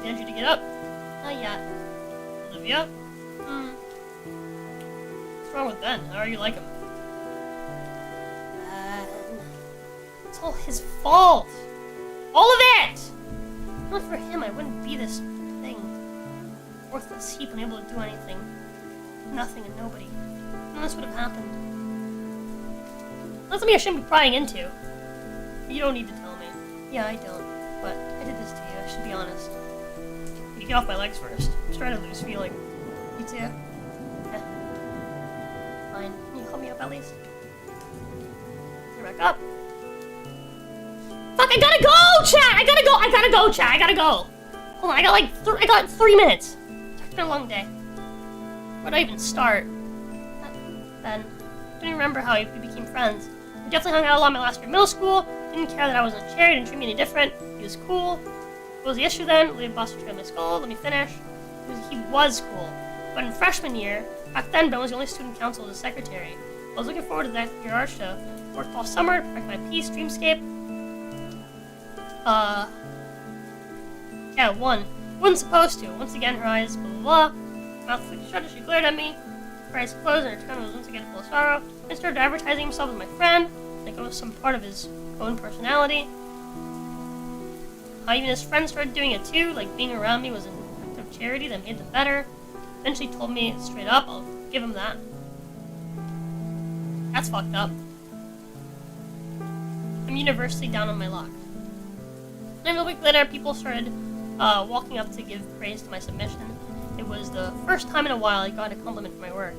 Need you to get up? Not yet. Olivia? What's wrong with Ben? How are you like him? Ben. It's all his fault! All of it! Not for him, I wouldn't be this thing. Worthless heap, unable to do anything. Nothing and nobody. None of this would have happened. That's something I shouldn't be prying into. You don't need to tell me. Yeah, I don't. But I did this to you, I should be honest. You get off my legs first. I'm starting to lose feeling. You too? Yeah. Fine. Can you help me up at least? Get back up. Fuck, I gotta go, chat! I gotta go, chat! I gotta go! Hold on, I got 3 minutes. It's been a long day. Where do I even start? Ben. I don't even remember how we became friends. We definitely hung out a lot my last year of middle school. Didn't care that I wasn't a cherry, didn't treat me any different. He was cool. What was the issue then? Leave boss to my skull, let me finish. He was cool. But in freshman year, back then Ben was the only student council as a secretary. I was looking forward to that year art show. Worked all summer, perfect my piece, dreamscape. Yeah, won. Wasn't supposed to. Once again, her eyes, blah blah blah. Mouth flicked shut as she glared at me. Her eyes closed and her tone was once again full of sorrow. He started advertising himself as my friend, like it was some part of his own personality. Even his friends started doing it too, like being around me was an act of charity that made them better. Eventually told me straight up, I'll give him that. That's fucked up. I'm universally down on my luck. And a week later, people started walking up to give praise to my submission. It was the first time in a while I got a compliment for my work.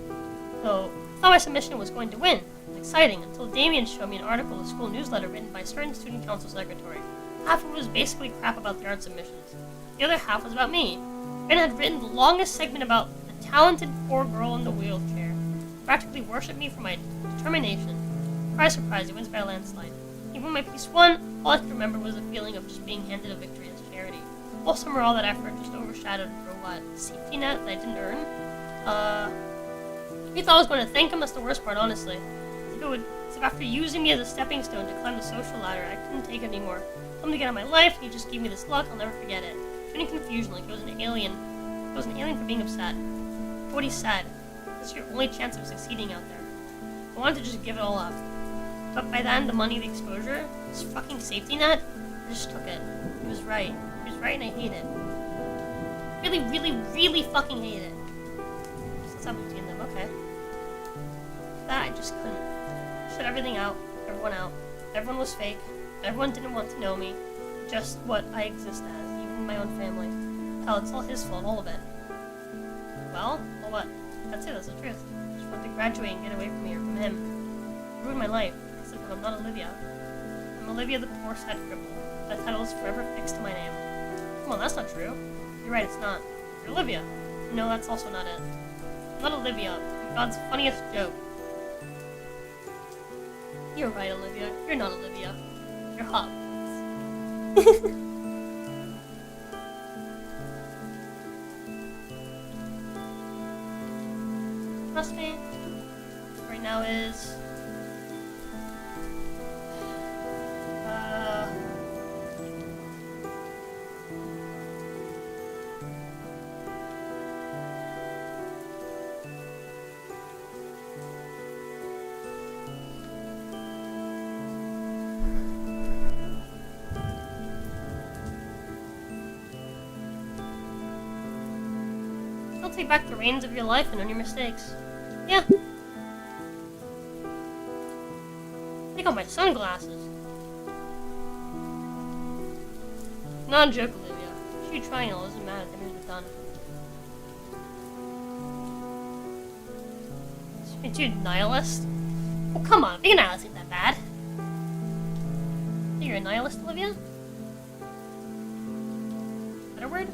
So I thought my submission was going to win. It was exciting until Damien showed me an article in the school newsletter written by a certain student council secretary. Half of it was basically crap about the art submissions. The other half was about me. Ben had written the longest segment about the talented poor girl in the wheelchair. Practically worshipped me for my determination. Surprise, surprise, he wins by a landslide. Even when my piece won, all I could remember was the feeling of just being handed a victory as charity. All summer, all that effort just overshadowed for what? Safety net that I didn't earn? He thought I was going to thank him, that's the worst part, honestly. As if after using me as a stepping stone to climb the social ladder, I couldn't take it anymore. Told him to get out of my life, and he just gave me this luck, I'll never forget it. Feeling confusion, like it was an alien. It was an alien for being upset. What he said, this is your only chance of succeeding out there. I wanted to just give it all up. But by then, the money, the exposure, this fucking safety net, I just took it. He was right. He was right and I hate it. Really, really, really fucking hate it. up between them. Okay. That I just couldn't. Shut everything out. Everyone out. Everyone was fake. Everyone didn't want to know me. Just what I exist as, even my own family. Hell, it's all his fault, all of it. Well what? That's it, that's the truth. I just want to graduate and get away from me or from him. Ruin my life, except that I'm not Olivia. I'm Olivia the poor sad cripple. That title is forever fixed to my name. Come on, that's not true. You're right, it's not. You're Olivia. No, that's also not it. I'm not Olivia. I'm God's funniest joke. You're right, Olivia. You're not Olivia. You're hot. Trust me. Right now is... You'll take back the reins of your life and own your mistakes. Yeah. Take off my sunglasses. Not a joke, Olivia. Shoot triangle doesn't matter if everything's done. Aren't you a nihilist? Oh, come on. Being a nihilist ain't that bad. You're a nihilist, Olivia? Better word?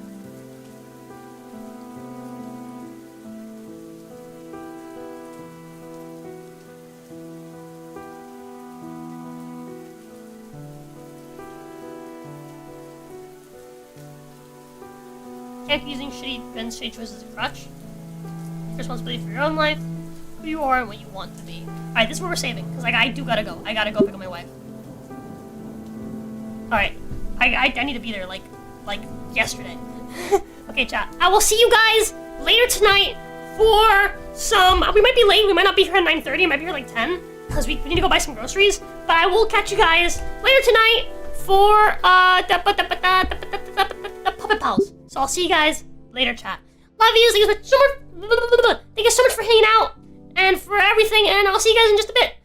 Can't be using shitty choices as a crutch. Take responsibility for your own life, who you are, and what you want to be. Alright, this is what we're saving, because I do gotta go. I gotta go pick up my wife. Alright. I need to be there, like yesterday. Okay, chat. I will see you guys later tonight for some... We might be late. We might not be here at 9:30. I might be here like 10, because we need to go buy some groceries. But I will catch you guys later tonight for the Puppet Pals. So I'll see you guys later, chat. Love you. Thank you so much for hanging out and for everything. And I'll see you guys in just a bit.